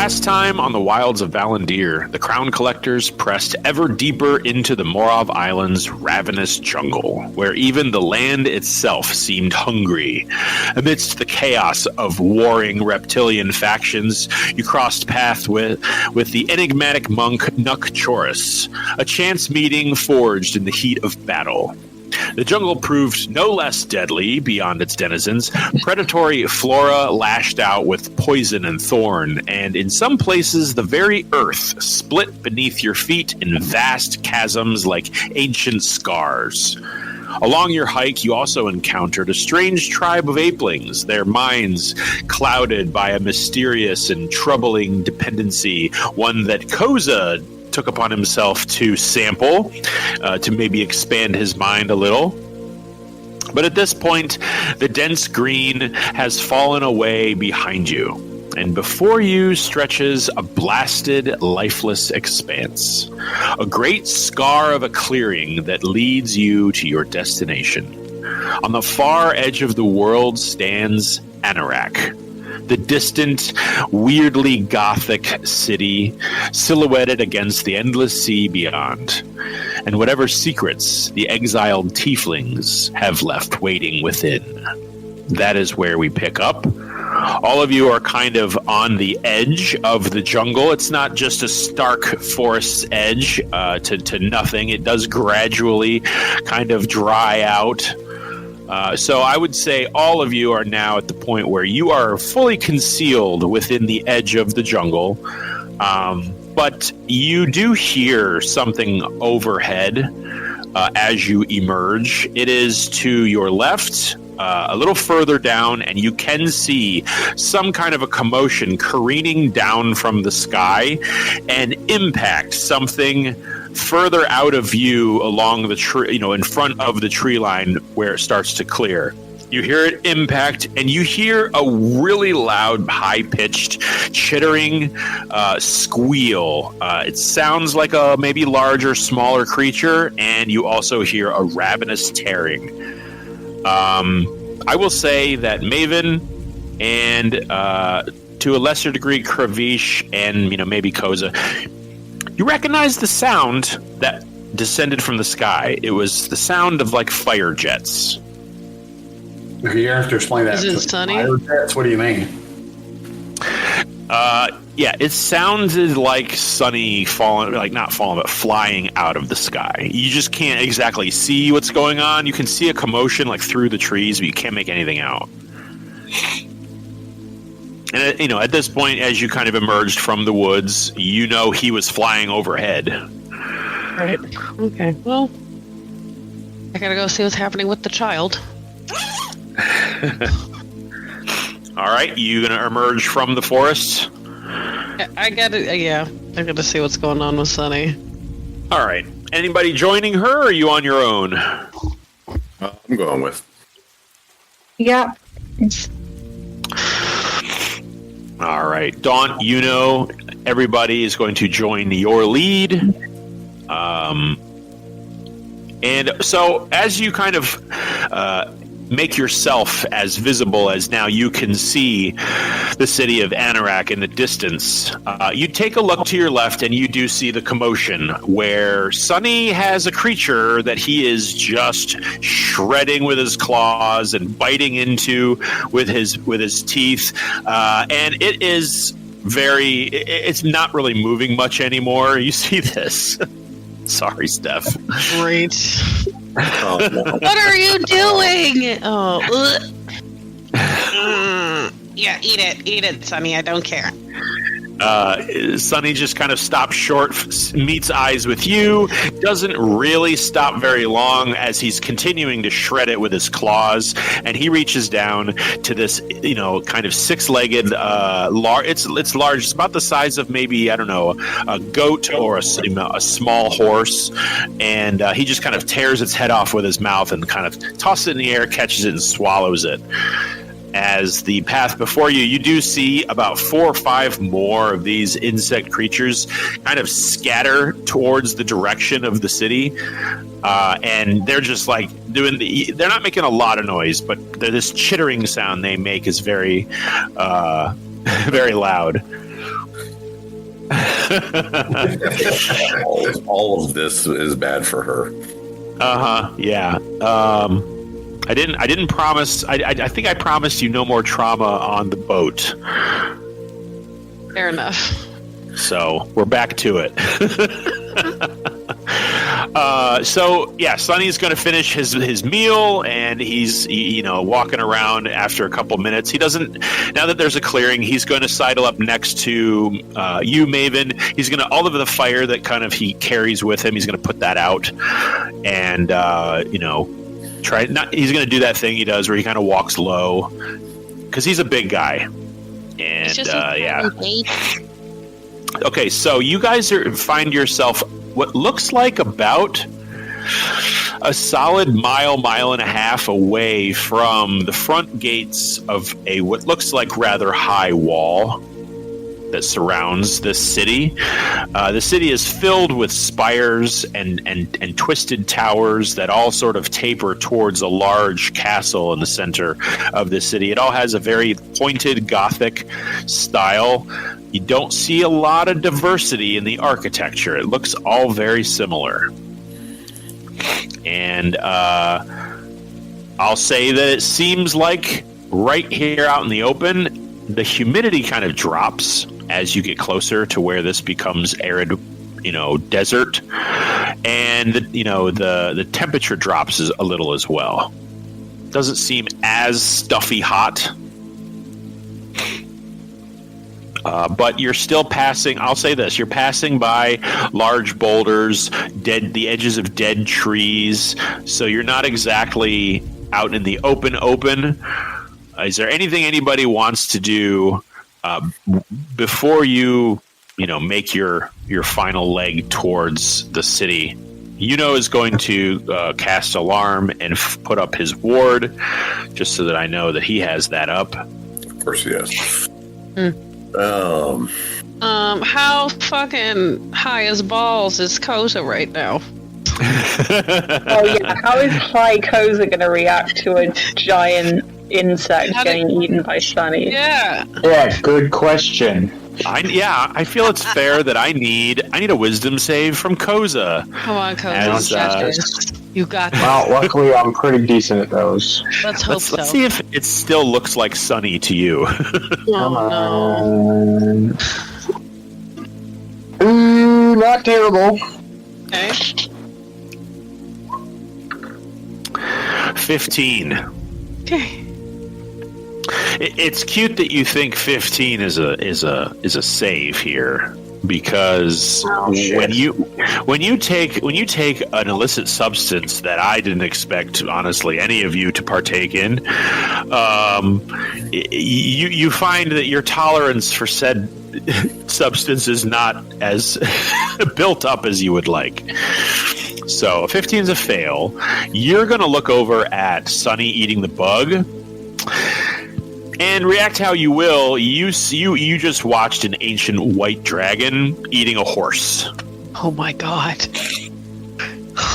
Last time on the wilds of Valandiir, the Crown Collectors pressed ever deeper into the Morov Island's ravenous jungle, where even the land itself seemed hungry. Amidst the chaos of warring reptilian factions, you crossed paths with the enigmatic monk treacherous, a chance meeting forged in the heat of battle. The jungle proved no less deadly beyond its denizens. Predatory flora lashed out with poison and thorn, and in some places the very earth split beneath your feet in vast chasms like ancient scars. Along your hike, you also encountered a strange tribe of apelings, their minds clouded by a mysterious and troubling dependency, one that Koza took upon himself to sample, to maybe expand his mind a little. But at this point, the dense green has fallen away behind you, and before you stretches a blasted, lifeless expanse. A great scar of a clearing that leads you to your destination. On the far edge of the world stands Anorak, the distant, weirdly gothic city silhouetted against the endless sea beyond, and whatever secrets the exiled tieflings have left waiting within. That is where we pick up. All of you are kind of on the edge of the jungle. It's not just a stark forest edge to nothing. It does gradually kind of dry out. So I would say all of you are now at the point where you are fully concealed within the edge of the jungle. But you do hear something overhead as you emerge. It is to your left, a little further down, and you can see some kind of a commotion careening down from the sky and impact something further out of view along the tree, in front of the tree line where it starts to clear. You hear it impact, and you hear a really loud, high-pitched, chittering squeal. It sounds like a maybe larger, smaller creature, and you also hear a ravenous tearing. I will say that Maven and to a lesser degree Kravish and maybe Koza, you recognize the sound that descended from the sky. It was the sound of like fire jets. Okay, you have to explain that. Is it sunny? Fire jets? What do you mean? Yeah, it sounded like sunny falling, like not falling, but flying out of the sky. You just can't exactly see what's going on. You can see a commotion like through the trees, but you can't make anything out. And at this point, as you kind of emerged from the woods, he was flying overhead. Right. Okay. Well, I gotta go see what's happening with the child. All right, you gonna emerge from the forest? I gotta see what's going on with Sunny. All right. Anybody joining her, or are you on your own? I'm going with. Yeah. All right. Dawn, everybody is going to join your lead. And so as you kind of make yourself as visible as now you can see the city of Anorak in the distance, you take a look to your left and you do see the commotion where Sunny has a creature that he is just shredding with his claws and biting into with his teeth, and it is it's not really moving much anymore. You see this. Sorry, Steph. Great. Oh, no. What are you doing? Oh, yeah, eat it, Sonny. I don't care. Sonny just kind of stops short, meets eyes with you, doesn't really stop very long as he's continuing to shred it with his claws, and he reaches down to this, kind of six-legged, it's large, it's about the size of maybe, I don't know, a goat or a small horse, and he just kind of tears its head off with his mouth and kind of tosses it in the air, catches it, and swallows it. As the path before you, you do see about 4 or 5 more of these insect creatures kind of scatter towards the direction of the city. And they're just like they're not making a lot of noise, but this chittering sound they make is very, very loud. all of this is bad for her. Yeah. I didn't promise. I think I promised you no more trauma on the boat. Fair enough. So we're back to it. So yeah, Sonny's going to finish his meal, and he's walking around after a couple minutes. He doesn't. Now that there's a clearing, he's going to sidle up next to you, Maven. He's going to all of the fire that kind of he carries with him. He's going to put that out, and try not. He's going to do that thing he does where he kind of walks low because he's a big guy, and yeah. Okay, so you guys find yourself what looks like about a solid mile and a half away from the front gates of what looks like rather high wall that surrounds this city. The city is filled with spires and twisted towers that all sort of taper towards a large castle in the center of the city. It all has a very pointed Gothic style. You don't see a lot of diversity in the architecture. It looks all very similar. And I'll say that it seems like right here out in the open, the humidity kind of drops as you get closer to where this becomes arid, desert. And, the temperature drops a little as well. Doesn't seem as stuffy hot. But you're still passing, I'll say this, you're passing by large boulders, the edges of dead trees, so you're not exactly out in the open. Is there anything anybody wants to do before you make your final leg towards the city? Is going to cast alarm and put up his ward, just so that I know that he has that up. Of course he has. How fucking high as balls is Koza right now? Oh yeah, how is High Koza going to react to a giant insect getting eaten by Sunny? Yeah. Yeah, good question. I feel it's fair that I need a wisdom save from Koza. Come on, Koza. You got this. Well, luckily I'm pretty decent at those. Let's hope so. Let's see if it still looks like Sunny to you. No. Ooh, not terrible. Okay. 15. Okay. It's cute that you think 15 is a save here, because when you take an illicit substance that I didn't expect, honestly, any of you to partake in, you find that your tolerance for said substance is not as built up as you would like. So 15 is a fail. You're going to look over at Sunny eating the bug. And react how you will. You just watched an ancient white dragon eating a horse. Oh my god.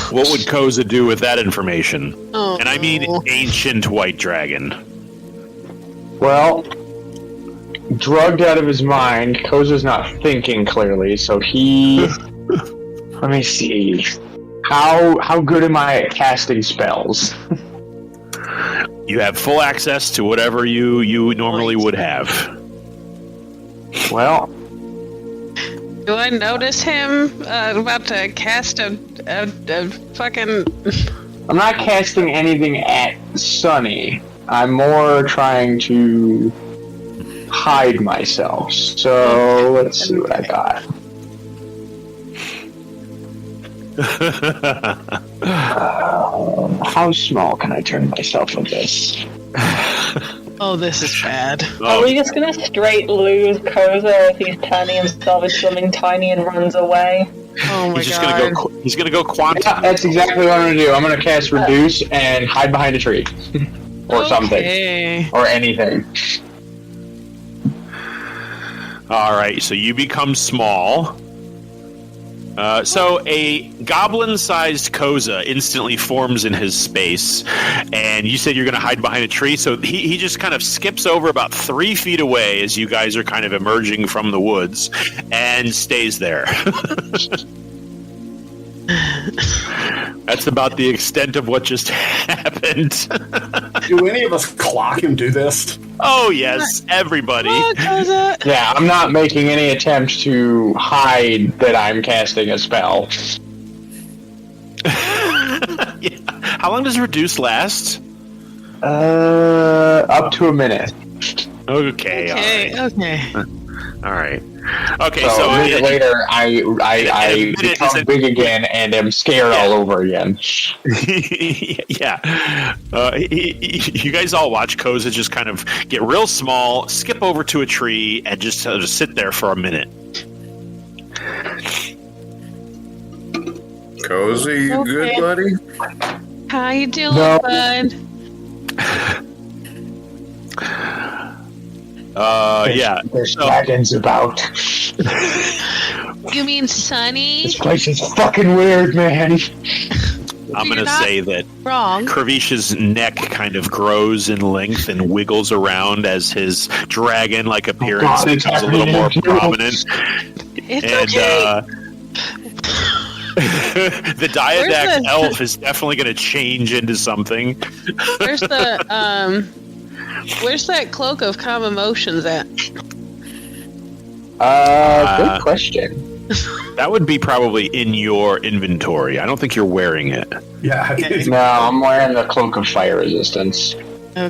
What would Koza do with that information? Oh, and I mean ancient white dragon. Well, drugged out of his mind, Koza's not thinking clearly, so he... Let me see. How good am I at casting spells? You have full access to whatever you normally would have. Well, do I notice him about to cast a fucking... I'm not casting anything at Sunny. I'm more trying to hide myself. So let's see what I got. How small can I turn myself with this? Oh, this is bad. Are we just gonna straight lose Koza if he's turning himself into something tiny and runs away? Oh my god. He's gonna go quantum. Yeah, that's exactly what I'm gonna do. I'm gonna cast Reduce and hide behind a tree. Or something. Or anything. Alright, so you become small. So a goblin-sized Koza instantly forms in his space, and you said you're going to hide behind a tree, so he just kind of skips over about 3 feet away as you guys are kind of emerging from the woods, and stays there. That's about the extent of what just happened. Do any of us clock and do this? Oh, yes, everybody. Yeah, I'm not making any attempt to hide that I'm casting a spell. Yeah. How long does reduce last? Up to a minute. Okay. All right. Okay, So so a minute later, I become big again and am scared all over again. Yeah. You guys all watch Koza just kind of get real small, skip over to a tree, and just sit there for a minute. Cozy, you good, buddy? How you doing, No. bud? Yeah. There's dragons about. You mean Sunny? This place is fucking weird, man. I'm You're going to not say that wrong. Kravish's neck kind of grows in length and wiggles around as his dragon-like appearance God, it's becomes a little more happening. prominent. It's And okay. the diadact Where's the- elf is definitely going to change into something. Where's the where's that cloak of calm emotions at? Good question. That would be probably in your inventory. I don't think you're wearing it. Yeah. No, I'm wearing the cloak of fire resistance.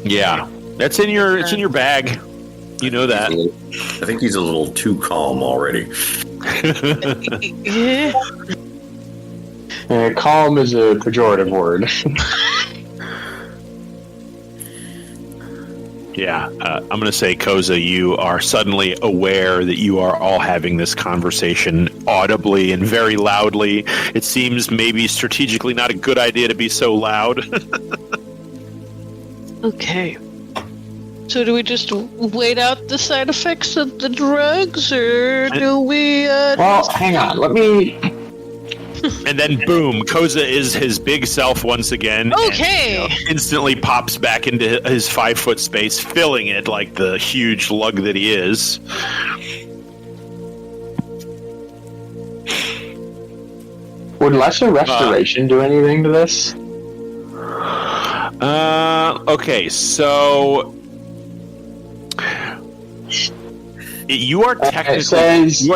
Yeah, that's in your. It's in your bag. You know that. I think he's a little too calm already. Calm is a pejorative word. Yeah, I'm going to say, Koza, you are suddenly aware that you are all having this conversation audibly and very loudly. It seems maybe strategically not a good idea to be so loud. Okay. So do we just wait out the side effects of the drugs, or do we? Well, hang on. Let me. And then, boom, Koza is his big self once again. Okay. And, instantly pops back into his 5-foot space, filling it like the huge lug that he is. Would lesser restoration do anything to this? Okay, so you are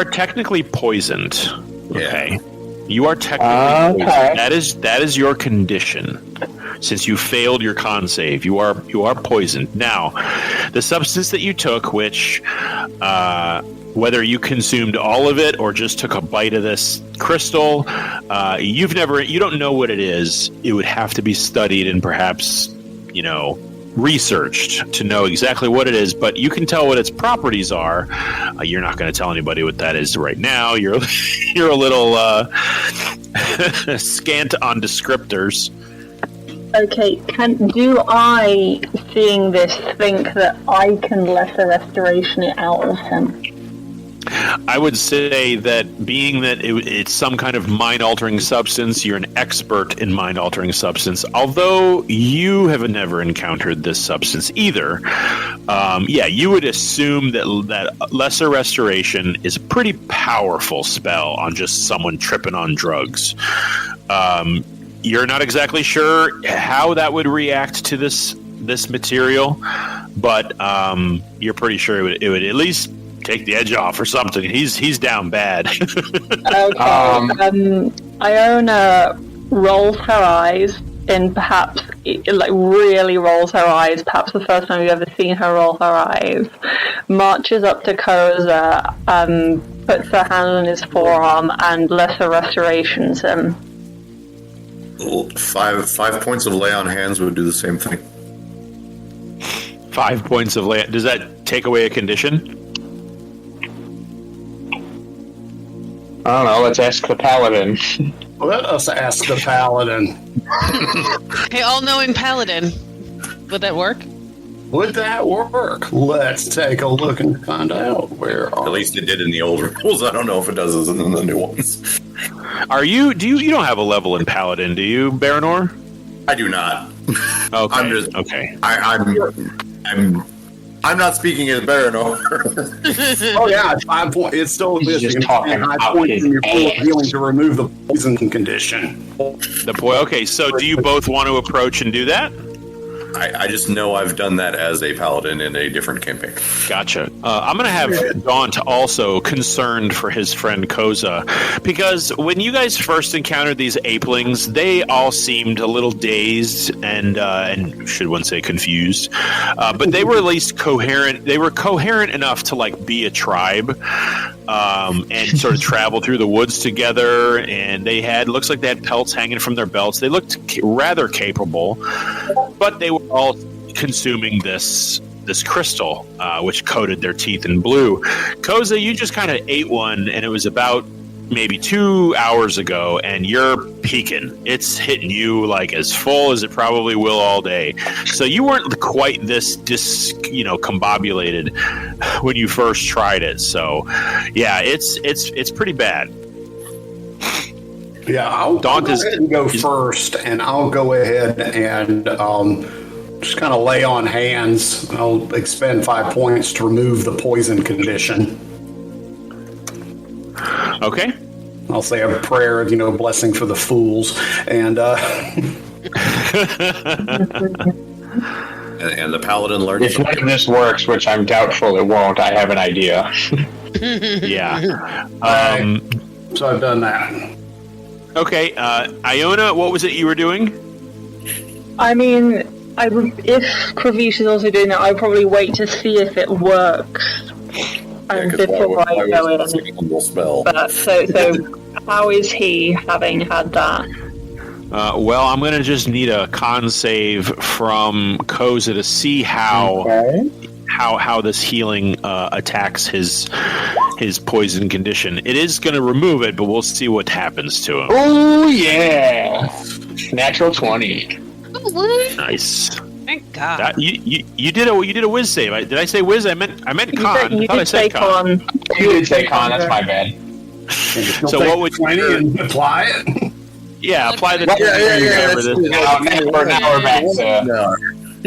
technically poisoned. Okay. You are technically poisoned. That is your condition. Since you failed your con save, you are poisoned. Now, the substance that you took, which whether you consumed all of it or just took a bite of this crystal, you don't know what it is. It would have to be studied and perhaps, researched to know exactly what it is, but you can tell what its properties are. You're not going to tell anybody what that is right now. You're a little scant on descriptors. Okay, do I, seeing this, think that I can lesser restoration it out of him? I would say that being that it's some kind of mind-altering substance, you're an expert in mind-altering substance, although you have never encountered this substance either. You would assume that lesser restoration is a pretty powerful spell on just someone tripping on drugs. You're not exactly sure how that would react to this material, but you're pretty sure it would at least take the edge off or something. He's down bad. Okay. Iona rolls her eyes, and perhaps really rolls her eyes. Perhaps the first time you've ever seen her roll her eyes. Marches up to Koza, puts her hand on his forearm, and lesser restorations him. 5 points of lay on hands would do the same thing. 5 points of lay. Does that take away a condition? I don't know. Let's ask the paladin. Let us ask the paladin. Hey, all-knowing paladin. Would that work? Would that work? Let's take a look and find out where. At least it did in the old rules. I don't know if it does in the new ones. You don't have a level in Paladin, do you, Baranor? I do not. Okay. I'm just okay. I'm not speaking as Baranor. Oh yeah, it's 5 points. It's still He's just talking high out points his from your pool of ass. healing to remove the poison condition. Okay, so do you both want to approach and do that? I just know I've done that as a paladin in a different campaign. Gotcha. I'm going to have Daunt also concerned for his friend Koza, because when you guys first encountered these apelings, they all seemed a little dazed and should one say confused, but they were at least coherent. They were coherent enough to like be a tribe and sort of travel through the woods together. And they looks like they had pelts hanging from their belts. They looked rather capable, but they were all consuming this crystal, which coated their teeth in blue. Koza, you just kind of ate one, and it was about maybe 2 hours ago, and you're peaking. It's hitting you like as full as it probably will all day. So you weren't quite this combobulated when you first tried it. So yeah, it's pretty bad. Yeah, I'll go ahead and go first, and I'll go ahead and just kind of lay on hands. I'll expend 5 points to remove the poison condition. Okay. I'll say a prayer of, blessing for the fools, and and the paladin learns. If none of this works, which I'm doubtful it won't, I have an idea. Yeah. So I've done that. Okay, Iona, what was it you were doing? I mean, if Kravish is also doing that, I'd probably wait to see if it works. Before I go in. Spell. But, so how is he having had that? Well, I'm going to just need a con save from Koza to see how this healing attacks his poison condition. It is going to remove it, but we'll see what happens to him. Oh yeah, natural 20. Nice. Thank God. You did a whiz save. Did I say whiz? I meant con. You I thought I did said say con. You did say con. That's my bad. So what would 20 and apply it? Yeah, apply the. Now we're back to.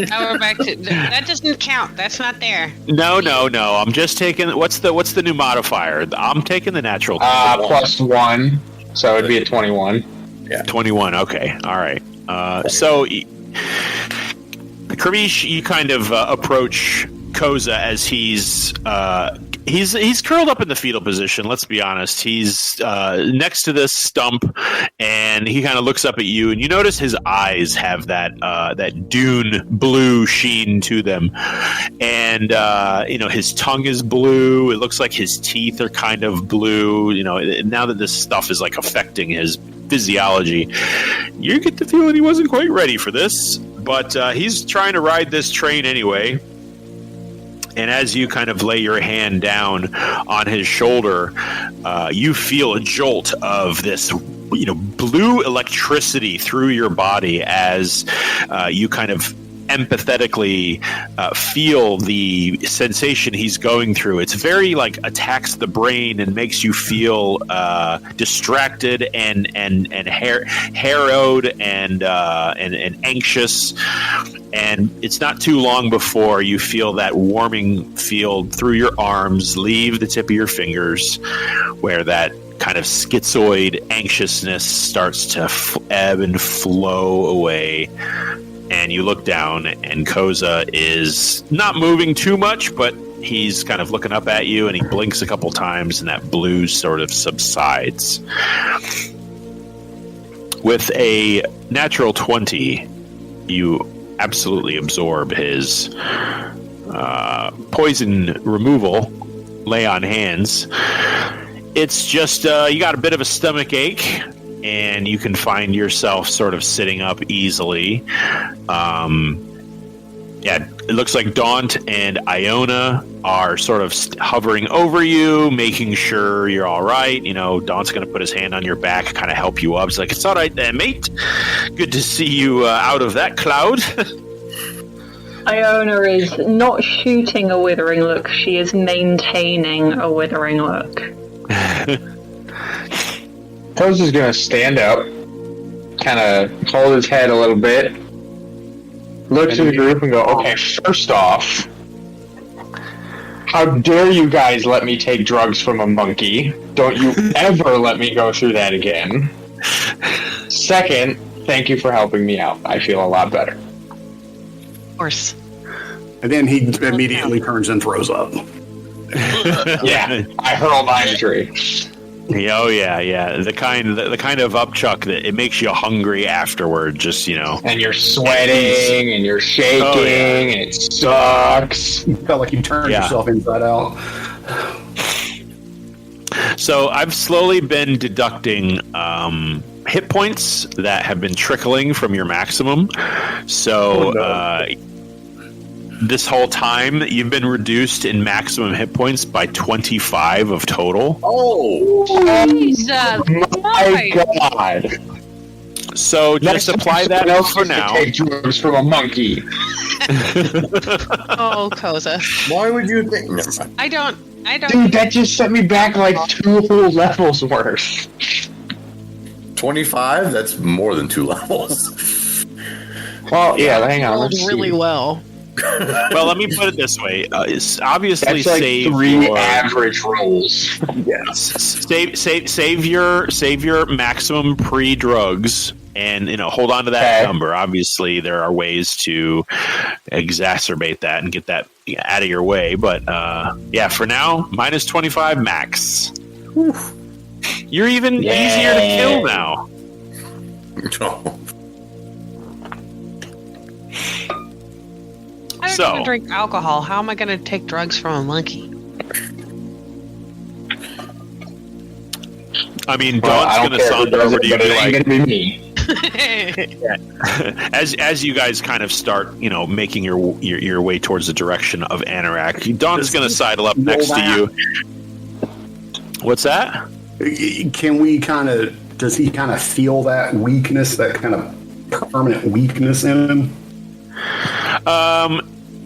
Now we're back to that. Doesn't count. That's not there. No. I'm just taking. What's the new modifier? I'm taking the natural. +1, so it'd be a 21. Yeah, 21. Okay, all right. So, Kravish, you kind of approach Koza as he's curled up in the fetal position. Let's be honest. He's next to this stump, and he kind of looks up at you, and you notice his eyes have that dune blue sheen to them, and his tongue is blue. It looks like his teeth are kind of blue. Now that this stuff is like affecting his physiology, you get the feeling he wasn't quite ready for this, but he's trying to ride this train anyway. And as you kind of lay your hand down on his shoulder, you feel a jolt of this, blue electricity through your body as you kind of empathetically feel the sensation he's going through. It's very attacks the brain and makes you feel distracted and harrowed and anxious. And it's not too long before you feel that warming field through your arms leave the tip of your fingers, where that kind of schizoid anxiousness starts to ebb and flow away. And you look down, and Koza is not moving too much, but he's kind of looking up at you, and he blinks a couple times, and that blue sort of subsides. With a natural 20, you absolutely absorb his poison removal, lay on hands. It's just you got a bit of a stomach ache, and you can find yourself sort of sitting up easily. It looks like Daunt and Iona are sort of hovering over you, making sure you're all right. Daunt's going to put his hand on your back, kind of help you up. It's like, it's all right there, mate. Good to see you out of that cloud. Iona is not shooting a withering look. She is maintaining a withering look. Koza's gonna stand up, kind of hold his head a little bit, look to the group and go, okay, first off, how dare you guys let me take drugs from a monkey? Don't you ever let me go through that again. Second, thank you for helping me out. I feel a lot better. Of course. And then he immediately turns and throws up. Yeah, I hurl my tree. Oh yeah. The kind of upchuck that it makes you hungry afterward. Just And you're sweating and you're shaking and it sucks. You felt like you turned yourself inside out. So I've slowly been deducting hit points that have been trickling from your maximum. So this whole time you've been reduced in maximum hit points by 25 of total. Oh, Jesus! My God! So just apply that for now. Take drugs from a monkey. Oh, Koza. why would you think? Never mind. I don't. Dude, that just set me back like 2 whole levels worth. 25? That's more than 2 levels. Well, yeah, hang on. Rolled Let's really see. well. Well, let me put it this way. It's obviously That's like save 3 your average rolls. save your maximum pre-drugs and hold on to that number. Obviously, there are ways to exacerbate that and get that out of your way. But for now, minus 25 max. Whew. You're even easier to kill now. I don't even drink alcohol. How am I going to take drugs from a monkey? I mean, Dawn's going to saunter over to you and be like, gonna be me. as you guys kind of start, making your way towards the direction of Anorak, Dawn's going to sidle up next to you. What's that? Can we does he kind of feel that weakness, that kind of permanent weakness in him?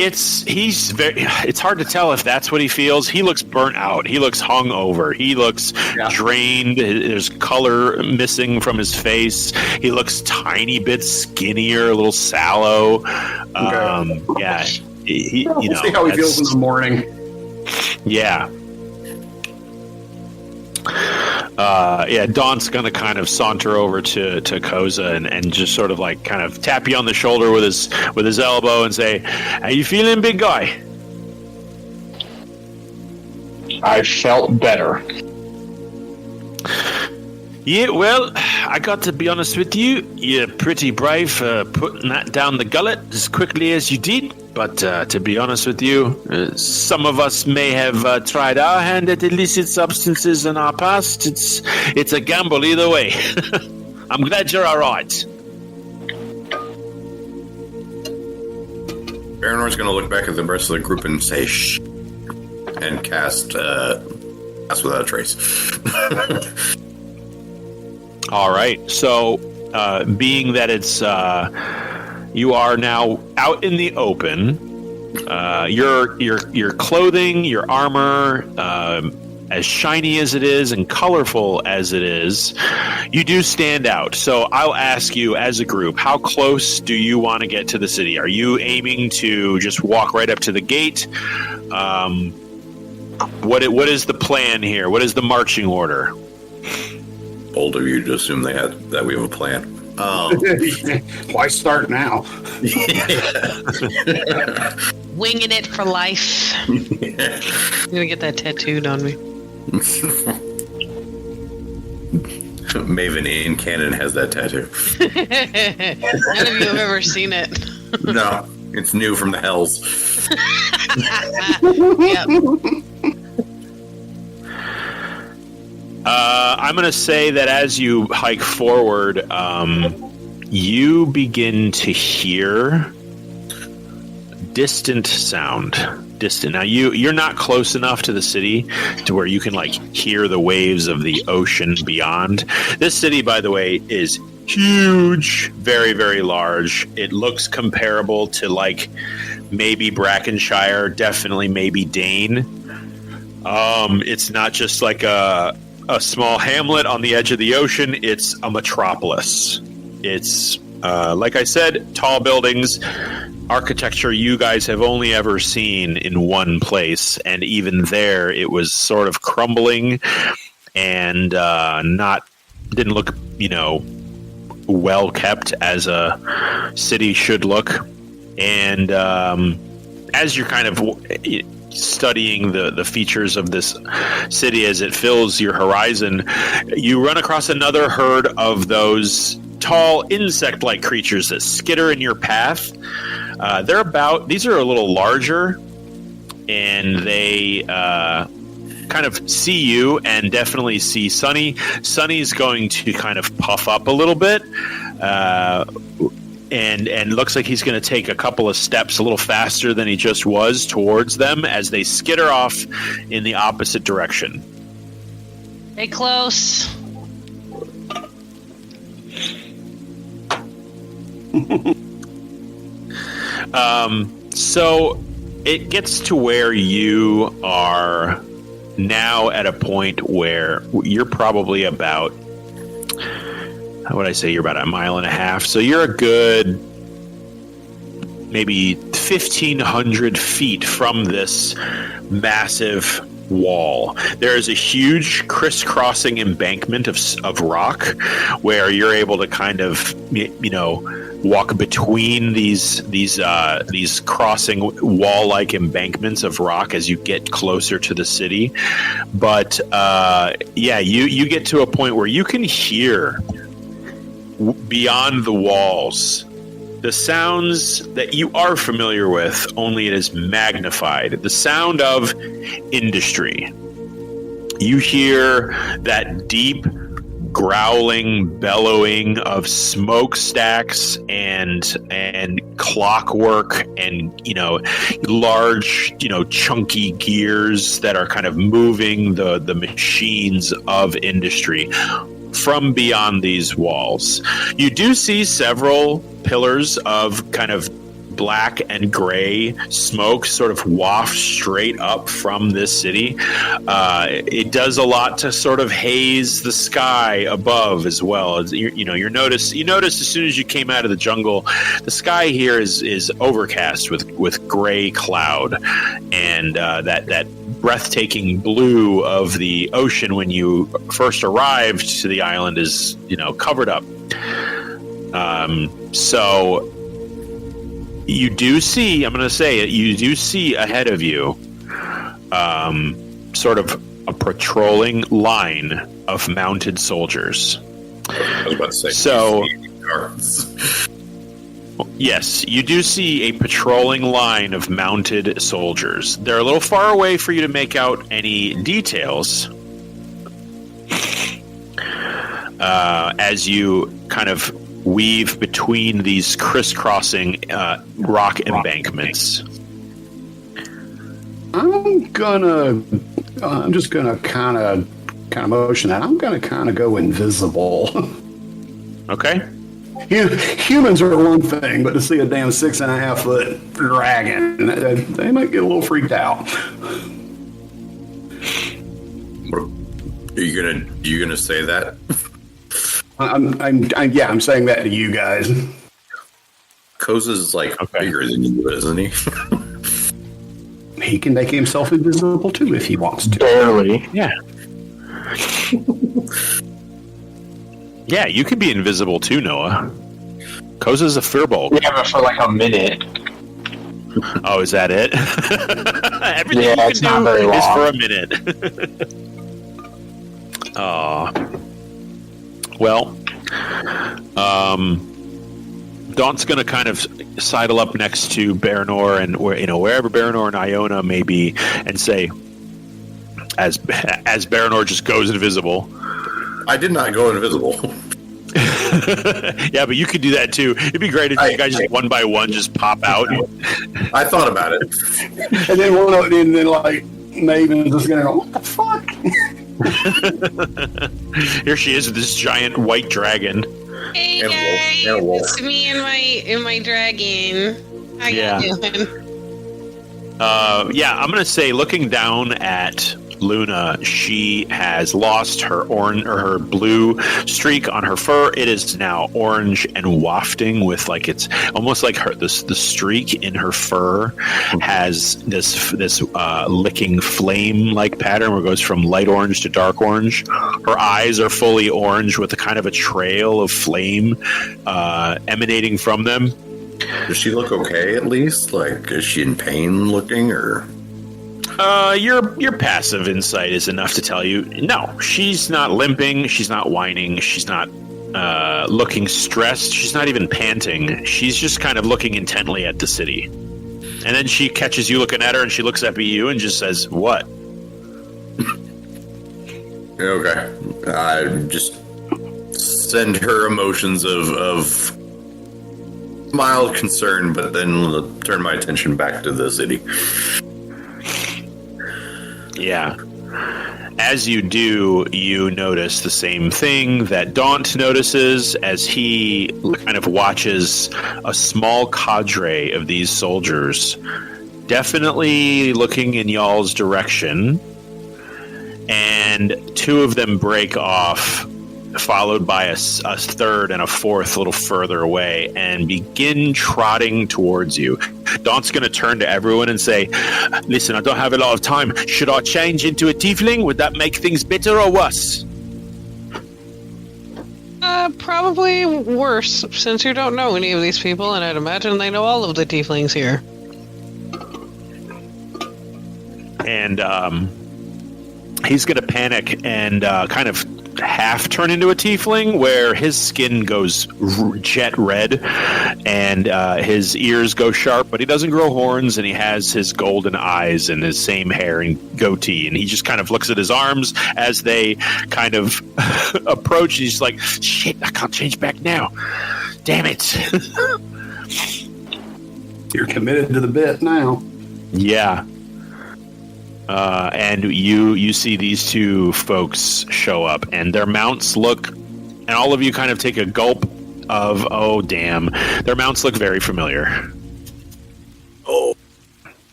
It's hard to tell if that's what he feels. He looks burnt out. He looks hung over. He looks drained. There's color missing from his face. He looks tiny bit skinnier, a little sallow. Okay. We'll see how he feels in the morning. Yeah. Dawn's gonna kind of saunter over to Koza and just sort of like kind of tap you on the shoulder with his elbow and say, "How you feeling, big guy?" I felt better. Yeah, well, I got to be honest with you. You're pretty brave for putting that down the gullet as quickly as you did. But to be honest with you, some of us may have tried our hand at illicit substances in our past. It's a gamble either way. I'm glad you're all right. Baranor's going to look back at the rest of the group and say, "Shh," and cast Without a Trace. All right. So, being that it's you are now out in the open, your clothing, your armor, as shiny as it is and colorful as it is, you do stand out. So I'll ask you, as a group, how close do you want to get to the city? Are you aiming to just walk right up to the gate? What is the plan here? What is the marching order? Bold of you to assume that we have a plan. Why start now? Winging it for life. I'm gonna get that tattooed on me. Maven in canon has that tattoo. None of you have ever seen it. No, it's new from the hells. Yep. I'm going to say that as you hike forward, you begin to hear distant sound. Distant. Now, you're not close enough to the city to where you can hear the waves of the ocean beyond. This city, by the way, is huge, very, very large. It looks comparable to maybe Brackenshire, definitely maybe Dane. It's not just like a a small hamlet on the edge of the ocean. It's a metropolis. It's, like I said, tall buildings, architecture you guys have only ever seen in one place. And even there, it was sort of crumbling and didn't look, well kept as a city should look. And as you're kind of studying the features of this city as it fills your horizon, you run across another herd of those tall insect-like creatures that skitter in your path. These are a little larger, and they kind of see you and definitely see Sunny. Sunny's going to kind of puff up a little bit, and looks like he's going to take a couple of steps a little faster than he just was towards them as they skitter off in the opposite direction. Stay close. So it gets to where you are now at a point where you're probably about, how would I say, you're about a mile and a half. So you're a good maybe 1,500 feet from this massive wall. There is a huge crisscrossing embankment of rock where you're able to kind of, walk between these crossing wall-like embankments of rock as you get closer to the city. But you get to a point where you can hear beyond the walls the sounds that you are familiar with, only it is magnified. The sound of industry. You hear that deep growling, bellowing of smokestacks and clockwork and, large, chunky gears that are kind of moving the machines of industry from beyond these walls. You do see several pillars of kind of black and gray smoke sort of waft straight up from this city. It does a lot to sort of haze the sky above as well. You notice as soon as you came out of the jungle, the sky here is overcast with gray cloud, and that breathtaking blue of the ocean when you first arrived to the island is covered up. So you do see, I'm going to say it, you do see ahead of you sort of a patrolling line of mounted soldiers. I was about to say. So, yes, you do see a patrolling line of mounted soldiers. They're a little far away for you to make out any details. As you kind of weave between these crisscrossing rock embankments. I'm just gonna kind of motion that. I'm gonna kind of go invisible. Okay. Humans are one thing, but to see a damn 6.5 foot dragon, they might get a little freaked out. Are you gonna say that? I'm saying that to you guys. Koza's bigger than you, isn't he? He can make himself invisible too if he wants to. Barely. Yeah. Yeah, you can be invisible too, Noah. Koza's a firbolg. Yeah, but for like a minute. Oh, is that it? Everything Yeah, you it's can not very do is long. for a minute. Well, Daunt's going to kind of sidle up next to Baranor and wherever Baranor and Iona may be, and say, as Baranor just goes invisible. I did not go invisible. Yeah, but you could do that too. It'd be great if you guys just one by one just pop out. I thought about it. And then Maven's just gonna go, what the fuck? Here she is with this giant white dragon. Hey And a wolf, guys, and a wolf. it's me and my dragon. How Yeah. you doing? I'm gonna say, looking down at Luna, she has lost her orange or her blue streak on her fur. It is now orange and wafting with like it's almost like the streak in her fur has this licking flame like pattern where it goes from light orange to dark orange. Her eyes are fully orange with a kind of a trail of flame emanating from them. Does she look okay at least? Like, is she in pain looking or? Your passive insight is enough to tell you, no, she's not limping, she's not whining, she's not looking stressed, she's not even panting. She's just kind of looking intently at the city. And then she catches you looking at her and she looks up at you and just says, "What?" Okay. I just send her emotions of mild concern, but then turn my attention back to the city. Yeah. As you do, you notice the same thing that Daunt notices as he kind of watches a small cadre of these soldiers definitely looking in y'all's direction, and two of them break off, followed by a third and a fourth a little further away, and begin trotting towards you. Daunt's going to turn to everyone and say, "Listen, I don't have a lot of time. Should I change into a tiefling? Would that make things better or worse?" Probably worse, since you don't know any of these people, and I'd imagine they know all of the tieflings here. And he's going to panic and kind of half turn into a tiefling, where his skin goes jet red and his ears go sharp, but he doesn't grow horns, and he has his golden eyes and his same hair and goatee, and he just kind of looks at his arms as they kind of approach, and he's like, "Shit, I can't change back now. Damn it." You're committed to the bit now. Yeah. And you see these two folks show up, and their mounts look, and all of you kind of take a gulp of, oh, damn. Their mounts look very familiar. Oh.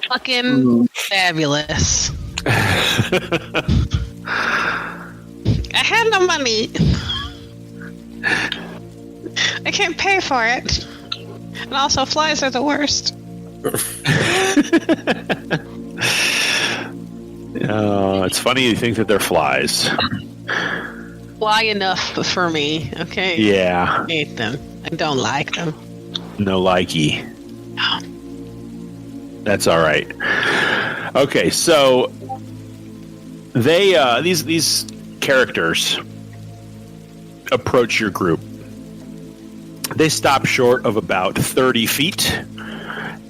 Fucking fabulous. I had no money. I can't pay for it. And also, flies are the worst. It's funny you think that they're flies. Fly enough for me, okay? Yeah. I hate them. I don't like them. No likey. No. That's all right. Okay, so they these characters approach your group. They stop short of about 30 feet.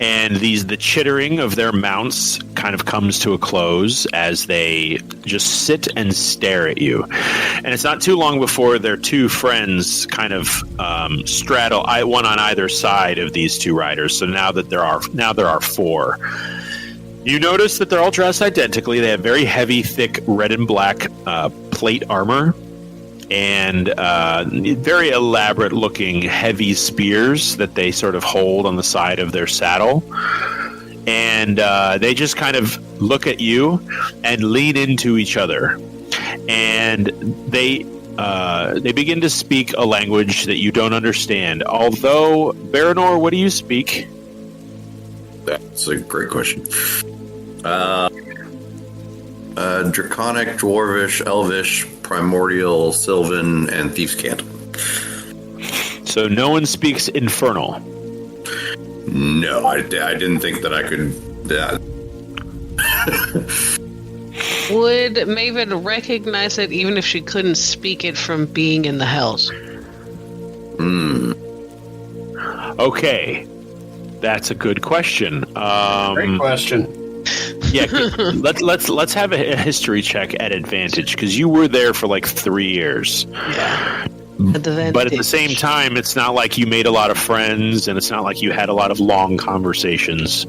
And the chittering of their mounts kind of comes to a close as they just sit and stare at you. And it's not too long before their two friends kind of straddle one on either side of these two riders. So now there are four. You notice that they're all dressed identically. They have very heavy, thick red and black plate armor, and very elaborate looking heavy spears that they sort of hold on the side of their saddle. And they just kind of look at you and lean into each other. And they begin to speak a language that you don't understand. Although, Baranor, what do you speak? That's a great question. Draconic, Dwarvish, Elvish, Primordial, Sylvan, and Thieves' Cant. So no one speaks Infernal. No, I didn't think that I could. Would Maven recognize it even if she couldn't speak it from being in the hells? Okay, that's a good question. Great question. Yeah, let's have a history check at advantage, because you were there for like 3 years. Yeah. But at the same time, it's not like you made a lot of friends, and it's not like you had a lot of long conversations.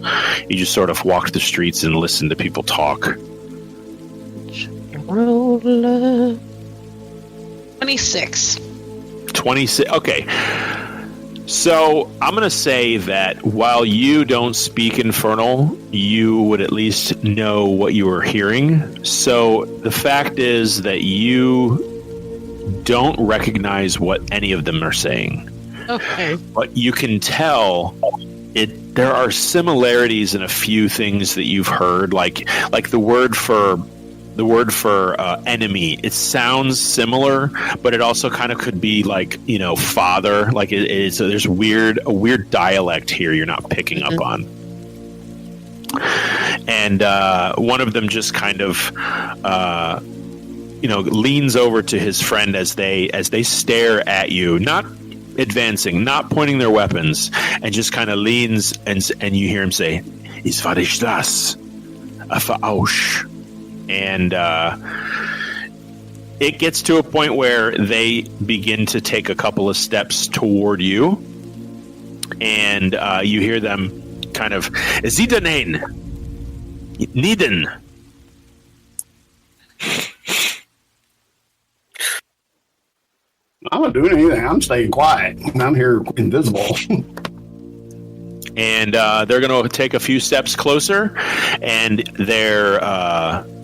You just sort of walked the streets and listened to people talk. 26. 26. Okay. So I'm going to say that while you don't speak Infernal, you would at least know what you were hearing. So the fact is that you don't recognize what any of them are saying. Okay. But you can tell there are similarities in a few things that you've heard, like the word for enemy. It sounds similar, but it also kind of could be like, father. Like there's a weird dialect here you're not picking up on. And one of them just kind of leans over to his friend as they stare at you, not advancing, not pointing their weapons, and just kind of leans, and you hear him say, "Is war ist das? A Verausch." And it gets to a point where they begin to take a couple of steps toward you, and you hear them kind of, "Sie denn Niden." I'm not doing anything. I'm staying quiet. I'm here invisible. And they're going to take a few steps closer, and their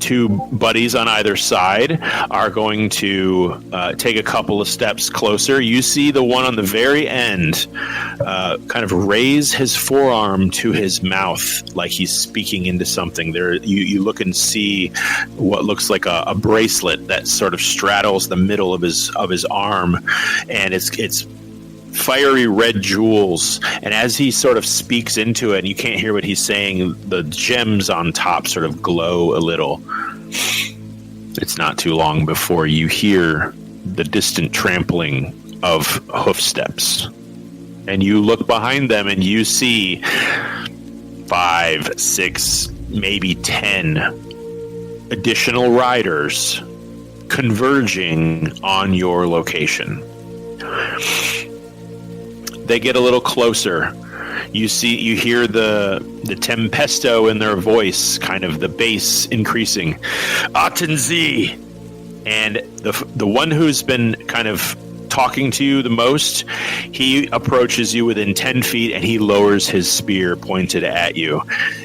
two buddies on either side are going to take a couple of steps closer. You see the one on the very end kind of raise his forearm to his mouth like he's speaking into something. There, you look and see what looks like a bracelet that sort of straddles the middle of his arm, and it's fiery red jewels, and as he sort of speaks into it, and you can't hear what he's saying, the gems on top sort of glow a little. It's not too long before you hear the distant trampling of hoof steps, and you look behind them and you see 5, 6, maybe 10 additional riders converging on your location. They get a little closer. You hear the tempesto in their voice, kind of the bass increasing. Atenzi! And the one who's been kind of talking to you the most, he approaches you within 10 feet and he lowers his spear pointed at you.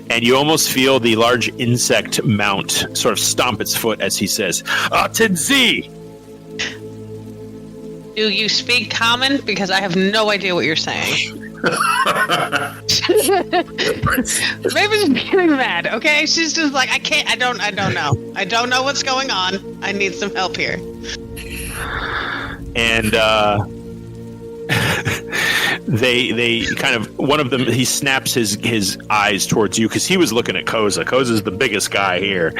And you almost feel the large insect mount sort of stomp its foot as he says, Atenzi! Do you speak common? Because I have no idea what you're saying. Raven's getting mad, okay? She's just like, I don't know. I don't know what's going on. I need some help here. And they kind of, one of them, he snaps his eyes towards you because he was looking at Koza. Koza's the biggest guy here.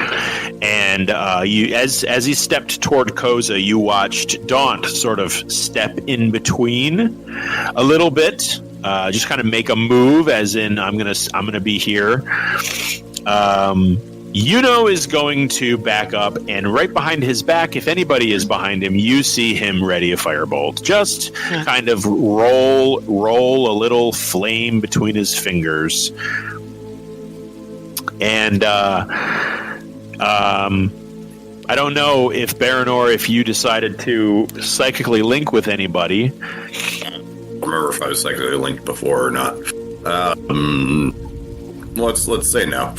And you, as he stepped toward Koza, you watched Daunt sort of step in between a little bit, just kind of make a move, as in I'm gonna be here. Yuno is going to back up, and right behind his back, if anybody is behind him, you see him ready a firebolt. Just kind of roll a little flame between his fingers. And I don't know if Baranor, if you decided to psychically link with anybody. I don't remember if I was psychically linked before or not. Let's say no.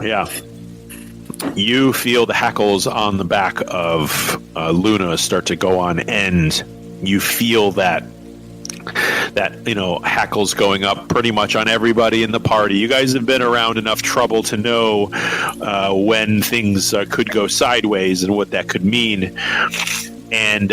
Yeah. You feel the hackles on the back of Luna start to go on end. You feel that hackles going up pretty much on everybody in the party. You guys have been around enough trouble to know when things could go sideways and what that could mean. And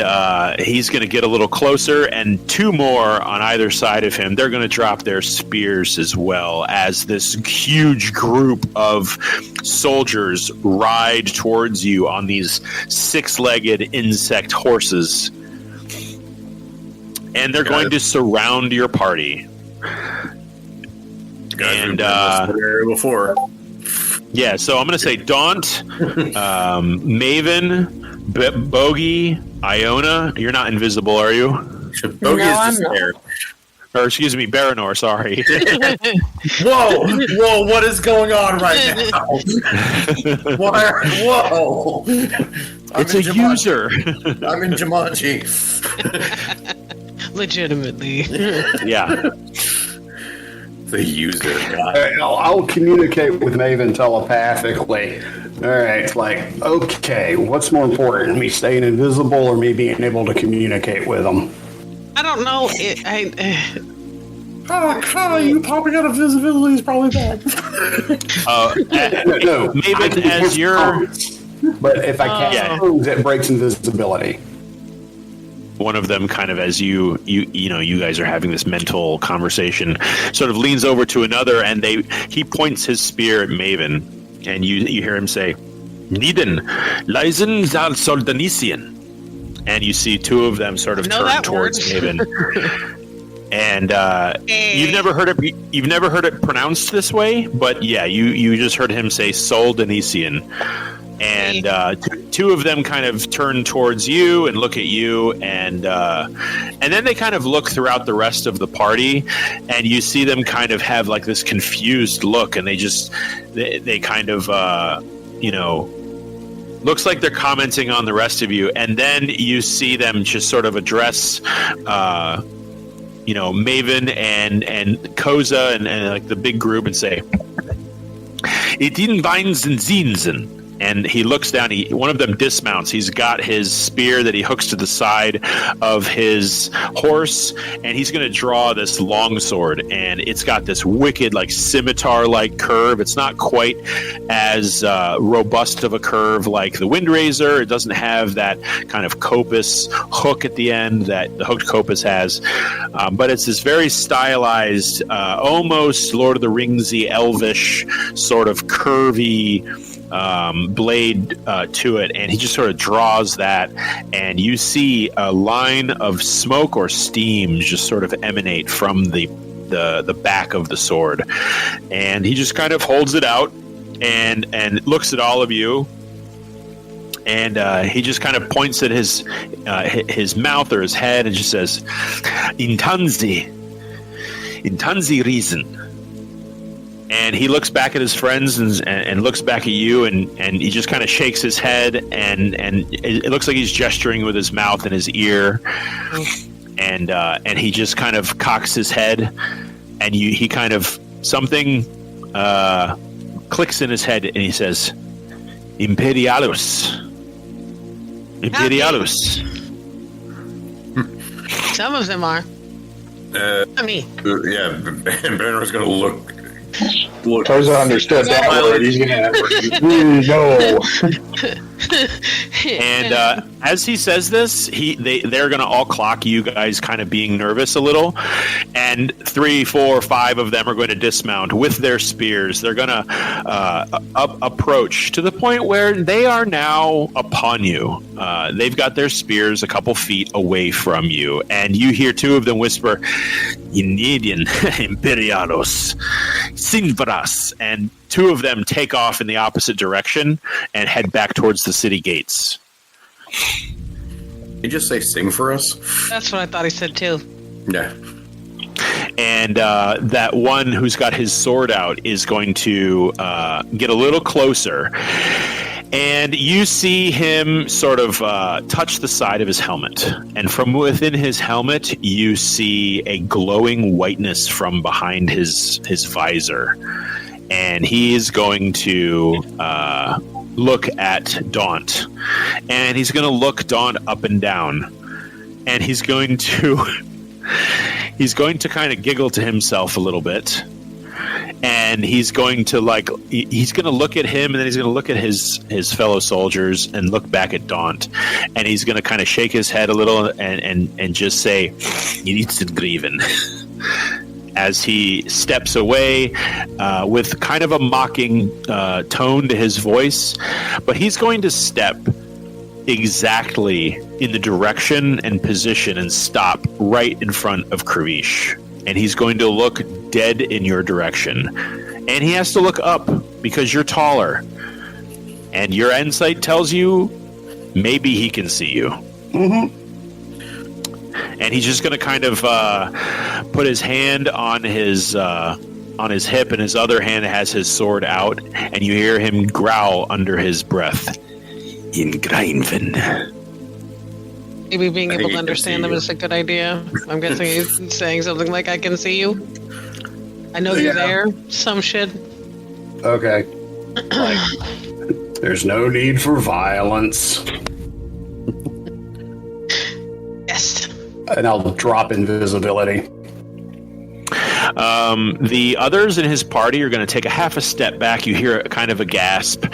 he's going to get a little closer, and two more on either side of him. They're going to drop their spears as well, as this huge group of soldiers ride towards you on these six-legged insect horses. And they're going to surround your party. And before. Yeah, so I'm going to say Daunt, Maven, Bogey, Iona. You're not invisible, are you? Bogey is just there. Or excuse me, Baranor, sorry. Whoa, what is going on right now? Whoa. It's a user. I'm in Jumanji. Legitimately. Yeah. The user. I'll communicate with Maven telepathically. All right, it's like, okay, what's more important, me staying invisible or me being able to communicate with them? I don't know. You popping out of visibility is probably bad. No, Maven, as you're... But if I cast moves, it breaks invisibility. One of them kind of, as you guys are having this mental conversation, sort of leans over to another, and he points his spear at Maven, and you hear him say, Niden, Leisen zal Soldanisian. And you see two of them sort of turn towards Maven. And you've never heard it pronounced this way, but yeah, you just heard him say Soldanisian. And two of them kind of turn towards you and look at you, and then they kind of look throughout the rest of the party, and you see them kind of have like this confused look, and they kind of looks like they're commenting on the rest of you, and then you see them just sort of address Maven and Koza and like the big group and say, "It in vines and zinsen." And he looks down. One of them dismounts. He's got his spear that he hooks to the side of his horse, and he's going to draw this longsword. And it's got this wicked, like scimitar-like curve. It's not quite as robust of a curve like the Windrazor. It doesn't have that kind of coppice hook at the end that the hooked coppice has, but it's this very stylized, almost Lord of the Ringsy, elvish sort of curvy blade to it, and he just sort of draws that, and you see a line of smoke or steam just sort of emanate from the back of the sword, and he just kind of holds it out and looks at all of you, and he just kind of points at his mouth or his head and just says, Intanzi reason. And he looks back at his friends and looks back at you, and he just kind of shakes his head, and it looks like he's gesturing with his mouth and his ear, and he just kind of cocks his head, and he kind of something clicks in his head, and he says, Imperialus. Some of them are. I mean, yeah, Banner's gonna look. Koza understood that word. He's gonna no. And as he says this, they're going to all clock you guys kind of being nervous a little, and 3, 4, 5 of them are going to dismount with their spears. They're going to approach to the point where they are now upon you. They've got their spears a couple feet away from you, and you hear two of them whisper, Indian Imperialos, Sinvaras, and two of them take off in the opposite direction and head back towards the city gates. Did you just say sing for us? That's what I thought he said too. Yeah. And that one who's got his sword out is going to get a little closer. And you see him sort of touch the side of his helmet. And from within his helmet, you see a glowing whiteness from behind his visor. And he is going to look at Daunt. And he's going to look Daunt up and down. And he's going to kind of giggle to himself a little bit. And he's going to look at him, and then he's going to look at his fellow soldiers and look back at Daunt. And he's going to kind of shake his head a little and just say, Grievin. As he steps away with kind of a mocking tone to his voice. But he's going to step exactly in the direction and position and stop right in front of Kravish. And he's going to look dead in your direction. And he has to look up because you're taller. And your insight tells you maybe he can see you. Mm-hmm. And he's just going to kind of put his hand on his hip, and his other hand has his sword out, and you hear him growl under his breath, In Greinvin. Maybe being I able think to he can understand see them you. is a good idea. I'm guessing he's saying something like, I can see you. I know you're there. Some shit. Okay. Like, there's no need for violence. Yes. And I'll drop invisibility. The others in his party are going to take a half a step back. You hear kind of a gasp,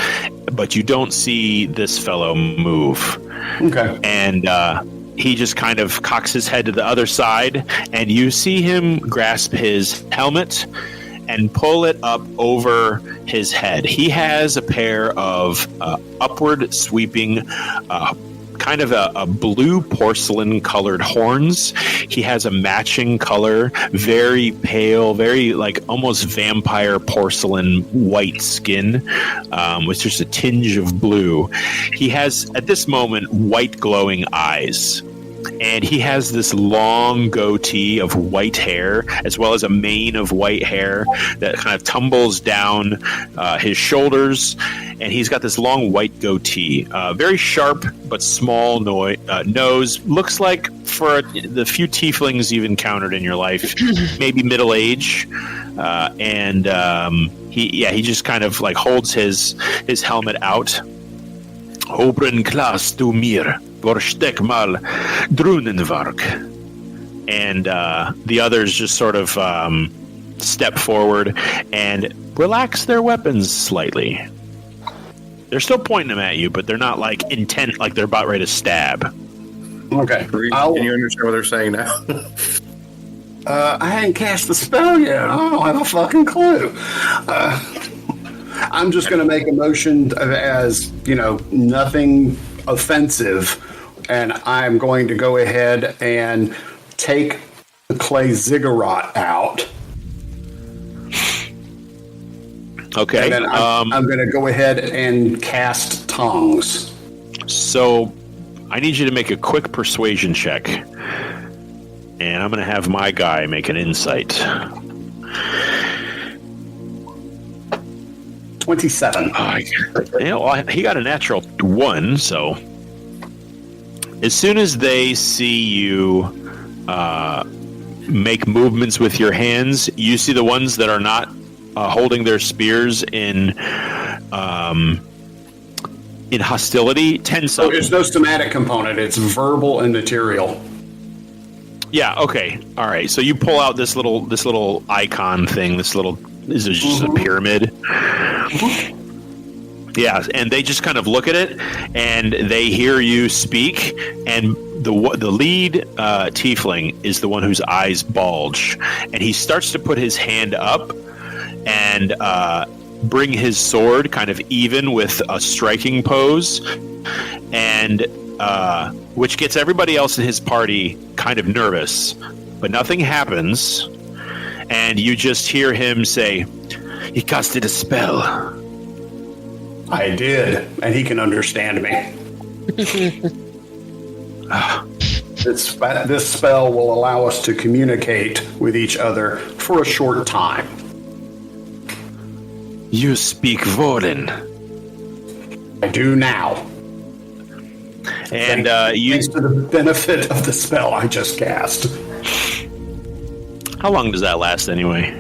but you don't see this fellow move. Okay. And he just kind of cocks his head to the other side, and you see him grasp his helmet and pull it up over his head. He has a pair of upward sweeping kind of a blue porcelain colored horns. He has a matching color, very pale, very like almost vampire porcelain white skin, with just a tinge of blue. He has at this moment white glowing eyes. And he has this long goatee of white hair, as well as a mane of white hair that kind of tumbles down his shoulders. And he's got this long white goatee, very sharp but small nose. Looks like, for the few tieflings you've encountered in your life, maybe middle age. He just kind of like holds his helmet out. Obren klas du mir. Mal Drunenvark. And the others just sort of step forward and relax their weapons slightly. They're still pointing them at you, but they're not like intent, like they're about ready to stab. Okay. Can you understand what they're saying now? I hadn't cast the spell yet. I don't have a fucking clue. I'm just going to make a motion as, nothing offensive, and I'm going to go ahead and take the clay ziggurat out. Okay. And then I'm going to go ahead and cast tongues. So I need you to make a quick persuasion check. And I'm going to have my guy make an insight. 27. He got a natural 1, so as soon as they see you make movements with your hands, you see the ones that are not holding their spears in hostility. 10 So there's no somatic component. It's verbal and material. Yeah. Okay. All right. So you pull out this little icon thing. This is just a pyramid. Yeah, and they just kind of look at it, and they hear you speak, and the lead tiefling is the one whose eyes bulge, and he starts to put his hand up and bring his sword kind of even with a striking pose, and which gets everybody else in his party kind of nervous, but nothing happens, and you just hear him say, "He casted a spell." I did, and he can understand me. This spell will allow us to communicate with each other for a short time. You speak Vorin. I do now. And thanks to the benefit of the spell I just cast. How long does that last anyway?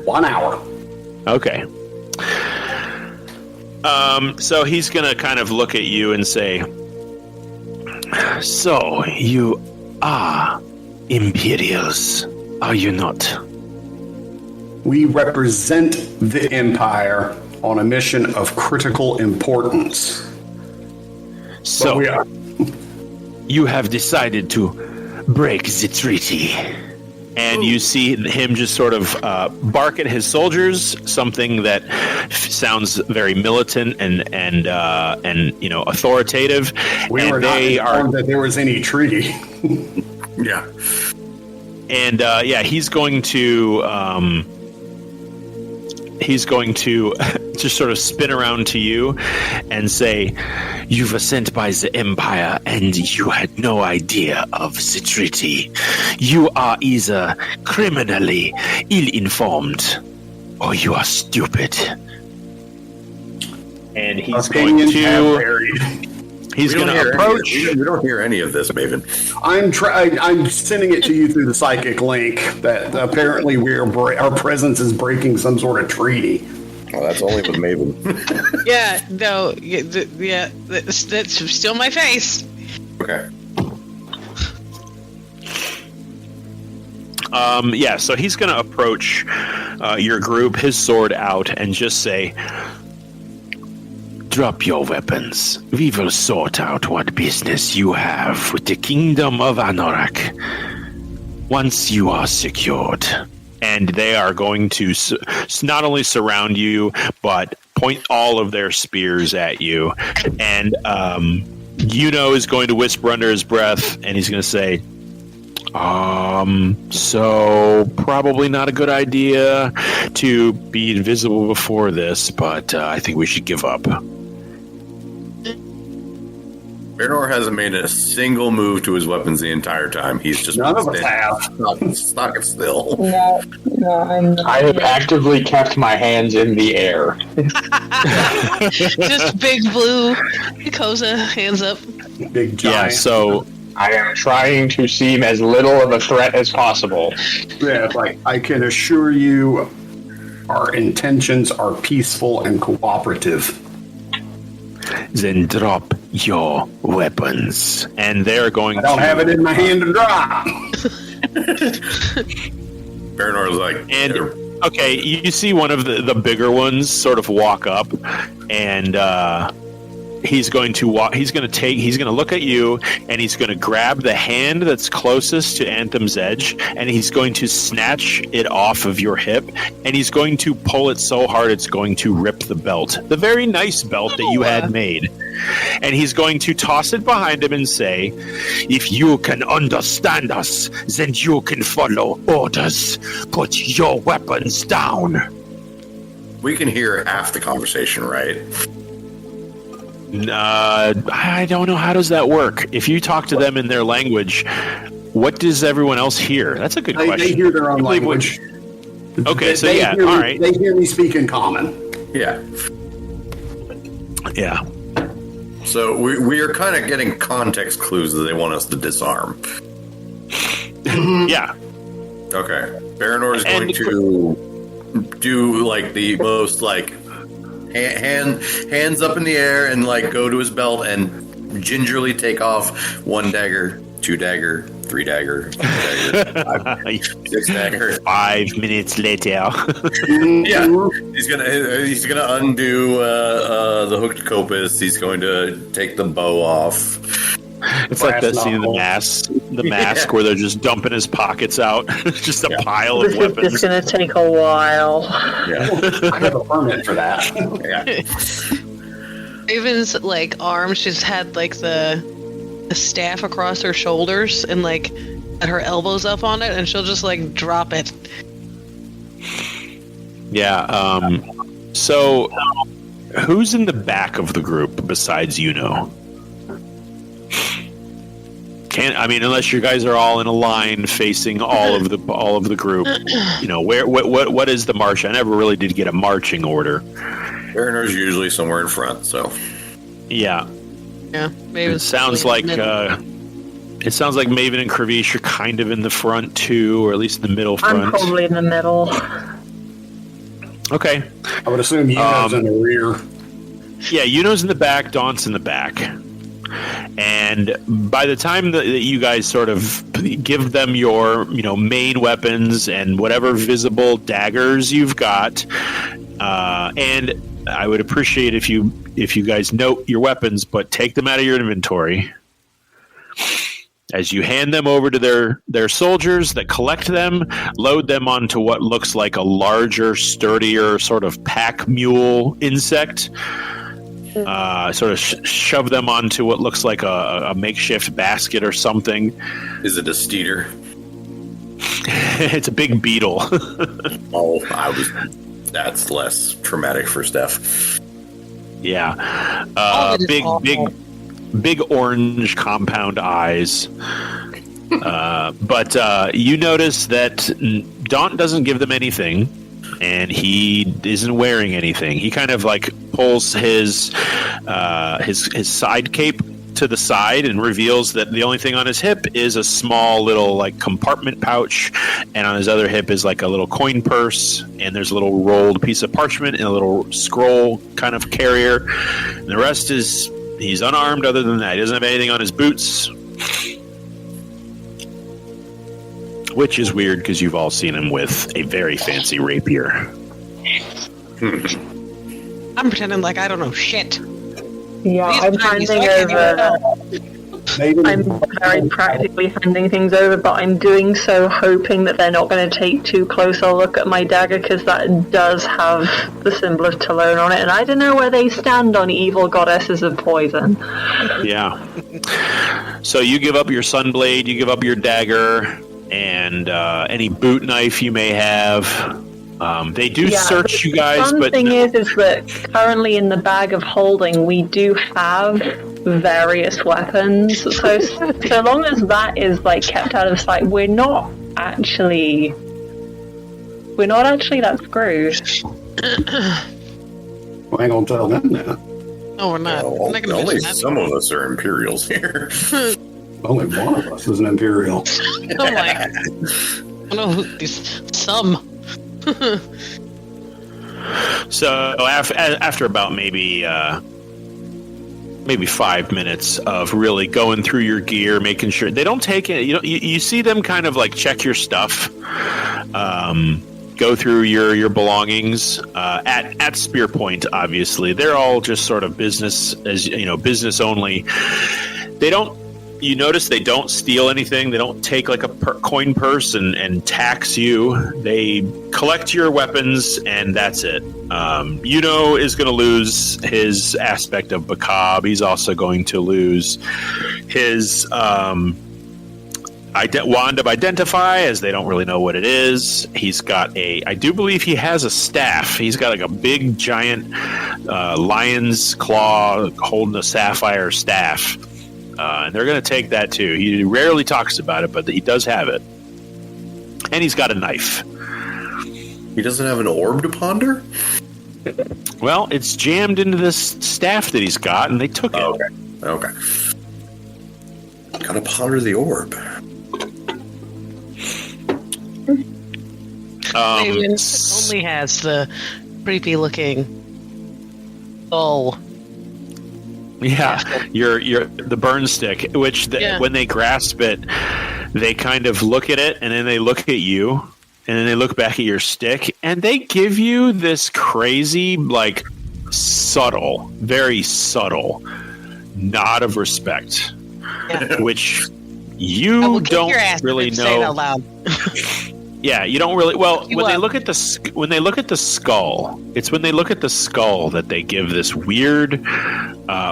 1 hour. Okay. So he's going to kind of look at you and say, "So, you are Imperials, are you not?" We represent the Empire on a mission of critical importance. So, we are. You have decided to break the treaty. And you see him just sort of bark at his soldiers, something that sounds very militant and authoritative. We were not informed that there was any treaty. Yeah. And he's going to just sort of spin around to you and say, "You were sent by the Empire and you had no idea of the treaty. You are either criminally ill-informed or you are stupid." And he's going to He's going to approach. We don't hear any of this, Maven. I'm sending it to you through the psychic link that apparently our presence is breaking some sort of treaty. Well, that's only with Maven. Yeah, no, yeah, that's still my face. Okay. Yeah, so he's going to approach your group, his sword out, and just say, "Drop your weapons. We will sort out what business you have with the kingdom of Anorak once you are secured." And they are going to not only surround you, but point all of their spears at you. And is going to whisper under his breath, and he's going to say, so probably not a good idea to be invisible before this, but I think we should give up. Bernor hasn't made a single move to his weapons the entire time. He's just none of us have. Stock it still. No, I'm not. I have actively kept my hands in the air. Just big blue Koza, hands up. Big giant. Yeah, so I am trying to seem as little of a threat as possible. Yeah, like I can assure you, our intentions are peaceful and cooperative. then drop your weapons. And they're going to... I don't have it in my hand to drop. Bernard's like... And, okay, you see one of the bigger ones sort of walk up, and he's going to look at you, and he's going to grab the hand that's closest to Anthem's edge, and he's going to snatch it off of your hip, and he's going to pull it so hard it's going to rip the belt, the very nice belt that you had made. And he's going to toss it behind him and say, "If you can understand us, then you can follow orders. Put your weapons down." We can hear half the conversation, right? I don't know. How does that work? If you talk to them in their language, what does everyone else hear? That's a good question. They hear their own language. Okay, so They all hear me- right. They hear me speak in common. Yeah. Yeah. So we are kind of getting context clues that they want us to disarm. Yeah. Okay. Baranor is going to do like the most like hands up in the air and like go to his belt and gingerly take off 1 dagger, 2 dagger, 3 dagger, 4 dagger, 5, 6 dagger. 5 minutes later. Yeah, he's gonna undo the hooked copis. He's going to take the bow off. It's like that scene in the mask where they're just dumping his pockets out. Just a pile of This is weapons. just going to take a while. Yeah, I have a permit for that. yeah. Raven's like arm, she's had like the staff across her shoulders and like at her elbows up on it, and she'll just like drop it. Yeah. So, who's in the back of the group besides unless you guys are all in a line facing all of the group. What is the march? I never really did get a marching order. Baranor's usually somewhere in front, so Yeah. Yeah, maybe It sounds like Maven and Kravish are kind of in the front too, or at least in the middle front. I'm probably in the middle. Okay. I would assume Yuno's in the rear. Yeah, Yuno's in the back, Daunt's in the back. And by the time that you guys sort of give them your, main weapons and whatever visible daggers you've got, and I would appreciate if you guys note your weapons, but take them out of your inventory. As you hand them over to their soldiers that collect them, load them onto what looks like a larger, sturdier sort of pack mule insect. Sort of shove them onto what looks like a makeshift basket or something. is it a steeder? It's a big beetle. Oh, that's less traumatic for Steph. Yeah. Oh, it is awful. Big orange compound eyes. But you notice that Daunt doesn't give them anything, and he isn't wearing anything. He kind of like pulls his side cape to the side and reveals that the only thing on his hip is a small little like compartment pouch, and on his other hip is like a little coin purse, and there's a little rolled piece of parchment and a little scroll kind of carrier. And the rest is he's unarmed. Other than that, he doesn't have anything on his boots, which is weird because you've all seen him with a very fancy rapier. I'm pretending like I don't know shit. Yeah, These I'm tiny handing fucking over. I'm very practically handing things over, but I'm doing so hoping that they're not going to take too close a look at my dagger, because that does have the symbol of Talon on it, and I don't know where they stand on evil goddesses of poison. Yeah. So you give up your sunblade, you give up your dagger, and any boot knife you may have. They do search you guys, the but thing is that currently in the bag of holding we do have various weapons. So long as that is like kept out of sight, we're not actually that screwed. Well, I ain't gonna tell them that. No, we're not. Well, I'm not gonna only mention that. some of us are Imperials here. Only one of us is an Imperial. Oh my! I don't know who these some. so after about maybe 5 minutes of really going through your gear, making sure they don't take it. You see them kind of like check your stuff, go through your belongings at Spear Point. Obviously, they're all just sort of business business only. They don't. You notice they don't steal anything. They don't take like a coin purse and tax you. They collect your weapons, and that's it. Is going to lose his aspect of Bacab. He's also going to lose his wand of Identify, as they don't really know what it is. He's got I do believe he has a staff. He's got like a big, giant lion's claw holding a sapphire staff. And they're going to take that too. He rarely talks about it, but he does have it. And he's got a knife. He doesn't have an orb to ponder? Well, it's jammed into this staff that he's got, and they took it. Okay. Gotta ponder the orb. It only has the creepy looking skull. Yeah, your the burn stick, which when they grasp it, they kind of look at it, and then they look at you, and then they look back at your stick, and they give you this crazy, like, subtle, very subtle nod of respect, which you don't really know. Say it out loud. Yeah, you don't really. Well, when they look at the skull, it's when they look at the skull that they give this weird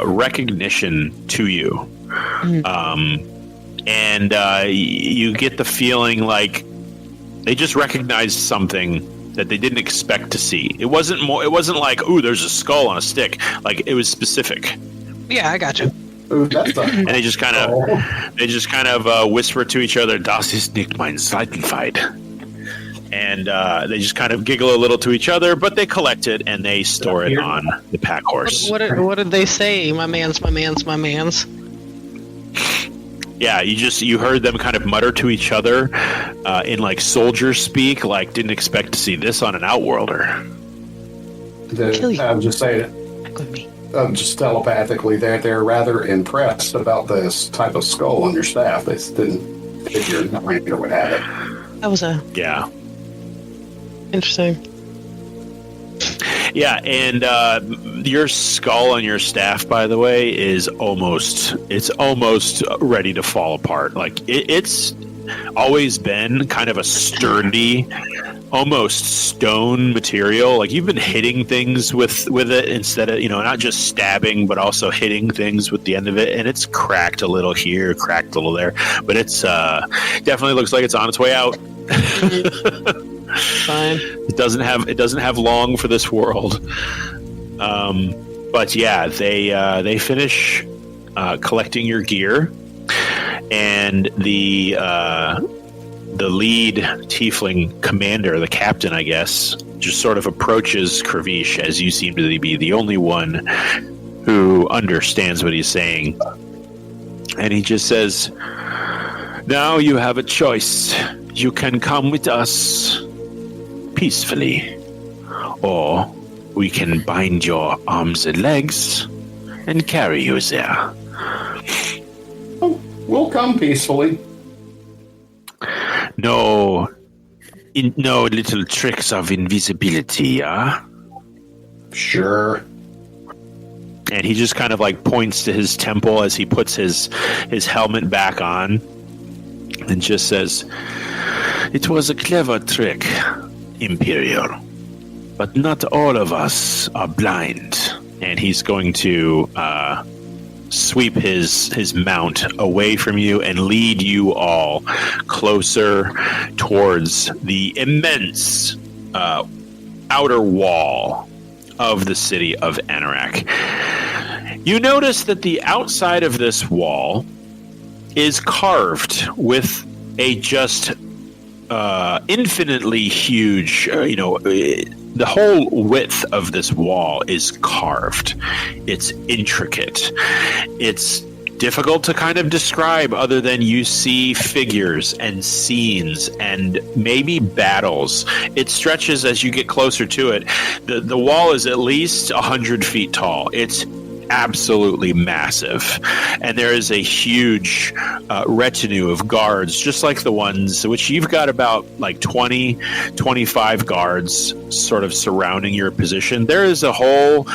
recognition to you, and you get the feeling like they just recognized something that they didn't expect to see. It wasn't like, ooh, there's a skull on a stick. Like, it was specific. Yeah, I got you. And they just kind of whisper to each other, "Das ist nicht mein Seitenfeind." And they just kind of giggle a little to each other, but they collect it and they store it on the pack horse. What did they say? My man's. Yeah, you heard them kind of mutter to each other in like soldier speak, like didn't expect to see this on an outworlder. I'm just saying, just telepathically, they're rather impressed about this type of skull on your staff. They didn't figure or what have it. That was interesting. Yeah, and your skull on your staff, by the way, is almost ready to fall apart. Like it's always been kind of a sturdy, almost stone material. Like you've been hitting things with it instead of, not just stabbing, but also hitting things with the end of it. And it's cracked a little here, cracked a little there, but it's definitely looks like it's on its way out. Fine. It doesn't have long for this world. But yeah, they finish collecting your gear, and the lead tiefling commander, the captain, I guess, just sort of approaches Kravish, as you seem to be the only one who understands what he's saying. And he just says, now you have a choice. You can come with us peacefully, or we can bind your arms and legs and carry you there. We'll come peacefully. No little tricks of invisibility, huh? Sure. And he just kind of like points to his temple as he puts his helmet back on and just says, it was a clever trick, Imperial, but not all of us are blind. And he's going to sweep his mount away from you and lead you all closer towards the immense outer wall of the city of Anorak. You notice that the outside of this wall is carved with a just infinitely huge, the whole width of this wall is carved. It's intricate. It's difficult to kind of describe other than you see figures and scenes and maybe battles. It stretches as you get closer to it. The wall is at least 100 feet tall. It's absolutely massive, and there is a huge retinue of guards, just like the ones which you've got about like 25 guards sort of surrounding your position. There is a whole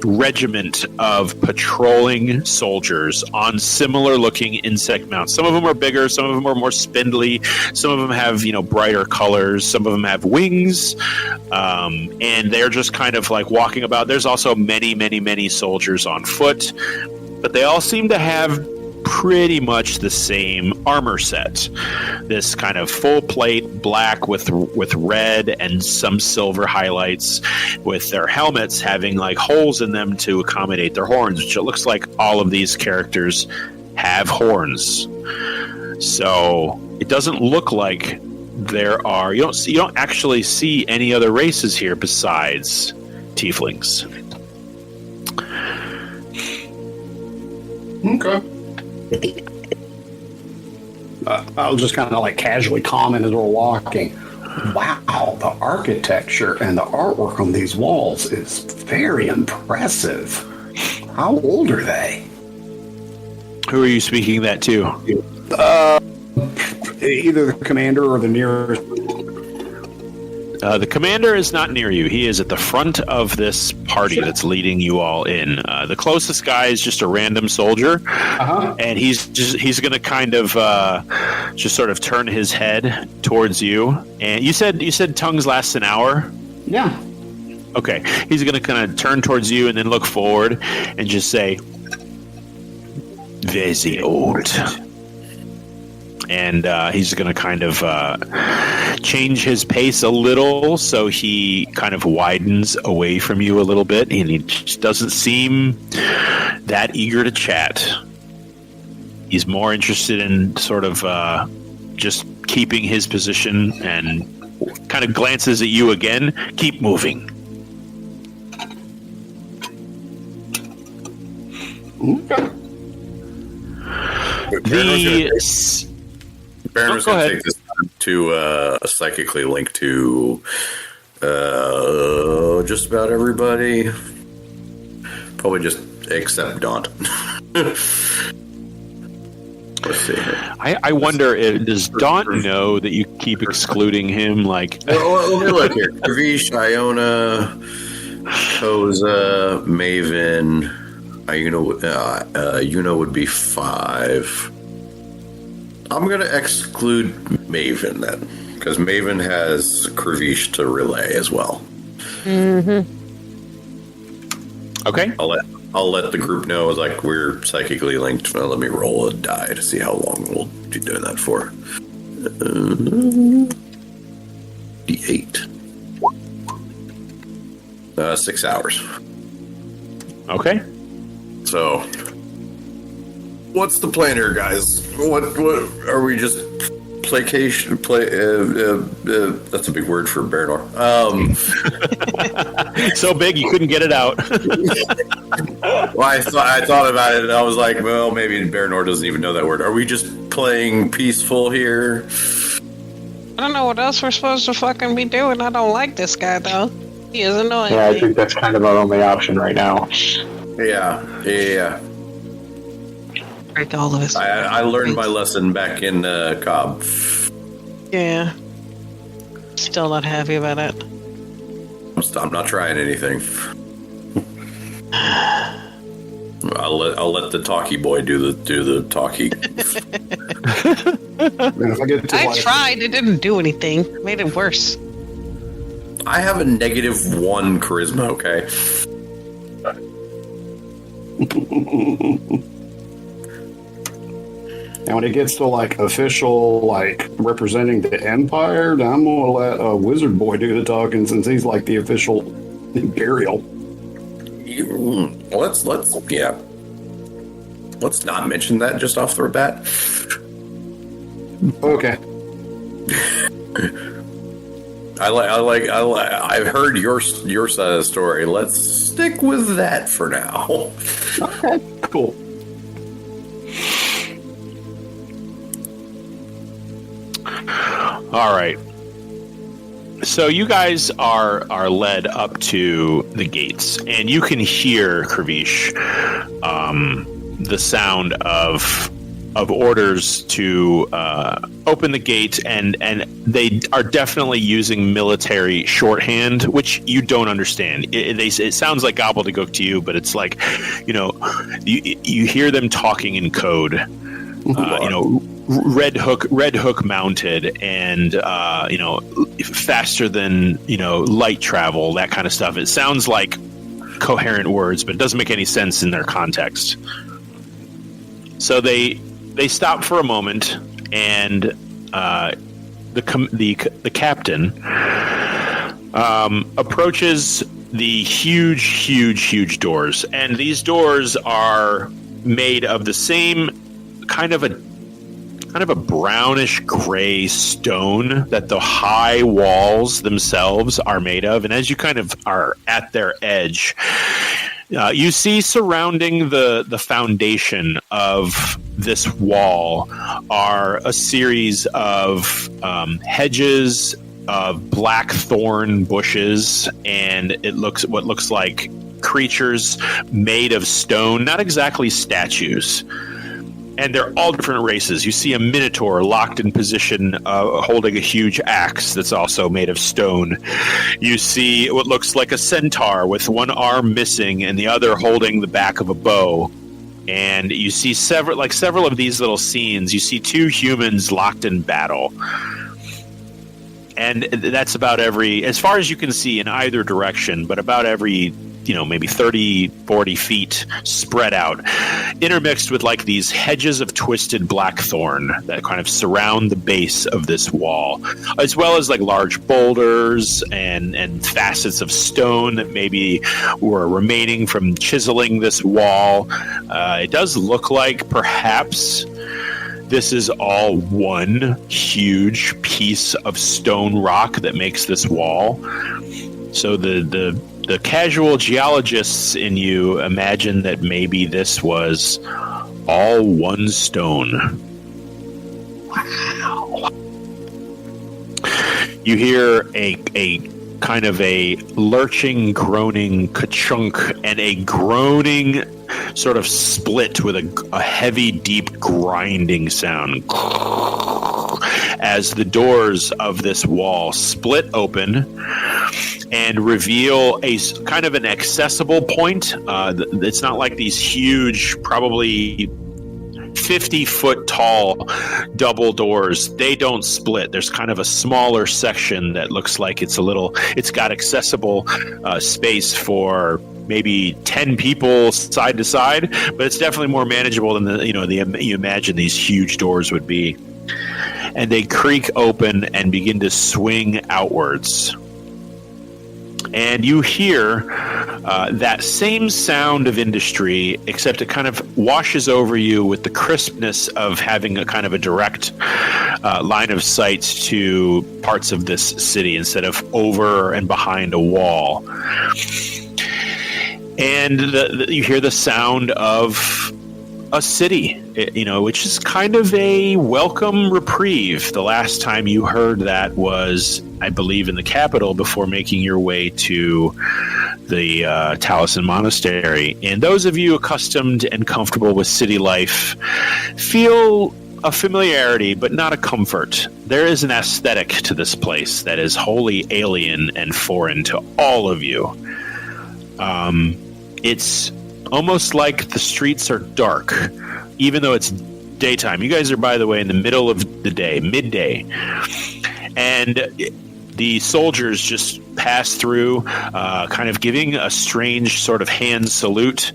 regiment of patrolling soldiers on similar looking insect mounts. Some of them are bigger, some of them are more spindly, some of them have brighter colors, some of them have wings, and they're just kind of like walking about. There's also many soldiers on foot, but they all seem to have pretty much the same armor set. This kind of full plate black with red and some silver highlights, with their helmets having like holes in them to accommodate their horns, which it looks like all of these characters have horns. So it doesn't look like there are, you don't actually see any other races here besides tieflings. Okay. I'll just kind of like casually comment as we're walking. Wow, the architecture and the artwork on these walls is very impressive. How old are they? Who are you speaking that to? Either the commander or the nearest. The commander is not near you. He is at the front of this party that's leading you all in. The closest guy is just a random soldier, and he's going to kind of just sort of turn his head towards you. And you said tongues last an hour? Yeah. Okay. He's going to kind of turn towards you and then look forward and just say, "Very old." And he's going to kind of change his pace a little, so he kind of widens away from you a little bit, and he just doesn't seem that eager to chat. He's more interested in sort of just keeping his position, and kind of glances at you again. Keep moving. Okay. Baron's going to take this time to psychically link to just about everybody. Probably just except Daunt. Let's see here. I wonder, does Daunt know that you keep excluding him? Like, let me look here. Kavish, Iona, Koza, Maven. Yuna would be 5. I'm going to exclude Maven then, because Maven has Kravish to relay as well. Mm-hmm. Okay. I'll let the group know like we're psychically linked. Let me roll a die to see how long we'll be doing that for. D8. 6 hours. Okay. So, what's the plan here, guys? What are we just placation? That's a big word for Baronor. So big you couldn't get it out. Well, I thought about it, and I was like, well, maybe Baranor doesn't even know that word. Are we just playing peaceful here? I don't know what else we're supposed to fucking be doing. I don't like this guy, though. He is annoying. Yeah, I me. think that's kind of our only option right now. Yeah. Break all of his. I learned my lesson back in Cobb. Yeah. Still not happy about it. I'm not trying anything. I'll let the talkie boy do the talkie. Man, if I get to I tried. It didn't do anything. Made it worse. I have a -1 charisma. Okay. And when it gets to like official, like representing the Empire, then I'm gonna let a wizard boy do the talking since he's like the official Imperial. Let's not mention that just off the bat. Okay. I've heard your side of the story. Let's stick with that for now. Okay. Cool. All right. So you guys are led up to the gates, and you can hear, Kravish, the sound of orders to open the gate, and they are definitely using military shorthand, which you don't understand. It sounds like gobbledygook to you, but it's like, you hear them talking in code. Red hook mounted, and faster than light travel, that kind of stuff. It sounds like coherent words, but it doesn't make any sense in their context. So they stop for a moment, and the captain approaches the huge doors, and these doors are made of the same kind of a brownish gray stone that the high walls themselves are made of. And as you kind of are at their edge, you see surrounding the foundation of this wall are a series of hedges of black thorn bushes, and it looks like creatures made of stone, not exactly statues. And they're all different races. You see a minotaur locked in position, holding a huge axe that's also made of stone. You see what looks like a centaur with one arm missing and the other holding the back of a bow. And you see several of these little scenes. You see two humans locked in battle. And that's about as far as you can see in either direction, but about every maybe 30, 40 feet spread out, intermixed with like these hedges of twisted blackthorn that kind of surround the base of this wall, as well as like large boulders and facets of stone that maybe were remaining from chiseling this wall. It does look like perhaps this is all one huge piece of stone rock that makes this wall. So the casual geologists in you imagine that maybe this was all one stone. Wow. You hear a kind of a lurching, groaning ka-chunk, and a groaning sort of split with a heavy, deep grinding sound as the doors of this wall split open and reveal a kind of an accessible point. It's not like these huge, probably 50-foot tall double doors. They don't split. There's kind of a smaller section that looks like it's got accessible space for maybe 10 people side to side, but it's definitely more manageable than you imagine these huge doors would be. And they creak open and begin to swing outwards. And you hear that same sound of industry, except it kind of washes over you with the crispness of having a kind of a direct line of sight to parts of this city instead of over and behind a wall. And you hear the sound of a city, which is kind of a welcome reprieve. The last time you heard that was, I believe, in the capital before making your way to the Taliesin Monastery. And those of you accustomed and comfortable with city life feel a familiarity, but not a comfort. There is an aesthetic to this place that is wholly alien and foreign to all of you. It's almost like the streets are dark, even though it's daytime. You guys are, by the way, in the middle of the day, midday. And the soldiers just pass through, kind of giving a strange sort of hand salute.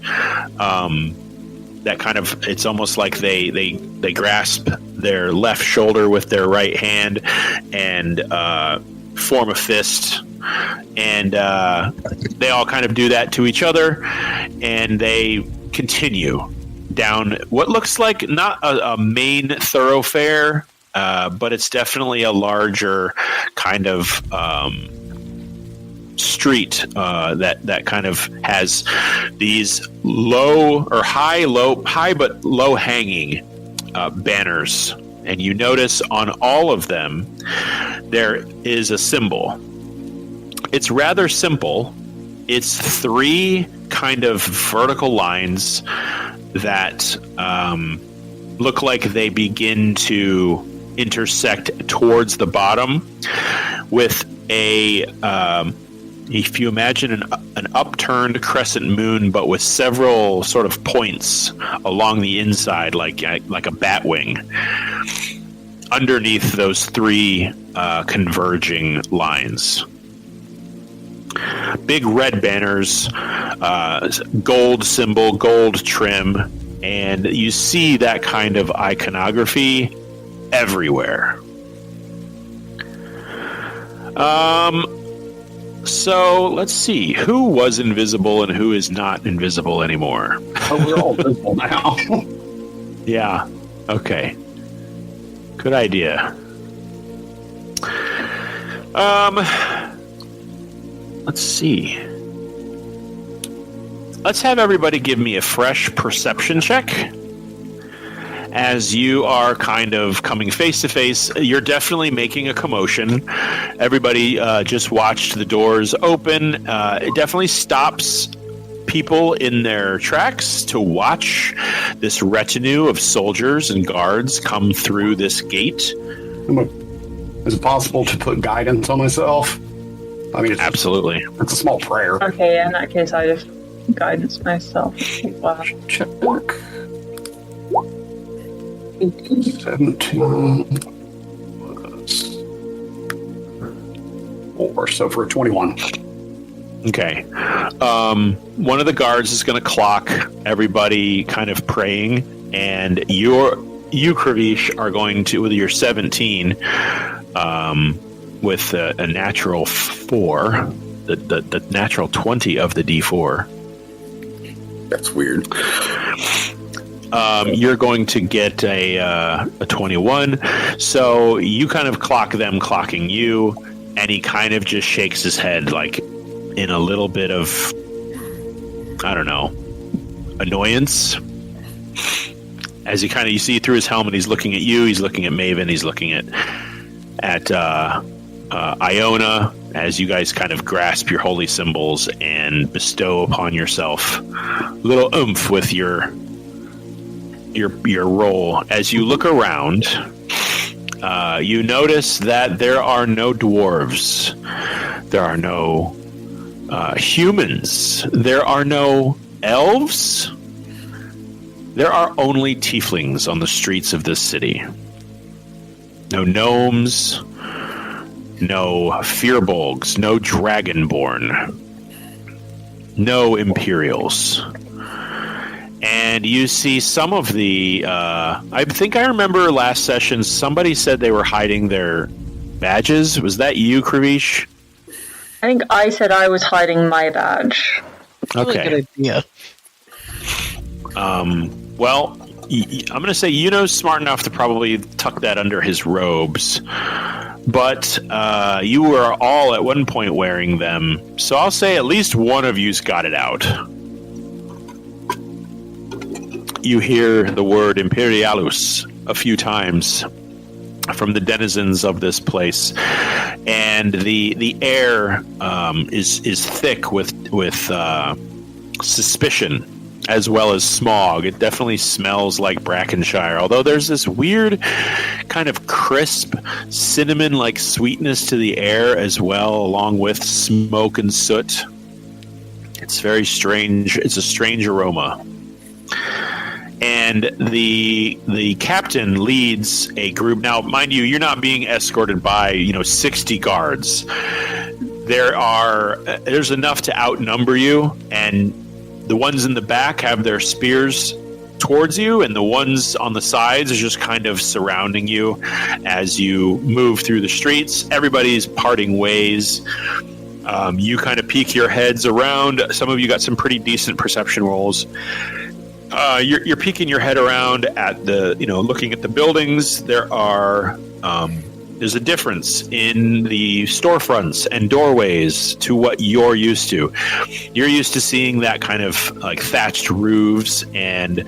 That kind of, it's almost like they grasp their left shoulder with their right hand and form a fist. And they all kind of do that to each other, and they continue down what looks like not a main thoroughfare, but it's definitely a larger kind of street that kind of has these high but low hanging banners. And you notice on all of them there is a symbol. It's rather simple. It's 3 kind of vertical lines that look like they begin to intersect towards the bottom with a if you imagine an upturned crescent moon, but with several sort of points along the inside, like a bat wing, underneath those 3 converging lines. Big red banners, gold symbol, gold trim, and you see that kind of iconography everywhere. So let's see, who was invisible and who is not invisible anymore? Oh, we're all visible now. Yeah. Okay. Good idea. Let's see. Let's have everybody give me a fresh perception check. As you are kind of coming face to face, you're definitely making a commotion. Everybody just watched the doors open. It definitely stops people in their tracks to watch this retinue of soldiers and guards come through this gate. Is it possible to put guidance on myself? I mean, Absolutely. It's a small prayer. Okay, in that case, I just guidance myself. Wow. Check work. 17 plus 4, so for a 21. Okay. One of the guards is going to clock everybody kind of praying, and you, Kravish, are going to, with your 17, with a natural 4, the natural 20 of the D4. That's weird. You're going to get a 21. So you kind of clock them clocking you, and he kind of just shakes his head like in a little bit of, I don't know, annoyance. As you see through his helmet, he's looking at you, he's looking at Maven, he's looking at Iona, as you guys kind of grasp your holy symbols and bestow upon yourself a little oomph with your roll. As you look around, you notice that there are no dwarves, there are no humans, there are no elves, there are only tieflings on the streets of this city. No gnomes, no firbolgs, no dragonborn, no imperials. And you see some of the I think I remember last session somebody said they were hiding their badges. Was that you, Kravish? I think I said I was hiding my badge. Okay. Really good idea. Well, I'm going to say Yuno's smart enough to probably tuck that under his robes, but you were all at one point wearing them, so I'll say at least one of you's got it out. you hear the word Imperialus a few times from the denizens of this place, and the air is thick with suspicion as well as smog. It definitely smells like Brackenshire, although there's this weird kind of crisp cinnamon-like sweetness to the air as well, along with smoke and soot. It's very strange. It's a strange aroma. And the captain leads a group. Now, mind you, you're not being escorted by 60 guards. There's enough to outnumber you, and the ones in the back have their spears towards you, and the ones on the sides are just kind of surrounding you as you move through the streets. Everybody's parting ways. You kind of peek your heads around. Some of you got some pretty decent perception rolls. You're peeking your head around at the, looking at the buildings. There's a difference in the storefronts and doorways to what you're used to. You're used to seeing that kind of like thatched roofs and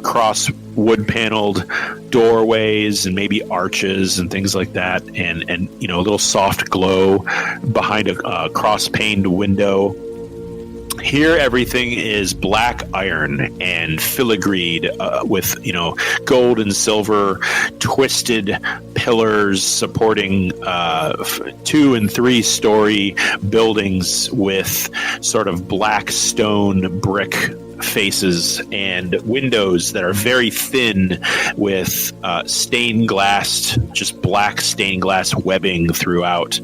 cross wood paneled doorways and maybe arches and things like that, and a little soft glow behind a cross paned window. Here, everything is black iron and filigreed with, gold and silver twisted pillars supporting 2 and 3 story buildings with sort of black stone brick faces and windows that are very thin with stained glass, just black stained glass webbing throughout.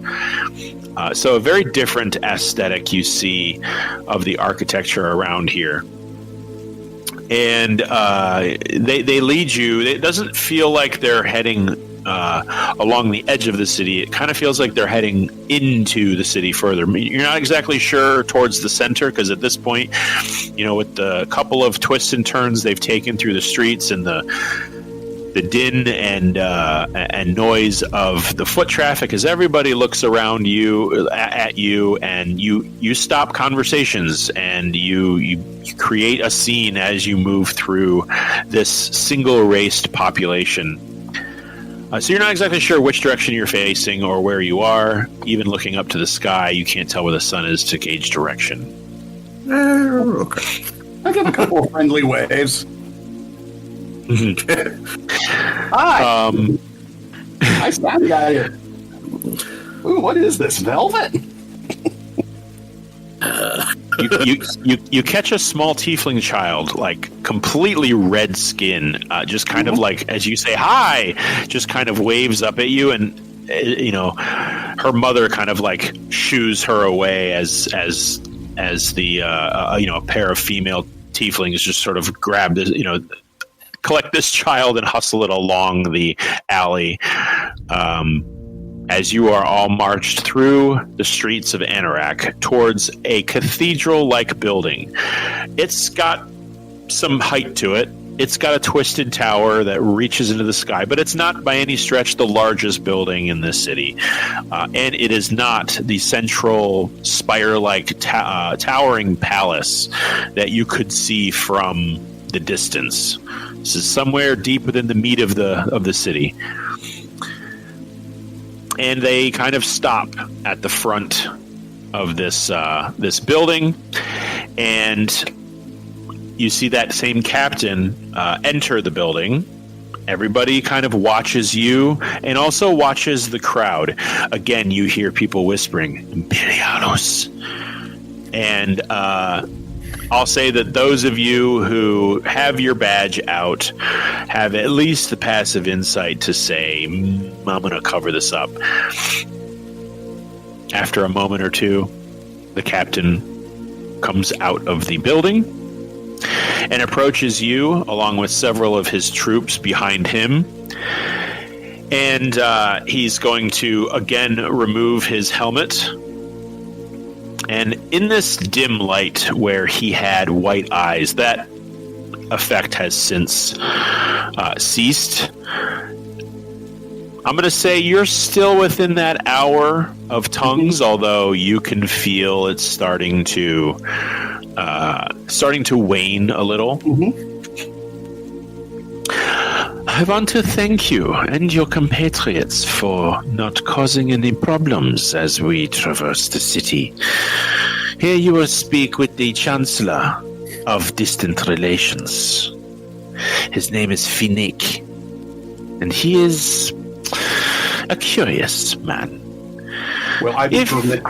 So a very different aesthetic you see of the architecture around here. And they lead you. It doesn't feel like they're heading along the edge of the city. It kind of feels like they're heading into the city further. You're not exactly sure towards the center, because at this point, with the couple of twists and turns they've taken through the streets and the din and noise of the foot traffic, as everybody looks around you at you, and you stop conversations and you create a scene as you move through this single raced population. So you're not exactly sure which direction you're facing or where you are. Even looking up to the sky, you can't tell where the sun is to gauge direction. Okay. I give a couple of friendly waves. Hi. Nice to have you out here. Ooh, what is this, velvet? You catch a small tiefling child, like completely red skin, just kind of like, as you say hi, just kind of waves up at you, and her mother kind of like shoos her away as the a pair of female tieflings just sort of grab this, collect this child and hustle it along the alley. As you are all marched through the streets of Anorak towards a cathedral-like building. It's got some height to it. It's got a twisted tower that reaches into the sky, but it's not by any stretch the largest building in this city. And it is not the central spire-like towering palace that you could see from the distance. This is somewhere deep within the meat of the city. And they kind of stop at the front of this building, and you see that same captain enter the building. Everybody kind of watches you and also watches the crowd. Again, you hear people whispering, Imperialos. And I'll say that those of you who have your badge out have at least the passive insight to say, I'm going to cover this up. After a moment or two, the captain comes out of the building and approaches you along with several of his troops behind him. And he's going to again remove his helmet. And in this dim light where he had white eyes, that effect has since ceased. I'm going to say you're still within that hour of tongues, although you can feel it's starting to wane a little. I want to thank you and your compatriots for not causing any problems as we traverse the city. Here you will speak with the Chancellor of Distant Relations. His name is Finnick, and he is a curious man. Well, I didn't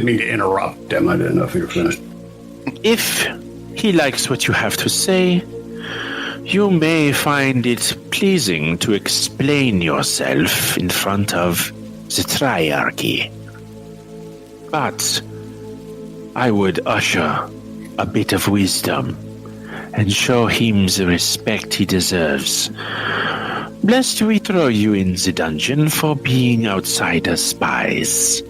mean to interrupt him. I didn't know if you were finished. If he likes what you have to say, you may find it pleasing to explain yourself in front of the triarchy. But I would usher a bit of wisdom and show him the respect he deserves, lest we throw you in the dungeon for being outsider spies.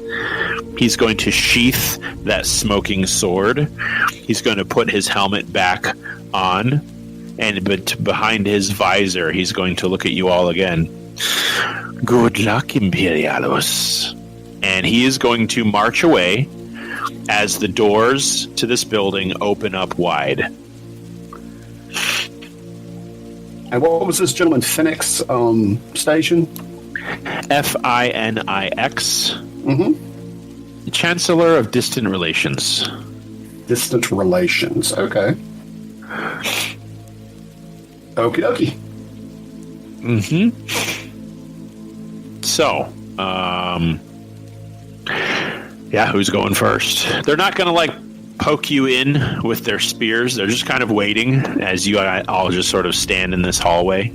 He's going to sheath that smoking sword. He's going to put his helmet back on, but behind his visor, he's going to look at you all again. Good luck, Imperialos. And he is going to march away as the doors to this building open up wide. And what was this gentleman Finnick's station? Finix. Mm-hmm. Chancellor of Distant Relations. Distant Relations. Okay. Okie dokie. Mm-hmm. So, who's going first? They're not going to, poke you in with their spears. They're just kind of waiting as you all just sort of stand in this hallway.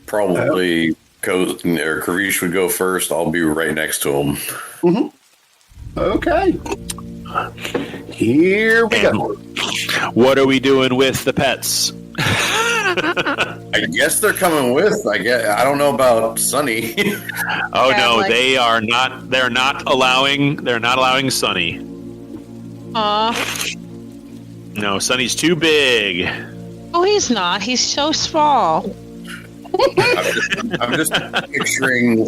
Probably Kavish would go first. I'll be right next to him. Mm-hmm. Okay. Here we go. What are we doing with the pets? I guess they're coming with. I don't know about Sunny. Oh no, they are not. They're not allowing Sunny. No, Sunny's too big. Oh, he's not. He's so small. I'm just picturing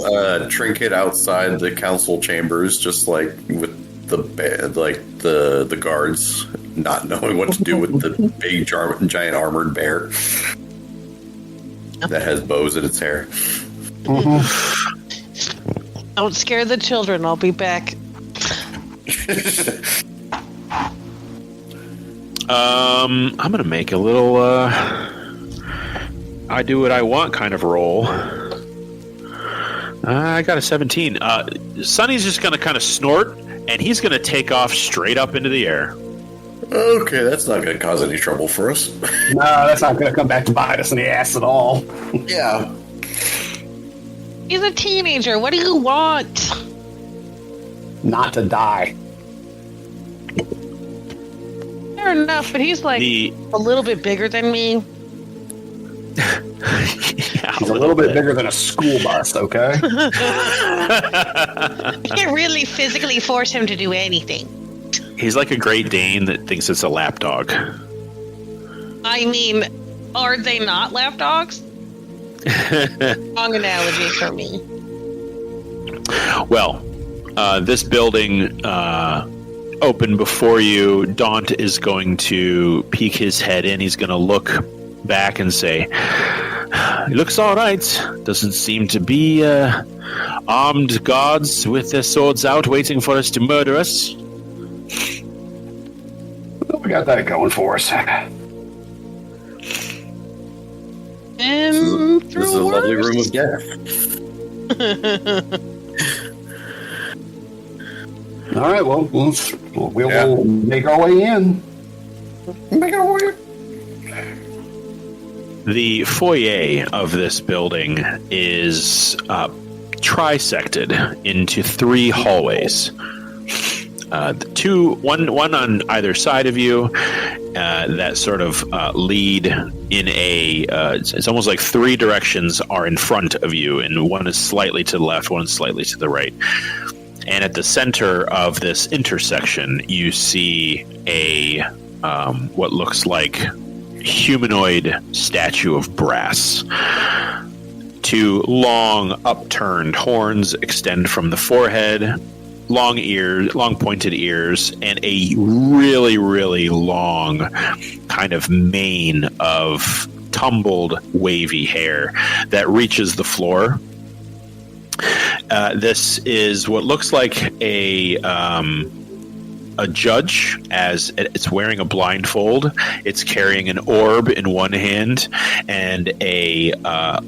Trinket outside the council chambers, just with the guards not knowing what to do with the big giant armored bear that has bows in its hair. Mm-hmm. Don't scare the children. I'll be back. I'm gonna make a little I do what I want kind of roll. I got a 17. Sunny's just gonna kind of snort, and he's gonna take off straight up into the air. Okay, that's not gonna cause any trouble for us. No, that's not gonna come back to bite us in the ass at all. Yeah. He's a teenager. What do you want? Not to die. Fair enough, but he's a little bit bigger than me. He's a little bit bigger than a school bus, okay? I can't really physically force him to do anything. He's like a Great Dane that thinks it's a lapdog. I mean, are they not lapdogs? Wrong analogy for me. Well, this building open before you. Daunt is going to peek his head in. He's going to look back and say, "It looks all right. Doesn't seem to be armed guards with their swords out waiting for us to murder us." We got that going for us. This is a lovely room of death. All right, well, we'll make our way in. The foyer of this building is trisected into 3 hallways. One on either side of you that sort of lead in it's almost like 3 directions are in front of you, and one is slightly to the left, one is slightly to the right. And at the center of this intersection, you see a what looks like humanoid statue of brass. 2 long upturned horns extend from the forehead, long ears, long pointed ears, and a really, really long kind of mane of tumbled, wavy hair that reaches the floor. This is what looks like a judge, as it's wearing a blindfold. It's carrying an orb in one hand and a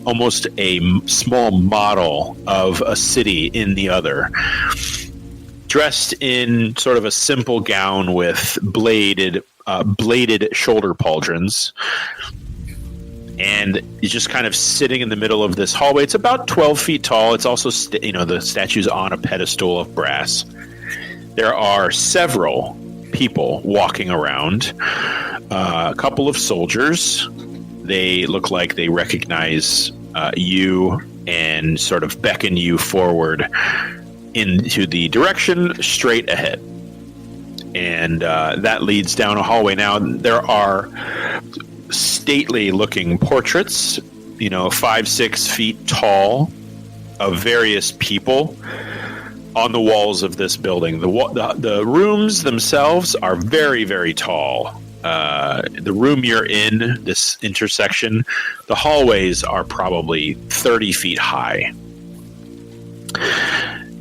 almost a small model of a city in the other. Dressed in sort of a simple gown with bladed shoulder pauldrons. And he's just kind of sitting in the middle of this hallway. It's about 12 feet tall. It's also, the statue's on a pedestal of brass. There are several people walking around. A couple of soldiers. They look like they recognize you and sort of beckon you forward into the direction straight ahead. And that leads down a hallway. Now, there are stately looking portraits, 5-6 feet tall, of various people on the walls of this building. The rooms themselves are very, very tall. The room you're in, this intersection, the hallways are probably 30 feet high.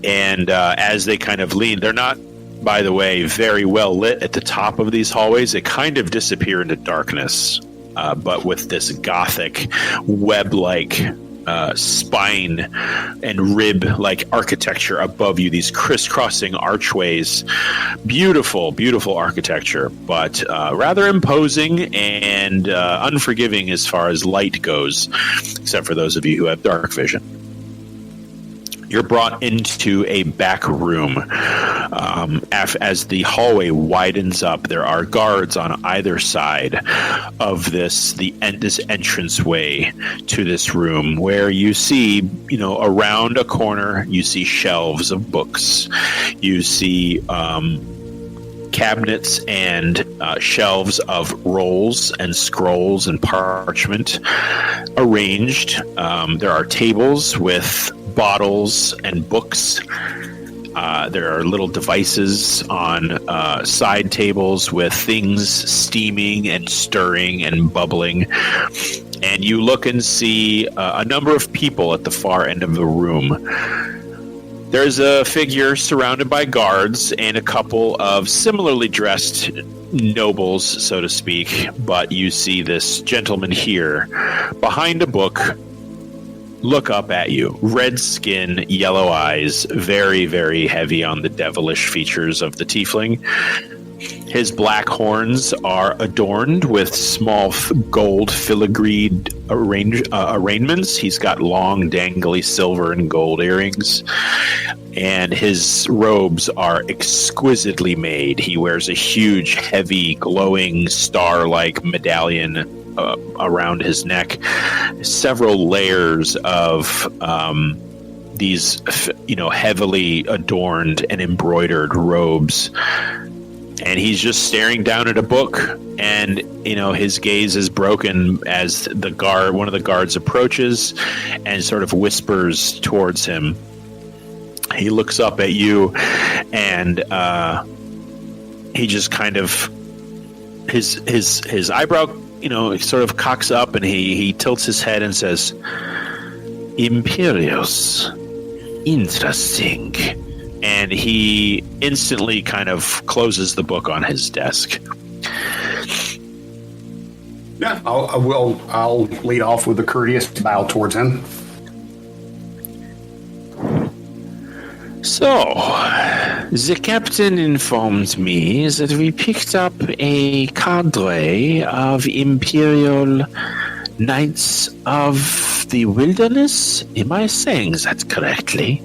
And as they kind of lean, they're not, by the way, very well lit at the top of these hallways. They kind of disappear into darkness. But with this gothic web-like spine and rib-like architecture above you, these crisscrossing archways, beautiful, beautiful architecture, but rather imposing and unforgiving as far as light goes, except for those of you who have dark vision. You're brought into a back room. As the hallway widens up, there are guards on either side of this entranceway to this room, where you see, around a corner, you see shelves of books. You see cabinets and shelves of rolls and scrolls and parchment arranged. There are tables with bottles and books. There are little devices on side tables with things steaming and stirring and bubbling. And you look and see a number of people at the far end of the room. There's a figure surrounded by guards and a couple of similarly dressed nobles, so to speak. But you see this gentleman here behind a book look up at you. Red skin, yellow eyes, very, very heavy on the devilish features of the tiefling. His black horns are adorned with small gold filigreed arraignments. He's got long, dangly silver and gold earrings. And his robes are exquisitely made. He wears a huge, heavy, glowing, star-like medallion around his neck, several layers of these, heavily adorned and embroidered robes. And he's just staring down at a book, and his gaze is broken as one of the guards approaches and sort of whispers towards him. He looks up at you, and he just kind of his eyebrow sort of cocks up, and he tilts his head and says, "Imperios, interesting." And he instantly kind of closes the book on his desk. Yeah, I'll lead off with a courteous bow towards him. So, the captain informed me that we picked up a cadre of Imperial Knights of the Wilderness. Am I saying that correctly?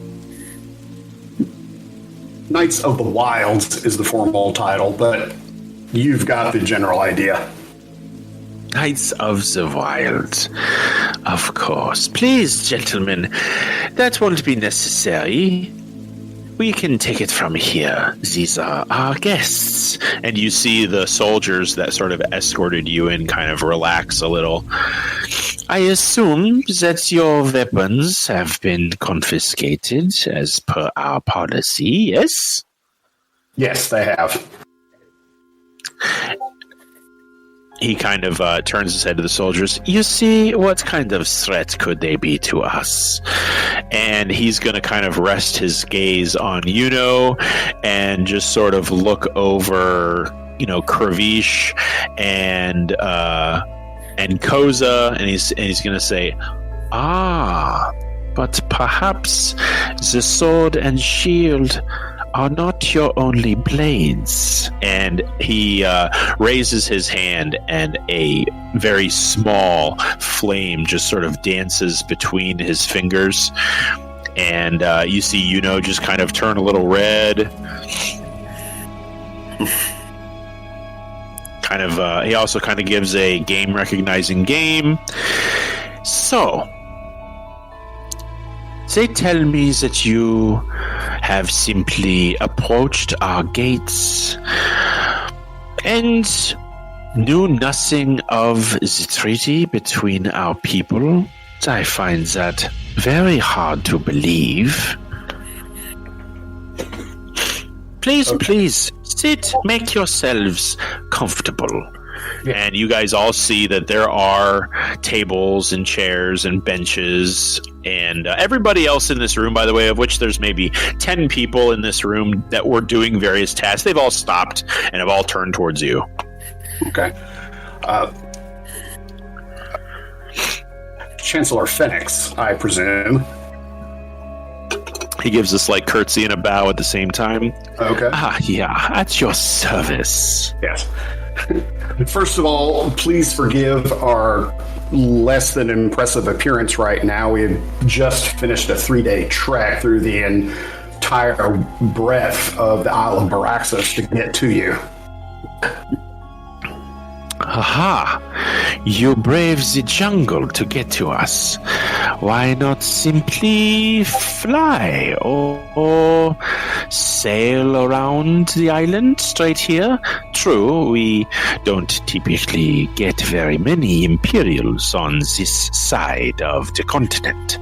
Knights of the Wilds is the formal title, but you've got the general idea. Knights of the Wild. Of course. Please, gentlemen, that won't be necessary. We can take it from here. These are our guests. And you see the soldiers that sort of escorted you in kind of relax a little. I assume that your weapons have been confiscated as per our policy, yes? Yes, they have. He kind of turns his head to the soldiers. You see, what kind of threat could they be to us? And he's going to kind of rest his gaze on Yuno and just sort of look over, Kravish and Koza, and he's going to say, but perhaps the sword and shield are not your only blades. And he raises his hand, and a very small flame just sort of dances between his fingers. And you see Yuno just kind of turn a little red. He also kind of gives a game recognizing game. So, they tell me that you have simply approached our gates and knew nothing of the treaty between our people. I find that very hard to believe. Please, sit, make yourselves comfortable. And you guys all see that there are tables and chairs and benches, and everybody else in this room, by the way, of which there's maybe 10 people in this room that were doing various tasks, they've all stopped and have all turned towards you. Okay. Chancellor Phoenix, I presume. He gives a slight curtsy and a bow at the same time. Okay. Yeah, at your service. Yes. First of all, please forgive our less than impressive appearance right now. We had just finished a 3-day trek through the entire breadth of the Isle of Baraxis to get to you. Aha! You brave the jungle to get to us. Why not simply fly or sail around the island straight here? True, we don't typically get very many Imperials on this side of the continent.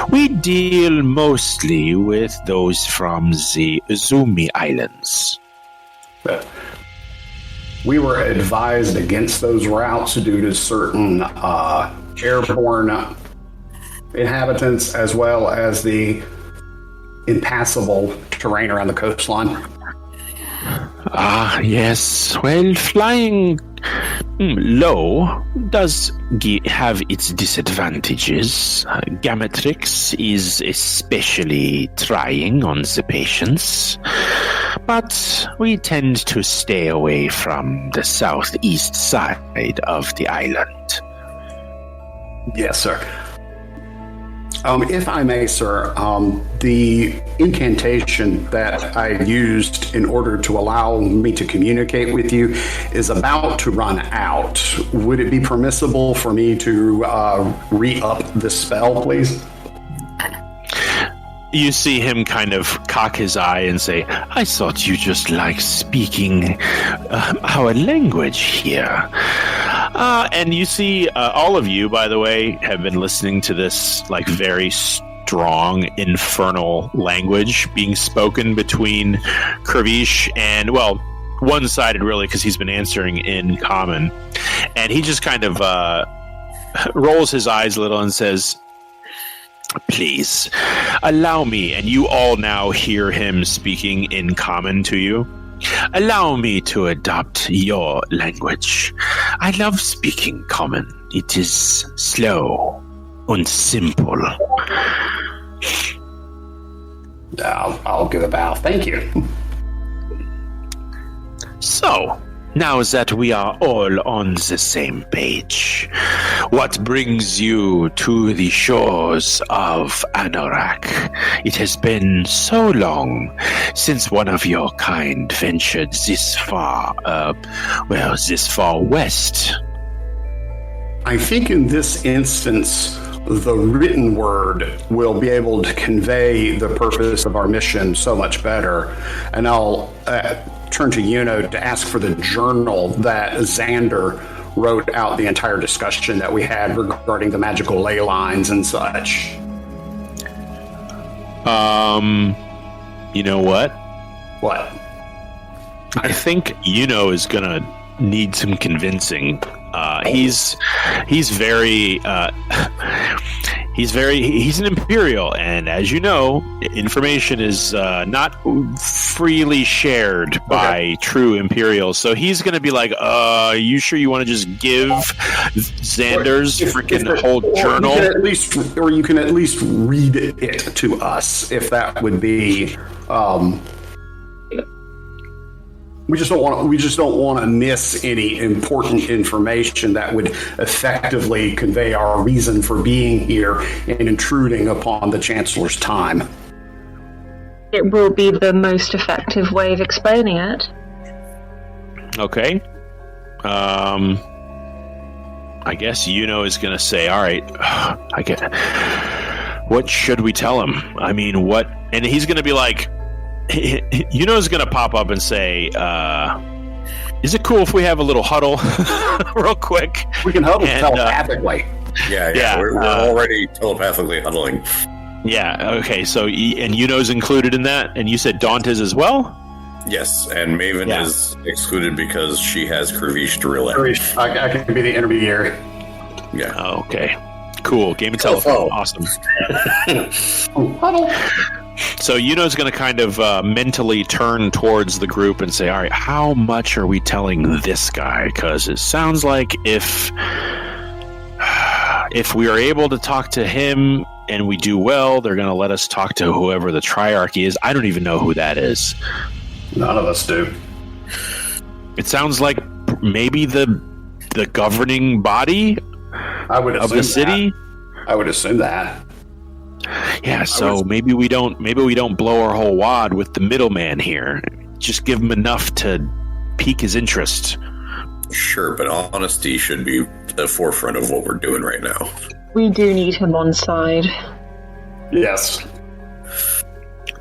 We deal mostly with those from the Azumi Islands. We were advised against those routes due to certain airborne inhabitants, as well as the impassable terrain around the coastline. Yes. Well, flying low does have its disadvantages. Gammatrix is especially trying on the patients. But we tend to stay away from the southeast side of the island. Yes, sir. If I may, sir, the incantation that I used in order to allow me to communicate with you is about to run out. Would it be permissible for me to re-up the spell, please? You see him kind of cock his eye and say, I thought you just liked speaking our language here. And you see, all of you, by the way, have been listening to this very strong infernal language being spoken between Kravish and, well, one-sided really, because he's been answering in common. And he just kind of rolls his eyes a little and says, please, allow me, and you all now hear him speaking in common to you. Allow me to adopt your language. I love speaking common. It is slow and simple. I'll give a bow. Thank you. So, now that we are all on the same page, what brings you to the shores of Anorak? It has been so long since one of your kind ventured this far west. I think in this instance, the written word will be able to convey the purpose of our mission so much better. And I'll turn to Yuno to ask for the journal that Xander wrote out the entire discussion that we had regarding the magical ley lines and such. You know what? What? I think Yuno is gonna need some convincing. He's an Imperial, and as you know, information is not freely shared by true Imperials. So he's going to be like, you sure you want to just give Xander's freaking whole journal? You can at least read it to us, if that would be. We just don't want to miss any important information that would effectively convey our reason for being here and intruding upon the Chancellor's time. It will be the most effective way of explaining it. Okay. I guess Yuno is going to say, all right, what should we tell him? I mean, what? And he's going to be like, Yuno's going to pop up and say, is it cool if we have a little huddle real quick? We can huddle telepathically. Yeah. We're already telepathically huddling. Yeah, okay, so, and Yuno's included in that, and you said Daunt is as well? Yes, and Maven is excluded because she has Kravish to relay. I can be the intermediary. Yeah. Oh, okay. Cool. Game and telephone. Awesome. Huddle. So Yuno's going to kind of mentally turn towards the group and say, all right, how much are we telling this guy? Because it sounds like if we are able to talk to him and we do well, they're going to let us talk to whoever the Triarchy is. I don't even know who that is. None of us do. It sounds like maybe the governing body of the city. I would assume that. Yeah, so maybe we don't blow our whole wad with the middleman here. Just give him enough to pique his interest. Sure, but honesty should be the forefront of what we're doing right now. We do need him on side. Yes.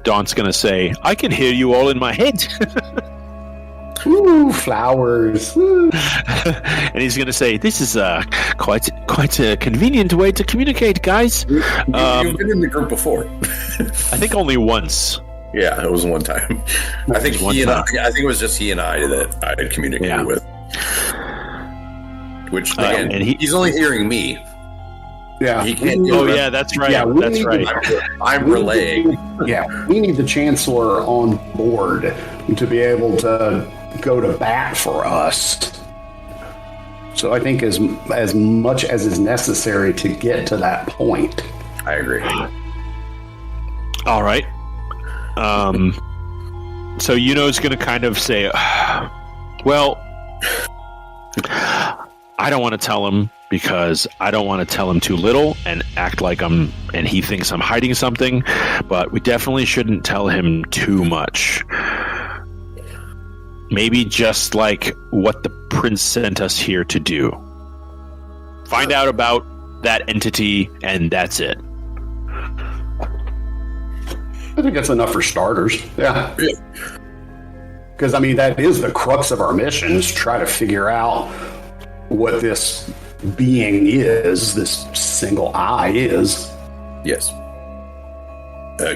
Daunt's gonna say, I can hear you all in my head. Ooh, flowers. Ooh. And he's gonna say, this is quite a convenient way to communicate, guys. You've been in the group before. I think only once. Yeah, it was one time. I think it was just he and I that I had communicated with. Which again, and he's only hearing me. Yeah. He can't do it. Yeah, that's right. Yeah, that's right. I'm relaying. We need the Chancellor on board to be able to go to bat for us. So I think as much as is necessary to get to that point. I agree. All right. So Yuno's going to kind of say, well, I don't want to tell him because I don't want to tell him too little and act like and he thinks I'm hiding something, but we definitely shouldn't tell him too much. Maybe just like what the prince sent us here to do. Find out about that entity, and that's it. I think that's enough for starters. Yeah. Because, I mean, that is the crux of our mission, is try to figure out what this being is, this single eye is. Yes.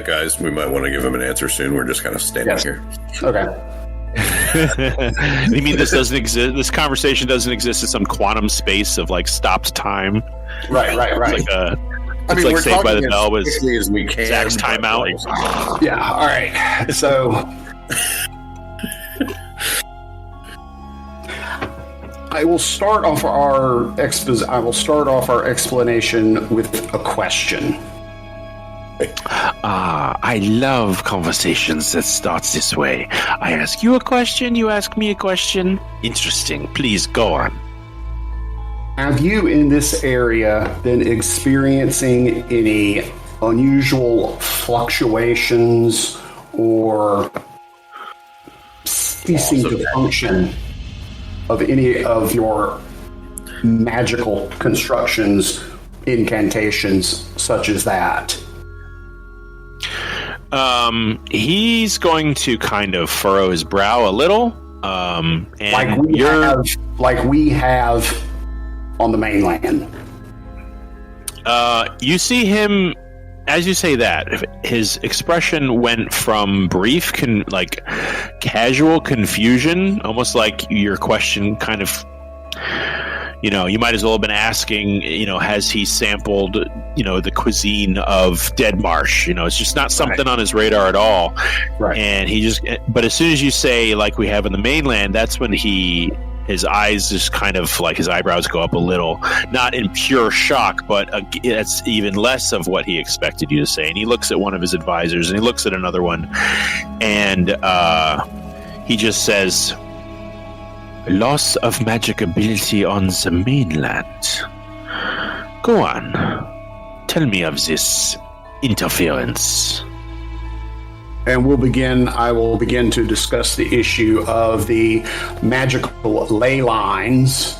Guys, we might want to give him an answer soon. We're just kind of standing here. Okay. You mean this doesn't exist? This conversation doesn't exist in some quantum space of like stopped time. Right. It's like Saved by the Bell was as we can. Zach's timeout. Yeah. All right. So I will start off our explanation with a question. I love conversations that starts this way. I ask you a question, you ask me a question. Interesting. Please go on. Have you in this area been experiencing any unusual fluctuations or ceasing to function of any of your magical constructions, incantations such as that? He's going to kind of furrow his brow a little. And like we have on the mainland. You see him, as you say that, his expression went from brief, casual confusion, almost like your question kind of, you might as well have been asking, has he sampled, the cuisine of Dead Marsh? It's just not something on his radar at all. Right. And but as soon as you say, like we have in the mainland, that's when his eyes just kind of like his eyebrows go up a little, not in pure shock, but it's even less of what he expected you to say. And he looks at one of his advisors and he looks at another one, and he just says, "Loss of magic ability on the mainland. Go on. Tell me of this interference." And I will begin to discuss the issue of the magical ley lines.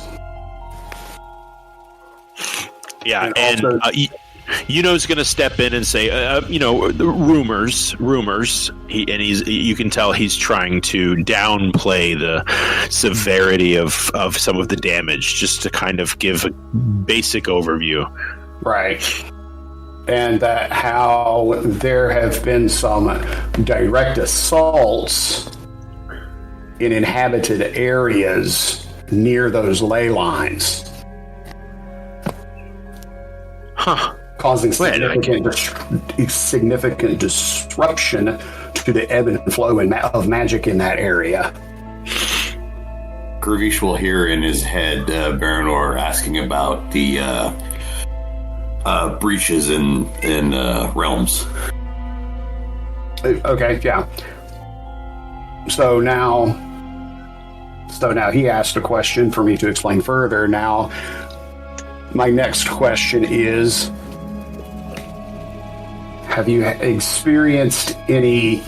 Yeah, and Yuno's going to step in and say, rumors. You can tell he's trying to downplay the severity of some of the damage, just to kind of give a basic overview. Right. And that how there have been some direct assaults in inhabited areas near those ley lines. Huh. Causing significant disruption to the ebb and flow of magic in that area. Gravish will hear in his head Baranor asking about the breaches in realms. Okay, yeah. So now he asked a question for me to explain further. Now, my next question is, have you experienced any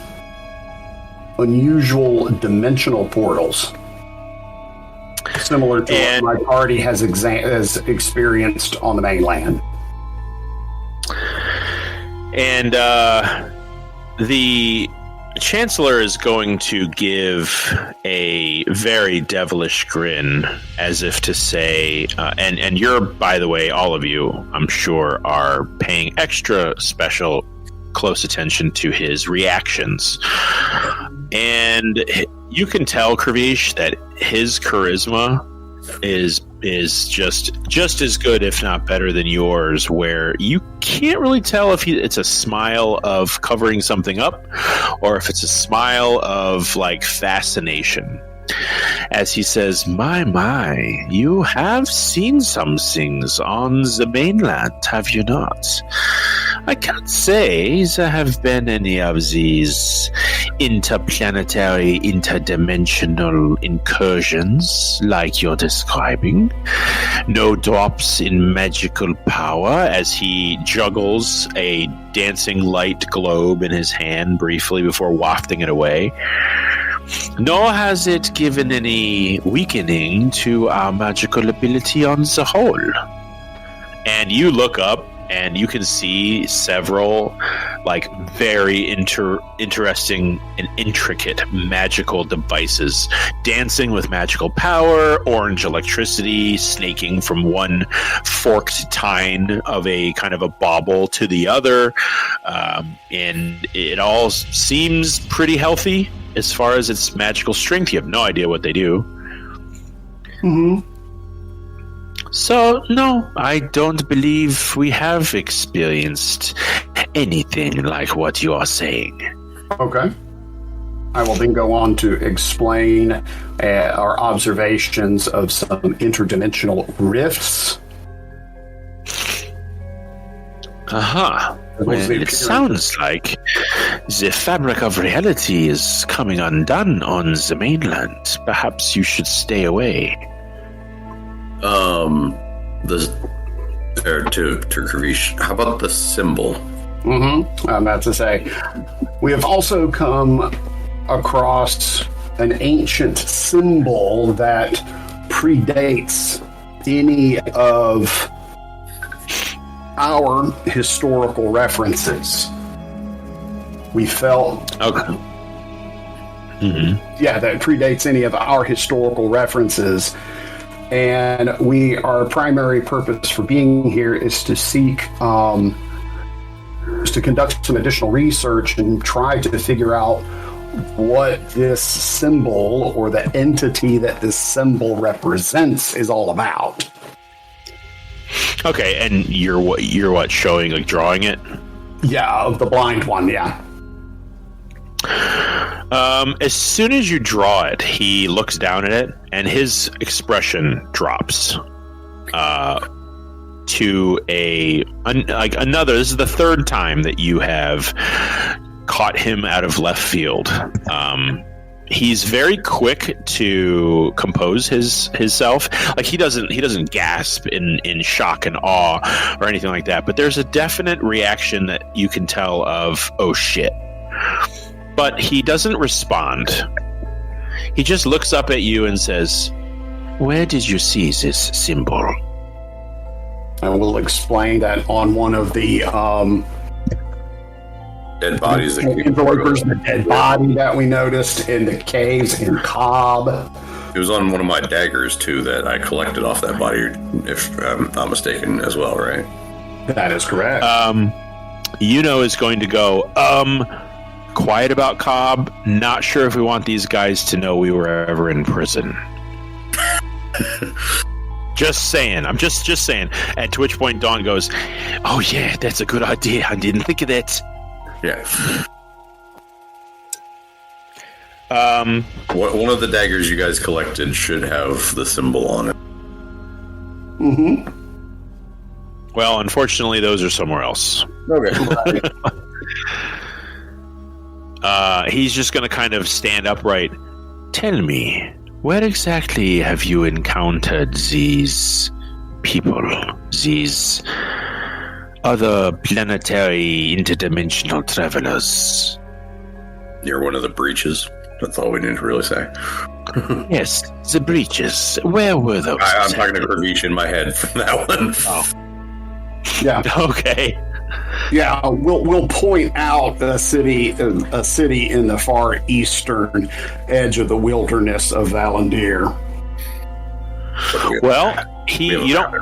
unusual dimensional portals similar to what my party has experienced on the mainland? And the Chancellor is going to give a very devilish grin, as if to say, and you're, by the way, all of you, I'm sure, are paying extra special close attention to his reactions. And you can tell, Kravish, that his charisma is just as good, if not better than yours, where you can't really tell if it's a smile of covering something up or if it's a smile of like fascination, as he says, my, you have seen some things on the mainland, have you not? I can't say there have been any of these interplanetary, interdimensional incursions like you're describing. No drops in magical power, as he juggles a dancing light globe in his hand briefly before wafting it away. Nor has it given any weakening to our magical ability on the whole. And you look up, and you can see several, like, very interesting and intricate magical devices dancing with magical power, orange electricity snaking from one forked tine of a kind of a bauble to the other, and it all seems pretty healthy as far as its magical strength. You have no idea what they do. Mm-hmm. So, no, I don't believe we have experienced anything like what you are saying. Okay. I will then go on to explain our observations of some interdimensional rifts. Aha. Well, it sounds like the fabric of reality is coming undone on the mainland. Perhaps you should stay away. To Kravish, how about the symbol? Mm-hmm. I'm about to say, we have also come across an ancient symbol that predates any of our historical references. We felt... Okay. Mm-hmm. Yeah, that predates any of our historical references. and our primary purpose for being here is to seek, is to conduct some additional research and try to figure out what this symbol or the entity that this symbol represents is all about. Okay, and you're what showing, like drawing it? Yeah, of the blind one, yeah. As soon as you draw it, he looks down at it, and his expression drops to another. This is the third time that you have caught him out of left field. He's very quick to compose himself. Like he doesn't gasp in shock and awe or anything like that. But there's a definite reaction that you can tell of, oh shit. But he doesn't respond. He just looks up at you and says, "Where did you see this symbol?" I will explain that on one of the dead bodies. The dead body that we noticed in the caves in Cobb. It was on one of my daggers too that I collected off that body, if I'm not mistaken, as well, right? That is correct. Is going to go, quiet about Cobb. Not sure if we want these guys to know we were ever in prison. Just saying. I'm just saying. At which point Dawn goes, "Oh yeah, that's a good idea. I didn't think of that." Yeah. One of the daggers you guys collected should have the symbol on it. Mm-hmm. Well, unfortunately, those are somewhere else. Okay. He's just going to kind of stand upright. Tell me, where exactly have you encountered these people, these other planetary interdimensional travelers? You're one of the breaches. That's all we need to really say. Yes, the breaches. Where were those? I'm talking to Kravish in my head from that one. Oh. Yeah. Okay. Yeah, we'll point out a city in the far eastern edge of the wilderness of Valandiir. Well, you don't.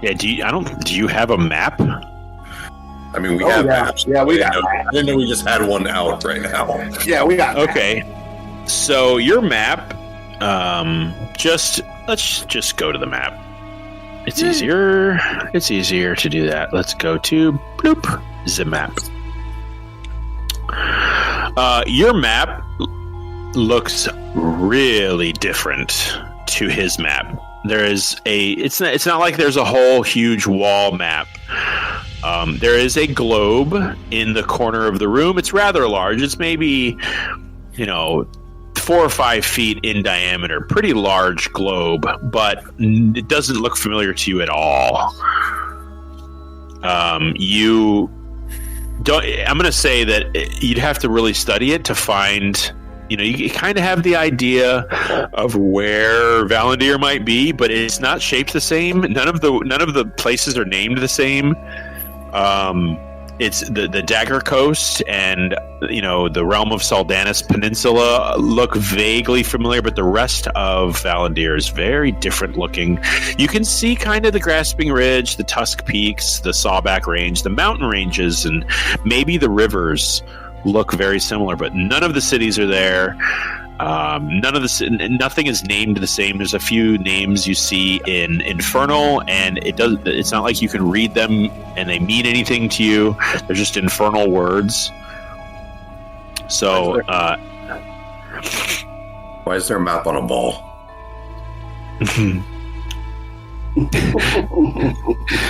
Yeah, do you have a map? I mean, we have maps. Yeah, we got. I didn't know we just had one out right now. Yeah, we got. Okay, so your map. Let's just go to the map. It's easier. It's easier to do that. Let's go to bloop the map. Your map looks really different to his map. There is it's not like there's a whole huge wall map. There is a globe in the corner of the room. It's rather large. It's maybe 4 or 5 feet in diameter. Pretty large globe, but it doesn't look familiar to you at all. You don't. I'm going to say that you'd have to really study it to find. You kind of have the idea of where Valandiir might be, but it's not shaped the same. None of the places are named the same. It's the Dagger Coast and the realm of Saldanis Peninsula look vaguely familiar, but the rest of Valandiir is very different looking. You can see kind of the Grasping Ridge, the Tusk Peaks, the Sawback Range, the mountain ranges, and maybe the rivers look very similar, but none of the cities are there. Nothing is named the same. There's a few names you see in Infernal, and it's not like you can read them and they mean anything to you. They're just infernal words. So why is there a map on a ball?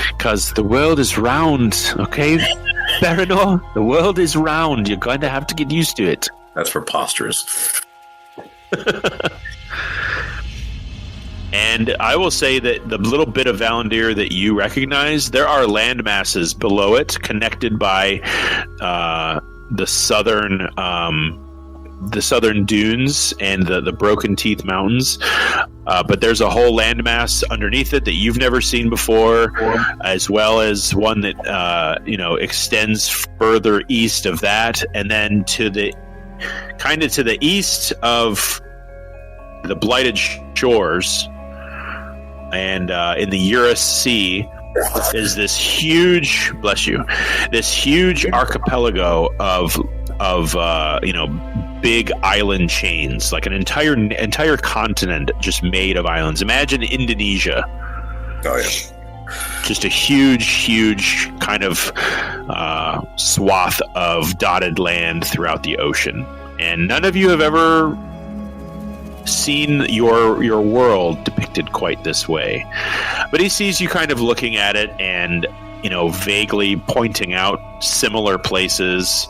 Because the world is round, okay, Baranor? The world is round. You're going to have to get used to it. That's preposterous. And I will say that the little bit of Valandiir that you recognize, there are land masses below it connected by the southern dunes and the Broken Teeth Mountains. But there's a whole landmass underneath it that you've never seen before, as well as one that extends further east of that, and then to the east of the blighted shores, and in the Eurus Sea is this huge, bless you, this huge archipelago of big island chains, like an entire continent just made of islands. Imagine Indonesia. Oh yeah. Just a huge kind of swath of dotted land throughout the ocean. And none of you have ever seen your world depicted quite this way. But he sees you kind of looking at it and, vaguely pointing out similar places.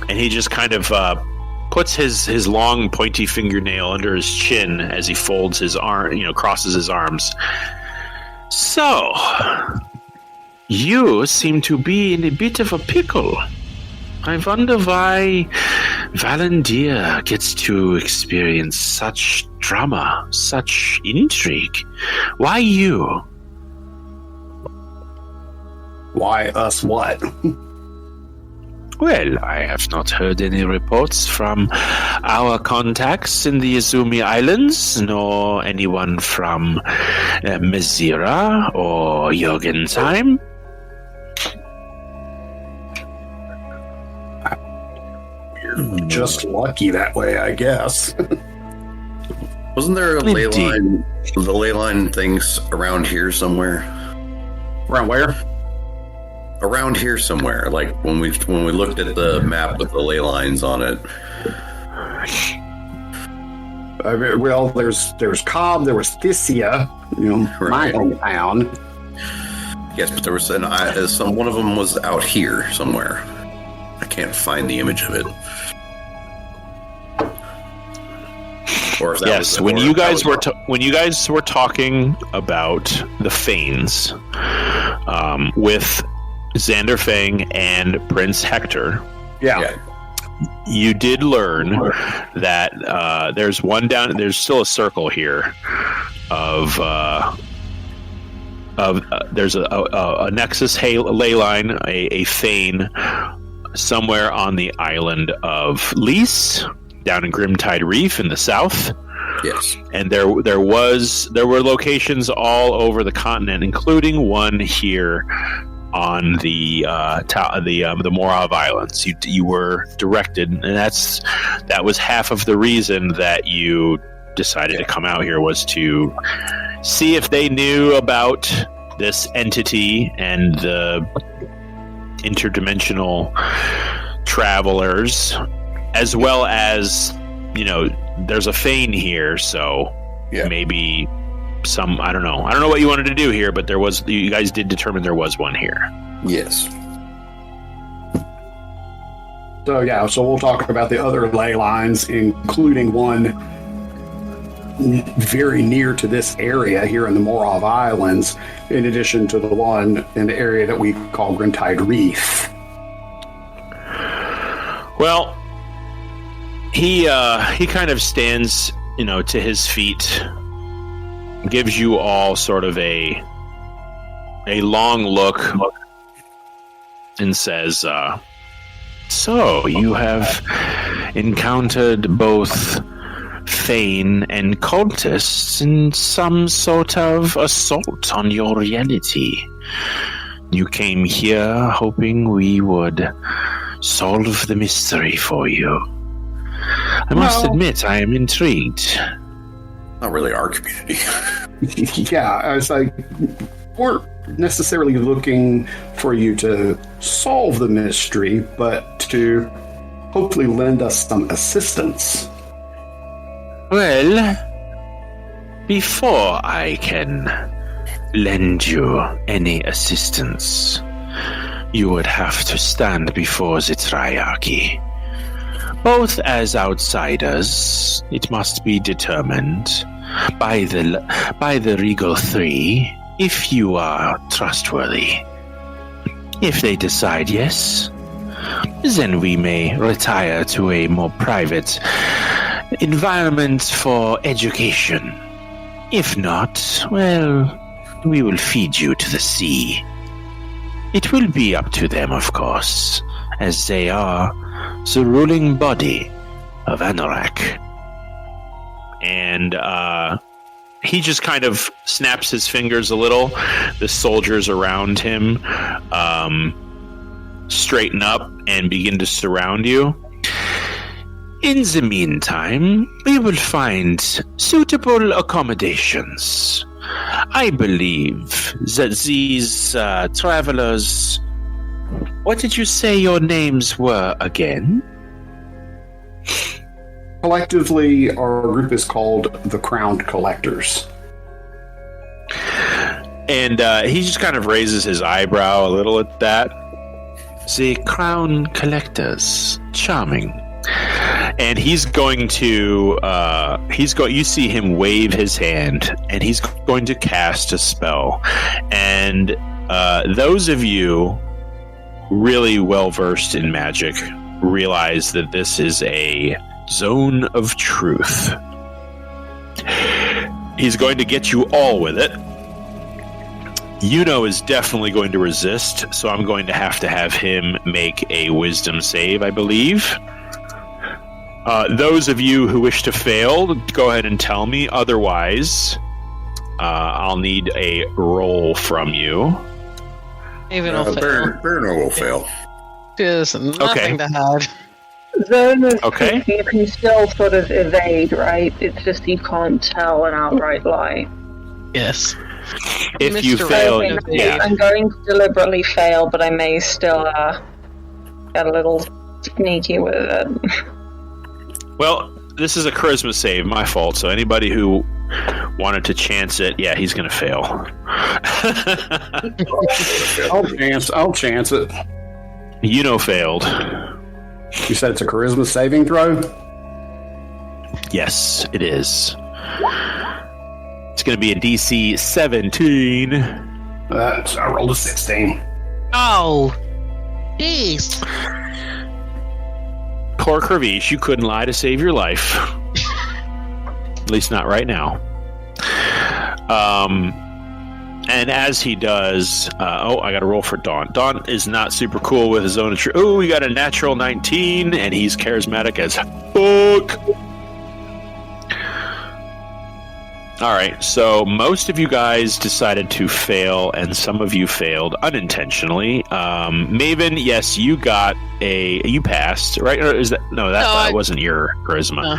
And he just kind of puts his long pointy fingernail under his chin as he folds his arm, crosses his arms. So, you seem to be in a bit of a pickle. I wonder why Valandiir gets to experience such drama, such intrigue. Why you? Why us what? Well, I have not heard any reports from our contacts in the Izumi Islands, nor anyone from Mazira or Jorgentheim. We're just lucky that way, I guess. Wasn't there a ley line, the ley line things around here somewhere? Around where? Around here somewhere, like when we looked at the map with the ley lines on it. Well, there's Cobb, there was Thysia, my hometown. Yes, but there was one of them was out here somewhere. I can't find the image of it. Or if that yes, was, when you guys were talking about the Fanes, with Xander Fang and Prince Hector. Yeah. You did learn that there's still a circle here of there's a Nexus ley line, a Fane somewhere on the island of Lys, down in Grimtide Reef in the south. Yes. And there were locations all over the continent, including one here on the Morov Islands. You were directed, and that was half of the reason that you decided to come out here, was to see if they knew about this entity and the interdimensional travelers, as well as there's a Fane here, so maybe I don't know what you wanted to do here, but you guys did determine there was one here. Yes. So we'll talk about the other ley lines, including one very near to this area here in the Morov Islands, in addition to the one in the area that we call Grimtide Reef. Well, he kind of stands, to his feet, gives you all sort of a long look, and says, so you have encountered both Fane and cultists in some sort of assault on your reality. You came here hoping we would solve the mystery for you. I must admit, I am intrigued. Not really our community. Yeah, I was like, weren't necessarily looking for you to solve the mystery, but to hopefully lend us some assistance. Well, before I can lend you any assistance, you would have to stand before the Triarchy. Both as outsiders, it must be determined by the Regal Three if you are trustworthy. If they decide yes, then we may retire to a more private environment for education. If not, well, we will feed you to the sea. It will be up to them, of course, as they are the ruling body of Anorak. and he just kind of snaps his fingers a little. The soldiers around him straighten up and begin to surround you. In the meantime, we will find suitable accommodations. I believe that these travelers... What did you say your names were again? Collectively, our group is called the Crowned Collectors. And he just kind of raises his eyebrow a little at that. The Crown Collectors. Charming. And he's going to... you see him wave his hand, and he's going to cast a spell. And those of you really well-versed in magic realize that this is a zone of truth. He's going to get you all with it. Yuno is definitely going to resist, so I'm going to have him make a wisdom save, I believe. Those of you who wish to fail, go ahead and tell me. Otherwise, I'll need a roll from you. Even will fail. Bruno will fail. There's nothing to hide. Zone is Okay. you can still sort of evade, right? It's just you can't tell an outright lie. Yes. If you Mr. fail, Raven, yeah. I'm going to deliberately fail, but I may still get a little sneaky with it. Well, this is a charisma save, my fault. So anybody who wanted to chance it, yeah, he's going to fail. I'll chance it. Yuno failed. You said it's a charisma saving throw? Yes, it is. It's going to be a DC 17. I rolled a 16. Oh, jeez. Poor Kravish, you couldn't lie to save your life. At least not right now. And as he does, I got to roll for Dawn. Dawn is not super cool with his own. Oh, he got a natural 19, and he's charismatic as fuck. All right, so most of you guys decided to fail, and some of you failed unintentionally. Maven, yes, you passed, right? Or is that that wasn't your charisma? No.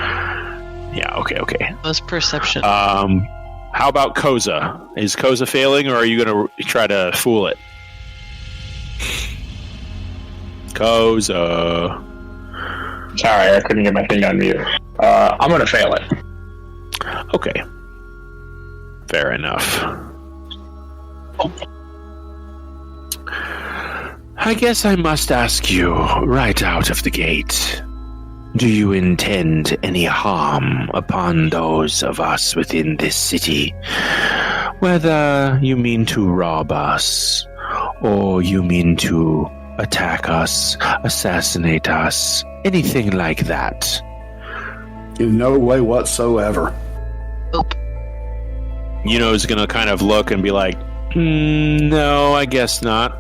Yeah. Okay. That was perception. How about Koza? Is Koza failing, or are you going to try to fool it? Koza. Sorry, I couldn't get my thing on mute. I'm gonna fail it. Okay. Fair enough. I guess I must ask you right out of the gate. Do you intend any harm upon those of us within this city? Whether you mean to rob us, or you mean to attack us, assassinate us, anything like that? In no way whatsoever. Nope. Yuno's gonna kind of look and be like, no, I guess not.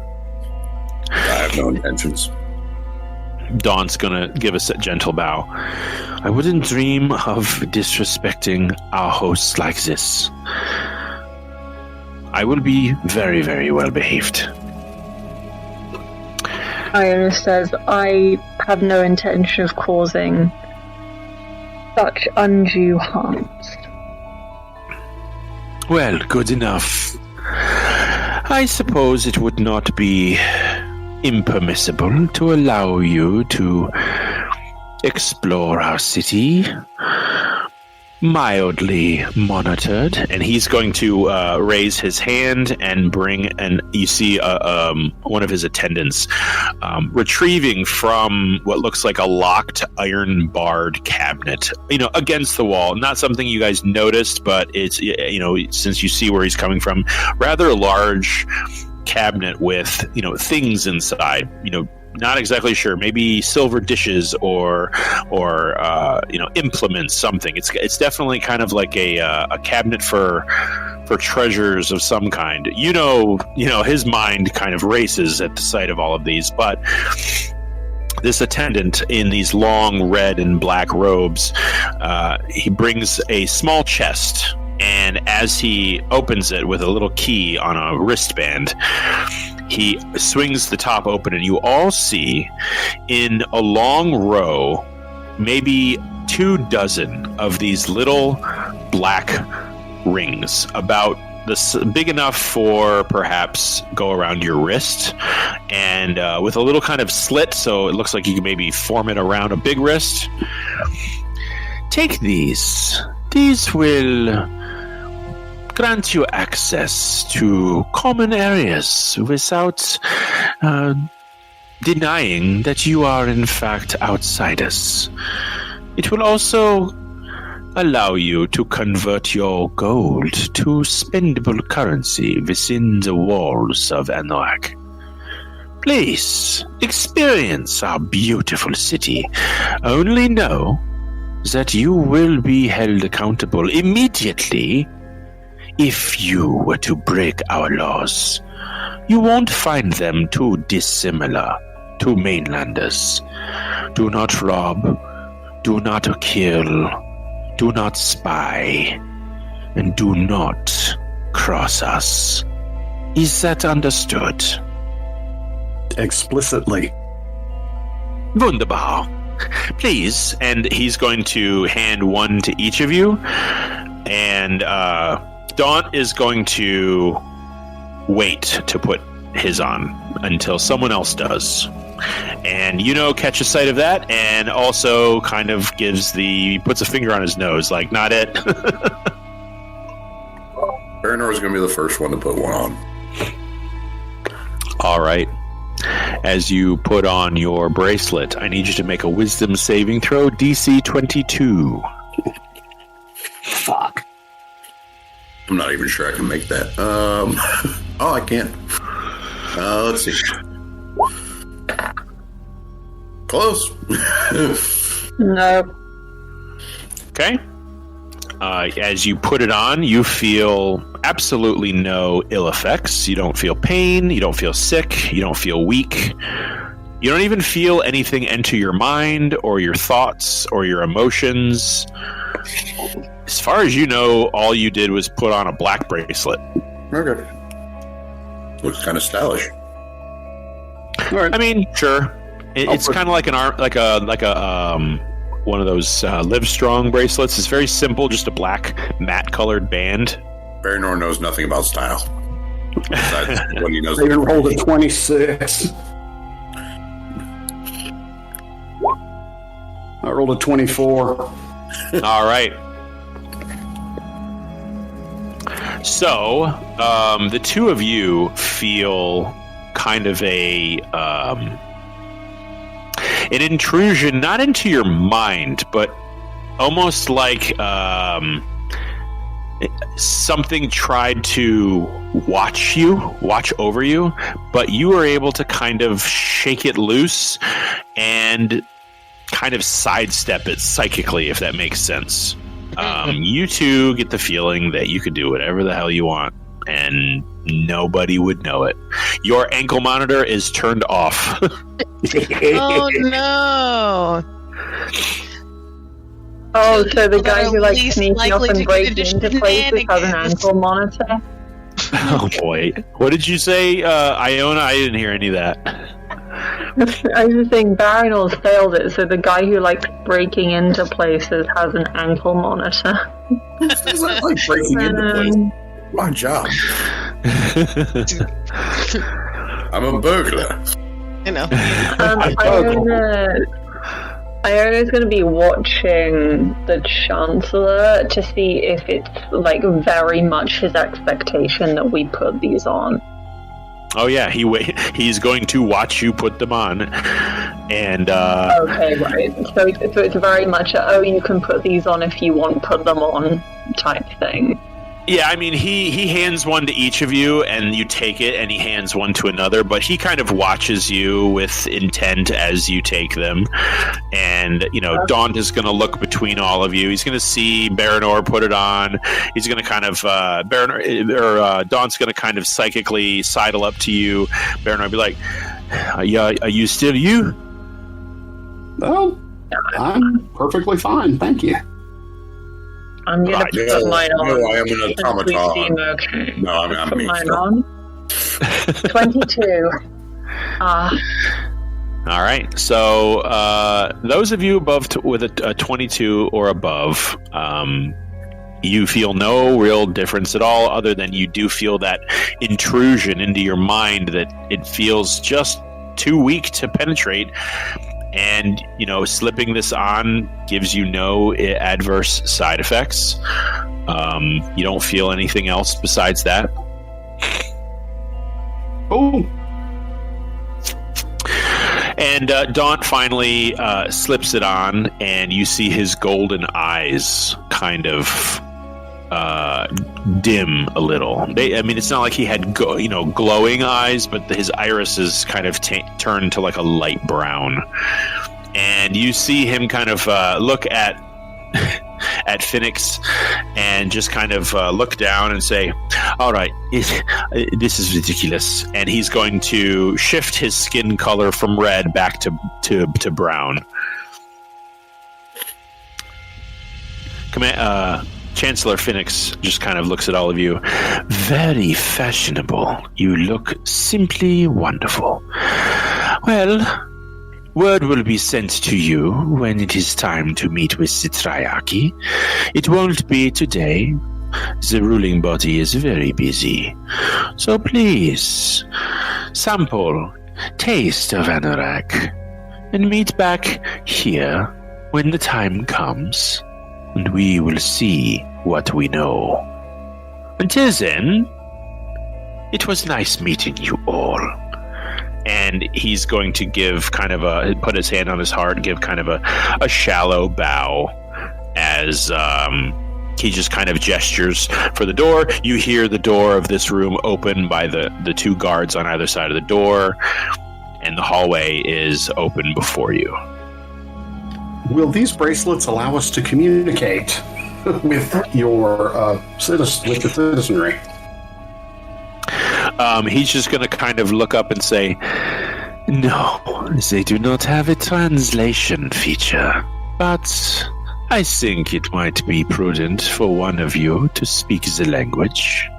I have no intentions. Dawn's gonna give us a gentle bow. I wouldn't dream of disrespecting our hosts like this. I will be very, very well behaved. Iona says, I have no intention of causing such undue harms. Well, good enough. I suppose it would not be impermissible to allow you to explore our city, mildly monitored. And he's going to raise his hand and bring, and you see one of his attendants retrieving from what looks like a locked iron barred cabinet, against the wall. Not something you guys noticed, but it's, since you see where he's coming from, rather large cabinet with things inside, not exactly sure, maybe silver dishes or implements, something. It's definitely kind of like a cabinet for treasures of some kind. His mind kind of races at the sight of all of these, but this attendant in these long red and black robes, he brings a small chest, and as he opens it with a little key on a wristband, he swings the top open, and you all see in a long row maybe 24 of these little black rings, about this big enough for perhaps go around your wrist, and with a little kind of slit, so it looks like you can maybe form it around a big wrist. Take these. These will grant you access to common areas without denying that you are in fact outsiders. It will also allow you to convert your gold to spendable currency within the walls of Anorak. Please, experience our beautiful city. Only know that you will be held accountable immediately if you were to break our laws. You won't find them too dissimilar to mainlanders. Do not rob, do not kill, do not spy, and do not cross us. Is that understood? Explicitly. Wunderbar. Please, and he's going to hand one to each of you, and Daunt is going to wait to put his on until someone else does. And catch a sight of that, and also kind of puts a finger on his nose, like, not it. Baranor is going to be the first one to put one on. All right. As you put on your bracelet, I need you to make a wisdom saving throw, DC 22. Fuck. I'm not even sure I can make that. I can. Let's see. Close. No. Okay. As you put it on, you feel absolutely no ill effects. You don't feel pain. You don't feel sick. You don't feel weak. You don't even feel anything enter your mind or your thoughts or your emotions. As far as you know, all you did was put on a black bracelet. Okay. Looks kind of stylish. All right. I mean, sure. It's kind of like an arm, like a one of those Live Strong bracelets. It's very simple, just a black matte colored band. Baranor knows nothing about style. Besides what he knows. I even rolled a 26. I rolled a 24. All right. So, the two of you feel kind of an intrusion, not into your mind, but almost like something tried to watch over you, but you were able to kind of shake it loose and kind of sidestep it psychically, if that makes sense. You two get the feeling that you could do whatever the hell you want and nobody would know it. Your ankle monitor is turned off. Oh no! Oh, so the guy Well, who they're likes least sneaking up likely and to get breaking into into places has an shenanigans. ankle monitor? Oh boy. What did you say, Iona? I didn't hear any of that. I was just saying Baranol's failed it, so the guy who likes breaking into places has an ankle monitor. It's not like breaking into place. My job. I'm a burglar. You know. Iona's going to be watching the Chancellor to see if it's like very much his expectation that we put these on. Oh yeah, he's going to watch you put them on, and Okay, right. So it's very much you can put these on if you want, put them on type thing. yeah, I mean he hands one to each of you, and you take it, and he hands one to another, but he kind of watches you with intent as you take them, and Daunt is going to look between all of you. He's going to see Baranor put it on. He's going to kind of Daunt's going to kind of psychically sidle up to you. Baranor will be like, "Are you still you?" Oh, I'm perfectly fine, thank you. I'm gonna put mine on. No, I am an automaton. Okay. No, I'm Put me. mine on. 22. All right. So those of you above with a 22 or above, you feel no real difference at all, other than you do feel that intrusion into your mind that it feels just too weak to penetrate. And, slipping this on gives you no adverse side effects. You don't feel anything else besides that. Oh. And Daunt finally slips it on, and you see his golden eyes kind of dim a little. It's not like he had glowing eyes, but his irises kind of turned to like a light brown. And you see him kind of look at Phoenix and just kind of look down and say, all right, this is ridiculous. And he's going to shift his skin color from red back to brown. Chancellor Phoenix just kind of looks at all of you. Very fashionable. You look simply wonderful. Well, word will be sent to you when it is time to meet with the Triarchy. It won't be today. The ruling body is very busy. So please, sample, taste of Anorak, and meet back here when the time comes, and we will see what we know. Until then, it was nice meeting you all. And he's going to give kind of put his hand on his heart, give kind of a shallow bow as he just kind of gestures for the door. You hear the door of this room open by the two guards on either side of the door, and the hallway is open before you. Will these bracelets allow us to communicate with your with the citizenry? He's just going to kind of look up and say, no, they do not have a translation feature, but I think it might be prudent for one of you to speak the language.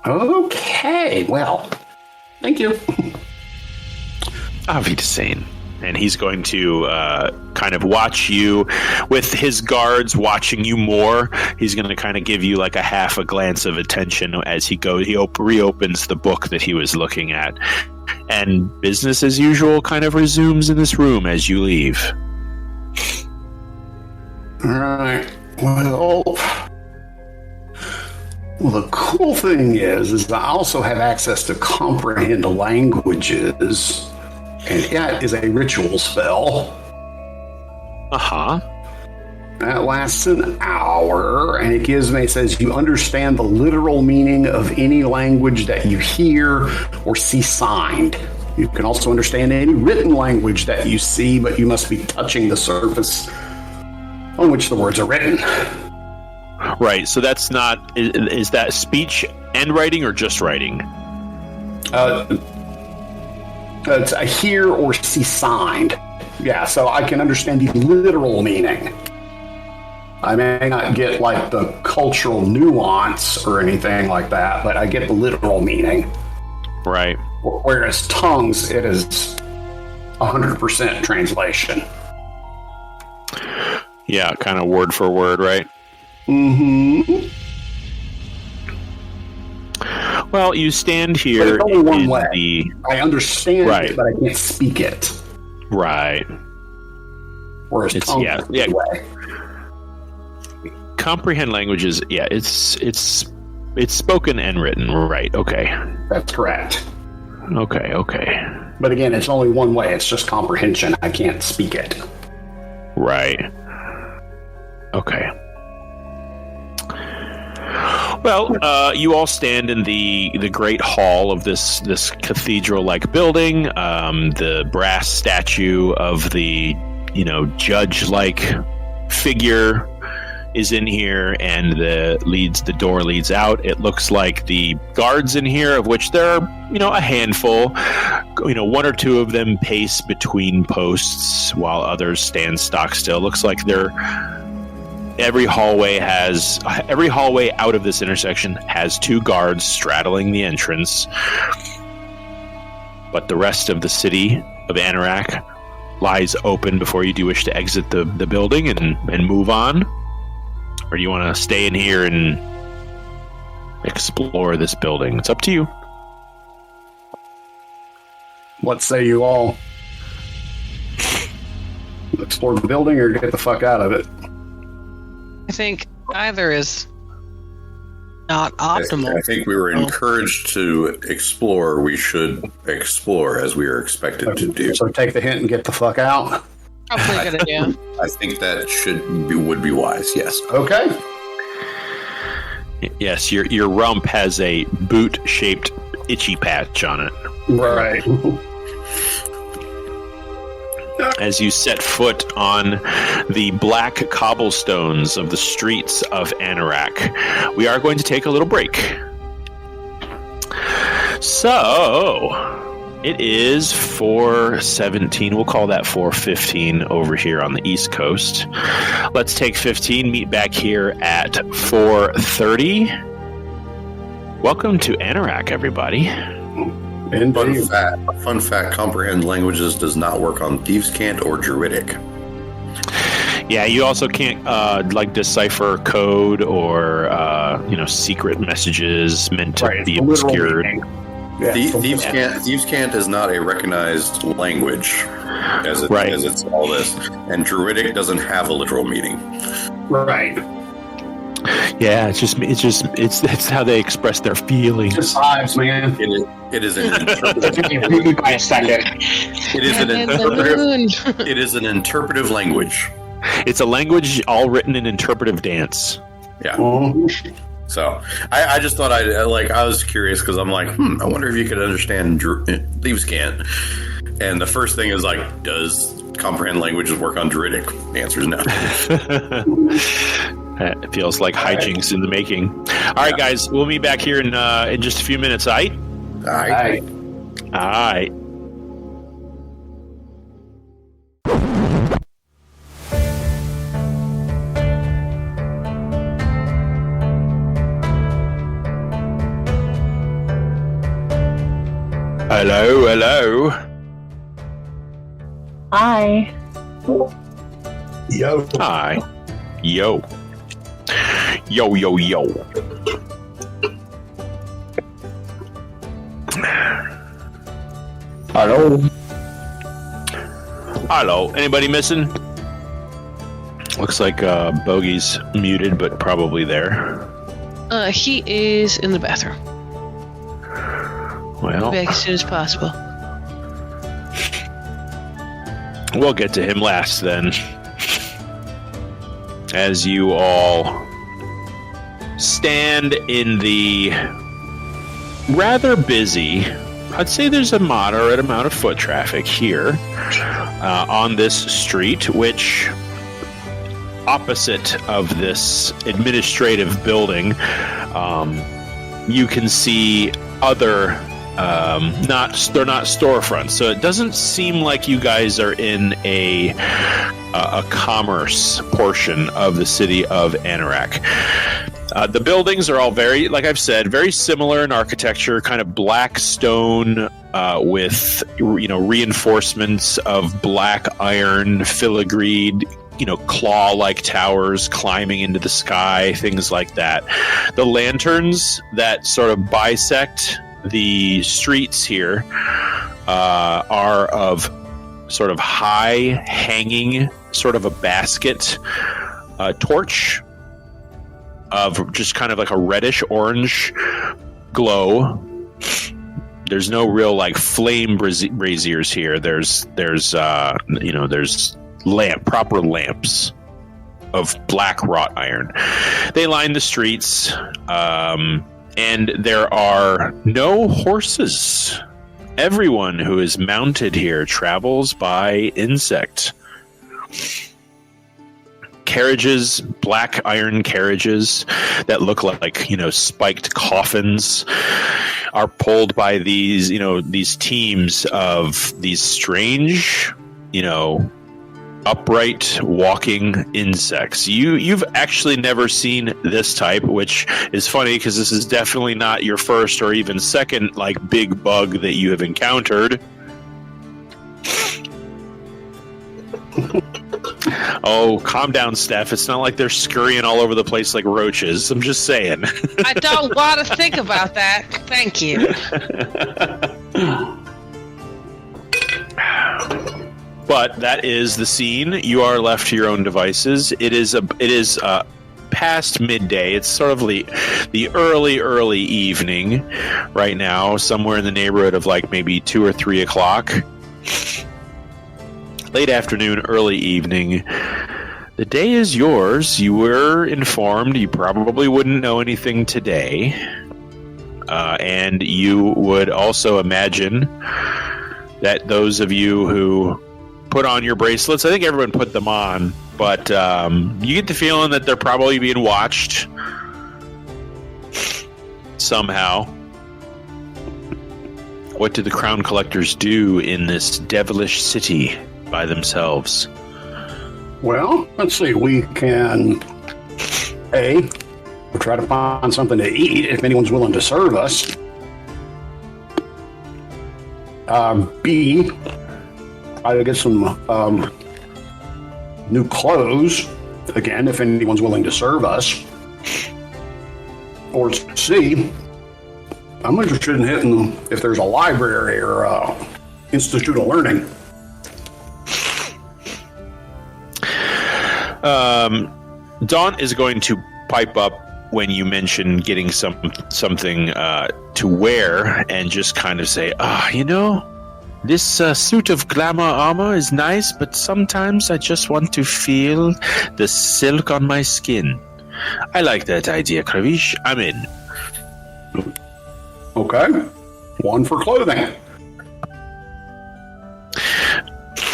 Okay, well, thank you. Auf Wiedersehen. And he's going to kind of watch you with his guards watching you more. He's going to kind of give you like a half a glance of attention as he goes. He reopens the book that he was looking at. And business as usual kind of resumes in this room as you leave. All right. Well, the cool thing is I also have access to comprehend languages. And that is a ritual spell. Uh-huh. That lasts an hour, and it says you understand the literal meaning of any language that you hear or see signed. You can also understand any written language that you see, but you must be touching the surface on which the words are written. Right, so that's not... Is that speech and writing or just writing? It's a hear or see signed. Yeah, so I can understand the literal meaning. I may not get like the cultural nuance or anything like that, but I get the literal meaning. Right. Whereas tongues, it is 100% translation. Yeah, kind of word for word, right? Mm-hmm. Well, you stand here but it's only one in way. the... I understand right. it, but I can't speak it. Right. Whereas tongues, yeah. way. Comprehend languages, yeah, it's spoken and written, right? Okay. That's correct. Okay. But again, it's only one way. It's just comprehension. I can't speak it. Right. Okay. Well, you all stand in the great hall of this cathedral-like building. The brass statue of the, judge-like figure is in here, and the door leads out. It looks like the guards in here, of which there are, a handful, one or two of them pace between posts while others stand stock still. Looks like every hallway out of this intersection has two guards straddling the entrance. But the rest of the city of Anorak lies open before you do wish to exit the building and move on. Or do you want to stay in here and explore this building? It's up to you. What say you all? Explore the building or get the fuck out of it? I think either is not optimal. I think we were encouraged to explore. We should explore as we are expected to do. So take the hint and get the fuck out. Probably a good idea. I think that would be wise. Yes. Okay. Yes, your rump has a boot-shaped itchy patch on it. Right. As you set foot on the black cobblestones of the streets of Anorak, we are going to take a little break. So, it is 4:17. We'll call that 4:15 over here on the East Coast. Let's take 15, meet back here at 4:30. Welcome to Anorak, everybody. Fun fact, comprehend languages does not work on Thieves' Cant or Druidic. Yeah, you also can't decipher code or secret messages meant to be obscured. Yeah, Thieves' Cant is not a recognized language as it's all this, and Druidic doesn't have a literal meaning. Right. Yeah, it's how they express their feelings. Just vibes, man. It is an interpretive. By a second. It is an interpretive language. It's a language all written in interpretive dance. Yeah. So I just thought I was curious because I'm like, I wonder if you could understand Thieves' Cant. And the first thing is like, does comprehend languages work on Druidic? The answer is no. It feels like hijinks in the making. All right, guys, we'll meet back here in just a few minutes. All right. All right. All right. Hello. Hi. Yo. Hi. Yo. Hello. Anybody missing? Looks like Bogey's muted, but probably there. He is in the bathroom. Well, Back as soon as possible. we'll get to him last then. As you all stand in the rather busy, I'd say there's a moderate amount of foot traffic here on this street, which opposite of this administrative building, you can see other they're not storefronts, so it doesn't seem like you guys are in a commerce portion of the city of Anorak. The buildings are all very, like I've said, very similar in architecture, kind of black stone with reinforcements of black iron, filigreed, claw-like towers climbing into the sky, things like that. The lanterns that sort of bisect the streets here are of sort of high hanging, sort of a basket torch of just kind of like a reddish orange glow. There's no real like flame braziers here. There's proper lamps of black wrought iron. They line the streets, and there are no horses. Everyone who is mounted here travels by insect. carriages, black iron carriages that look like, spiked coffins are pulled by these, these teams of these strange, upright walking insects. You've actually never seen this type, which is funny because this is definitely not your first or even second big bug that you have encountered. Oh, calm down, Steph. It's not like they're scurrying all over the place like roaches. I'm just saying. I don't want to think about that. Thank you. But that is the scene. You are left to your own devices. It is past midday. It's sort of the early evening right now, somewhere in the neighborhood of maybe 2 or 3 o'clock. Late afternoon, early evening. The day is yours. You were informed. You probably wouldn't know anything today. And you would also imagine that those of you who put on your bracelets, I think everyone put them on, but you get the feeling that they're probably being watched somehow. What do the crown collectors do in this devilish city by themselves? Well, let's see. We can we'll try to find something to eat if anyone's willing to serve us. B, try to get some new clothes again if anyone's willing to serve us. Or C, I'm interested in hitting if there's a library or Institute of Learning. Dawn is going to pipe up when you mention getting something to wear and just kind of say, this suit of glamour armor is nice, but sometimes I just want to feel the silk on my skin. I like that idea, Kravish. I'm in. Okay. 1 for clothing.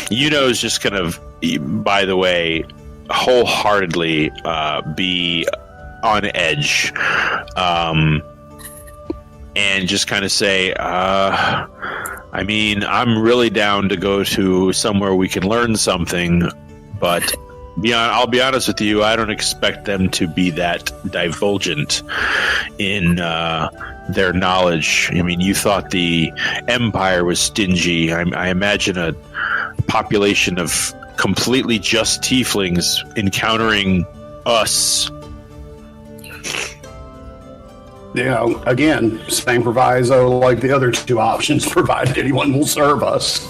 Is just kind of, by the way, wholeheartedly be on edge and just kind of say, I'm really down to go to somewhere we can learn something, but I'll be honest with you, I don't expect them to be that divulgent in their knowledge. You thought the Empire was stingy. I imagine a population of completely just tieflings encountering us. Again, same proviso like the other 2 options, provided anyone will serve us.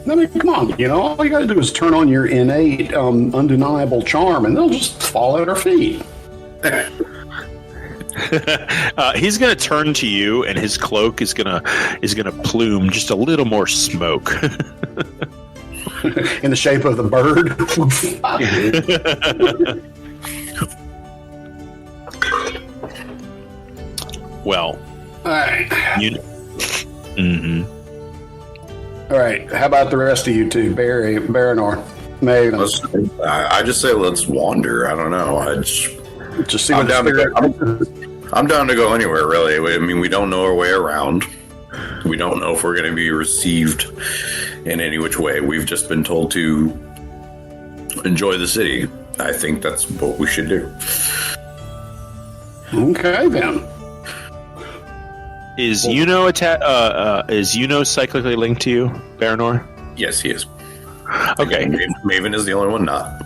Come on, all you gotta do is turn on your innate, undeniable charm, and they'll just fall at our feet. He's gonna turn to you, and his cloak is gonna plume just a little more smoke. In the shape of the bird. Well, all right. Mm-hmm. All right. How about the rest of you two, Barry, Baranor, Maven? I just say let's wander. I don't know. Just see what I'm down to go anywhere, really. We don't know our way around. We don't know if we're going to be received in any which way. We've just been told to enjoy the city. I think that's what we should do. Okay, then. Is Yuno cyclically linked to you, Baranor? Yes, he is. Okay. Maven is the only one not.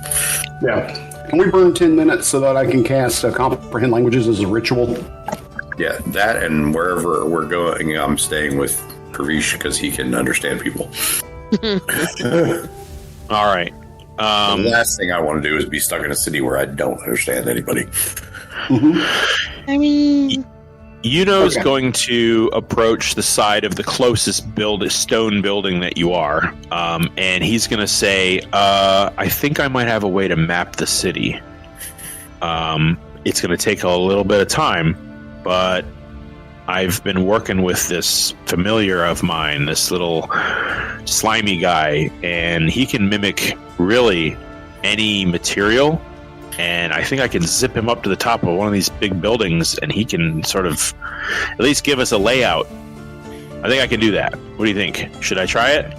Yeah. Can we burn 10 minutes so that I can cast Comprehend Languages as a ritual? Yeah, that and wherever we're going, I'm staying with Pravish because he can understand people. All right. The last thing I want to do is be stuck in a city where I don't understand anybody. Mm-hmm. Yuno's going to approach the side of the closest stone building that you are, and he's going to say, I think I might have a way to map the city. It's going to take a little bit of time, but I've been working with this familiar of mine, this little slimy guy, and he can mimic really any material. And I think I can zip him up to the top of one of these big buildings, and he can sort of at least give us a layout. I think I can do that. What do you think? Should I try it?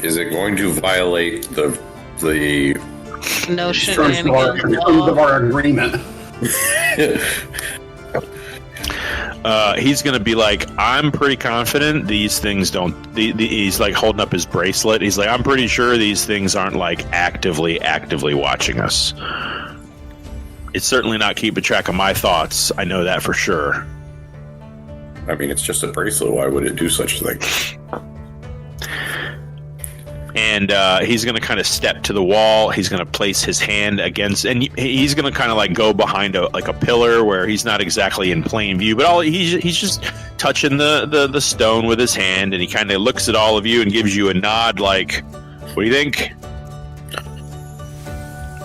Is it going to violate the No terms shenanigans. of our agreement? He's going to be like, I'm pretty confident these things don't... he's like holding up his bracelet. He's like, I'm pretty sure these things aren't like actively watching us. It's certainly not keeping track of my thoughts. I know that for sure. I mean, it's just a bracelet. Why would it do such a thing? And he's going to kind of step to the wall. He's going to place his hand against, and he's going to kind of like go behind a pillar where he's not exactly in plain view, but he's just touching the stone with his hand, and he kind of looks at all of you and gives you a nod, like, "What do you think?"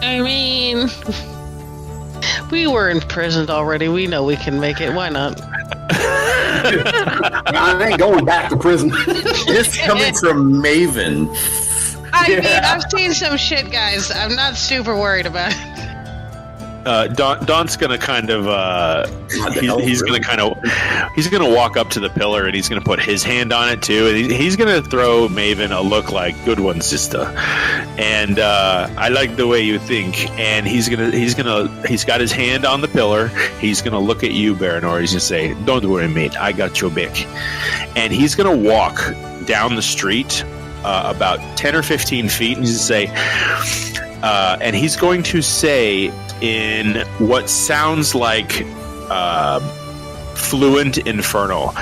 I mean, we were imprisoned already. We know we can make it. Why not? I ain't going back to prison. It's coming from Maven. I mean, I've seen some shit, guys. I'm not super worried about it. Don's gonna kind of he's gonna walk up to the pillar, and he's gonna put his hand on it too, and he's gonna throw Maven a look like, "Good one, sister." And I like the way you think. And he's got his hand on the pillar. He's gonna look at you, Baranor. He's gonna say, "Don't worry, mate. I got your back." And he's gonna walk down the street about 10 or 15 feet, and he's gonna say, and he's going to say, in what sounds like fluent infernal,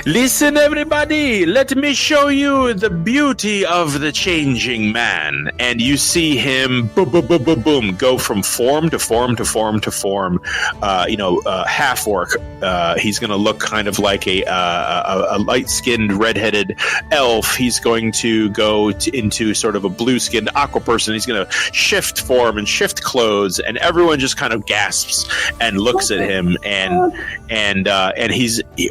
"Listen, everybody, let me show you the beauty of the changing man." And you see him boom, boom, boom, boom, boom, go from form to form to form to form. Half orc. He's going to look kind of like a light-skinned, redheaded elf. He's going to go into sort of a blue-skinned aqua person. He's going to shift form and shift clothes, and everyone just kind of gasps and looks at him. And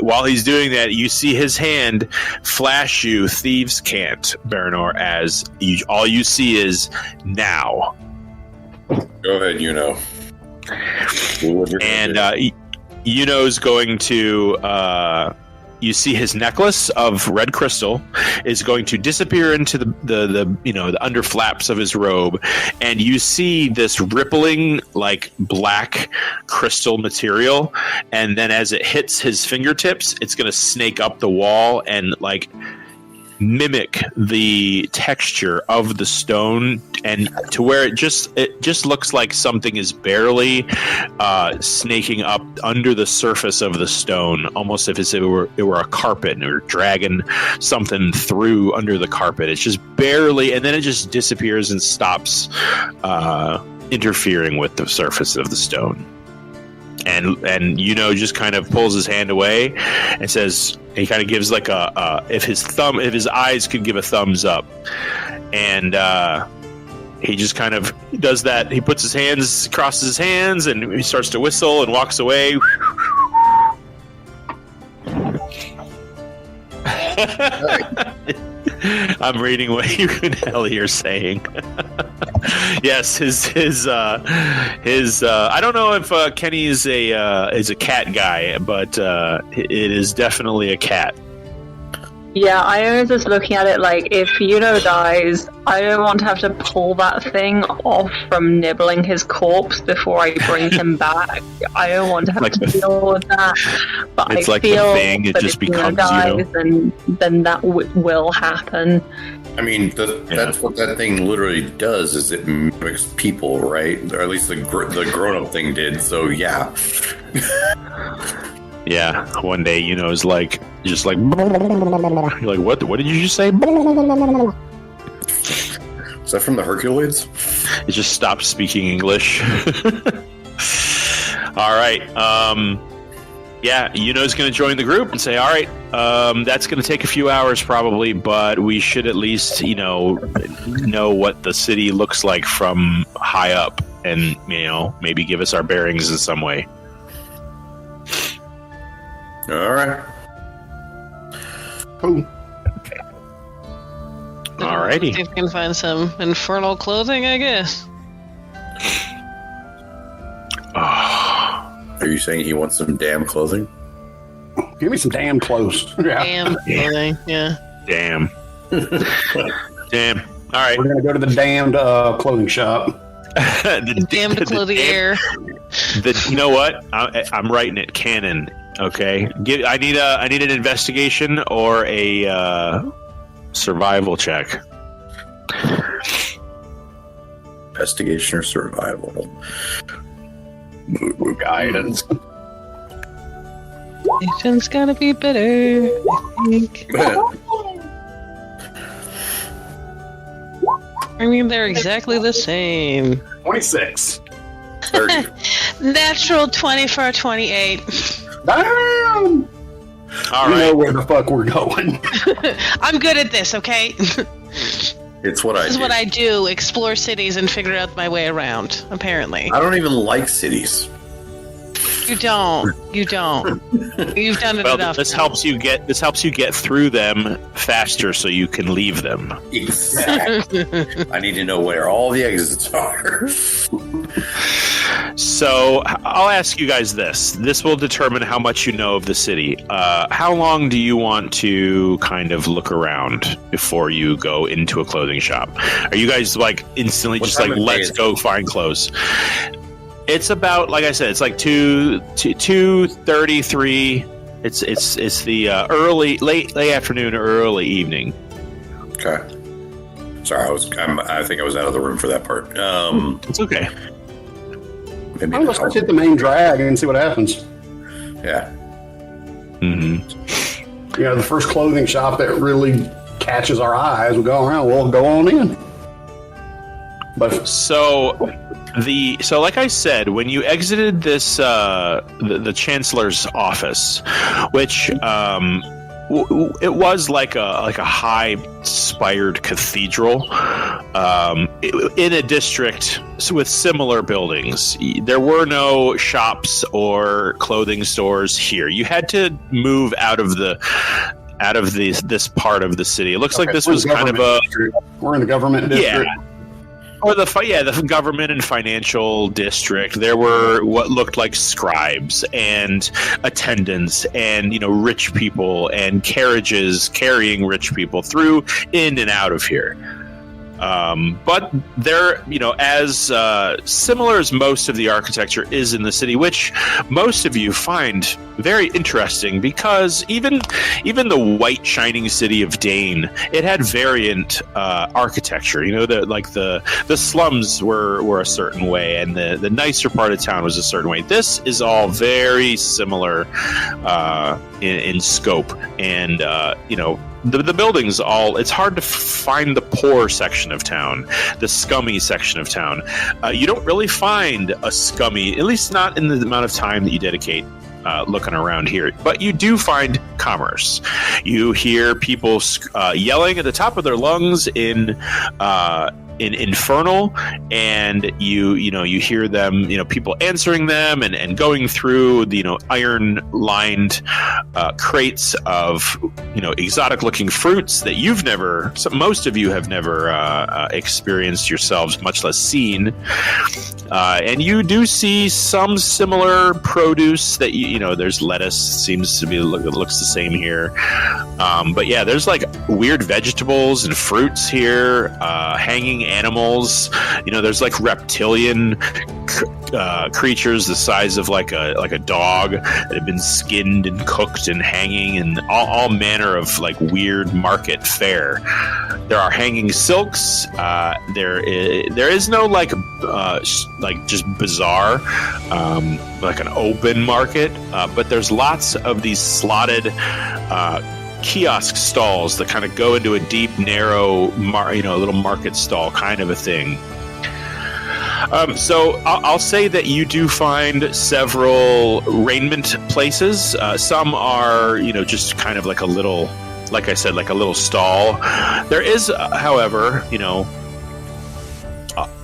while he's doing that, you see his hand flash you thieves' cant, Baranor, as all you see is now. Go ahead, And Yuno's going to you see his necklace of red crystal is going to disappear into the under flaps of his robe, and you see this rippling like black crystal material, and then as it hits his fingertips, it's going to snake up the wall and like mimic the texture of the stone, and to where it just looks like something is barely snaking up under the surface of the stone, almost if it were a carpet and it were dragging something through under the carpet. It's just barely, and then it just disappears and stops interfering with the surface of the stone. And just kind of pulls his hand away and says, he kind of gives like if his eyes could give a thumbs up, and he just kind of does that. He puts his hands, crosses his hands, and he starts to whistle and walks away. I'm reading what you can hell you're saying. Yes, his I don't know if Kenny is a cat guy, but it is definitely a cat. Yeah, I was just looking at it like, if Yuno dies, I don't want to have to pull that thing off from nibbling his corpse before I bring him back. I don't want to have to deal with that. But it's I like feel the thing, it that just if Yuno becomes, dies, then that will happen. I mean, that's what that thing literally does, is it mimics people, right? Or at least the grown-up thing did, so yeah. Yeah, one day, is like, just like, you're like, what did you just say? Is that from the Herculoids? It just stopped speaking English. All right. Yeah, Yuno's going to join the group and say, all right, that's going to take a few hours probably, but we should at least, know what the city looks like from high up, and, maybe give us our bearings in some way. All right. Cool. Alrighty. See if we can find some infernal clothing, I guess. Are you saying he wants some damn clothing? Give me some damn clothes. Yeah. Damn clothing, yeah. Damn. Damn. All right. We're gonna go to the damned clothing shop. Damn the clothier. You know what? I'm writing it canon. Okay. I need an investigation or a survival check. Investigation or survival? Guidance. Nation's gotta be better, I think. I mean, they're exactly the same. 26. 30. Natural 20 for a 28. Damn! All We right. know where the fuck we're going. I'm good at this, okay? It's what I This is do. what I do, explore cities and figure out my way around, apparently. I don't even like cities. You don't. You don't. You've done it Well, enough. this helps you get through them faster, so you can leave them. Exactly. I need to know where all the exits are. So I'll ask you guys this. This will determine how much you know of the city. How long do you want to kind of look around before you go into a clothing shop? Are you guys like instantly What just time like, of day let's is it? go find clothes? It's about, like I said, it's like 2:33. It's the late afternoon, early evening. Okay. Sorry, I think I was out of the room for that part. It's okay. Maybe Let's just hit the main drag and see what happens. yeah. hmm You know, the first clothing shop that really catches our eyes, we'll go around, we'll go on in. But So like I said, when you exited this the chancellor's office, which it was like a high spired cathedral in a district with similar buildings. There were no shops or clothing stores here. You had to move out of this part of the city. It looks like this was kind of a we're in the government district. Or the government and financial district. There were what looked like scribes and attendants and rich people and carriages carrying rich people through in and out of here. But they're, as similar as most of the architecture is in the city, which most of you find very interesting because even the white shining city of Dane, it had variant architecture. The slums were a certain way, and the nicer part of town was a certain way. This is all very similar in scope, and the buildings it's hard to find the poor section of town, the scummy section of town. You don't really find a scummy, at least not in the amount of time that you dedicate looking around here. But you do find commerce. You hear people yelling at the top of their lungs in infernal, and you hear them, people answering them and going through the iron lined crates of exotic looking fruits that most of you have never experienced yourselves, much less seen. And you do see some similar produce that there's lettuce, seems to be looks the same here. But yeah, there's like weird vegetables and fruits here, hanging animals. There's like reptilian creatures the size of like a dog that have been skinned and cooked and hanging, and all manner of like weird market fare. There are hanging silks. There is no like just bazaar, like an open market, but there's lots of these slotted kiosk stalls that kind of go into a deep, narrow, little market stall kind of a thing. So I'll say that you do find several raiment places. Some are, just kind of like a little, like I said, like a little stall. There is, however,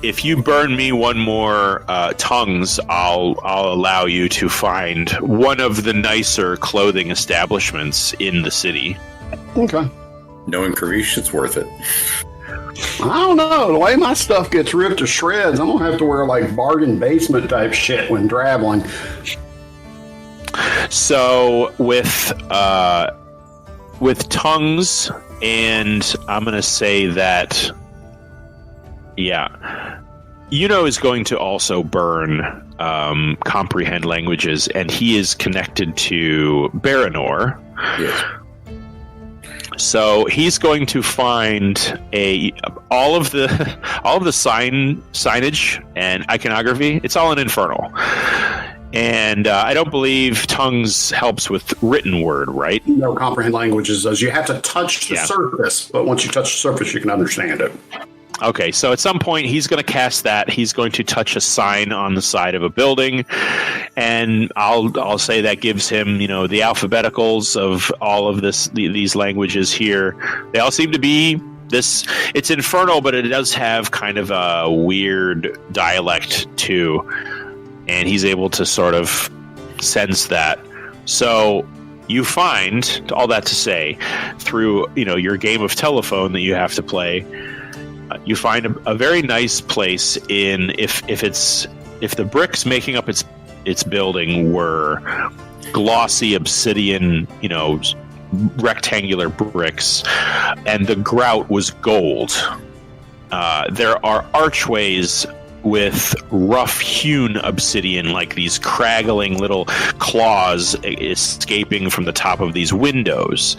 if you burn me one more tongues, I'll allow you to find one of the nicer clothing establishments in the city. Okay. Knowing Kavish, it's worth it. I don't know. The way my stuff gets ripped to shreds, I'm going to have to wear like bargain basement type shit when traveling. So with tongues, and I'm going to say that, yeah, is going to also burn comprehend languages, and he is connected to Baranor. Yes. So he's going to find all of the signage and iconography. It's all in Infernal. And I don't believe tongues helps with written word, right? No, comprehend languages does. You have to touch the surface, but once you touch the surface, you can understand it. Okay, so at some point he's going to cast that. He's going to touch a sign on the side of a building, and I'll say that gives him, the alphabeticals of all of these languages here. They all seem to be this. It's Infernal, but it does have kind of a weird dialect too, and he's able to sort of sense that. So you find, all that to say, through your game of telephone that you have to play. You find a very nice place in if the bricks making up its building were glossy obsidian, rectangular bricks, and the grout was gold. There are archways with rough-hewn obsidian, like these craggling little claws escaping from the top of these windows.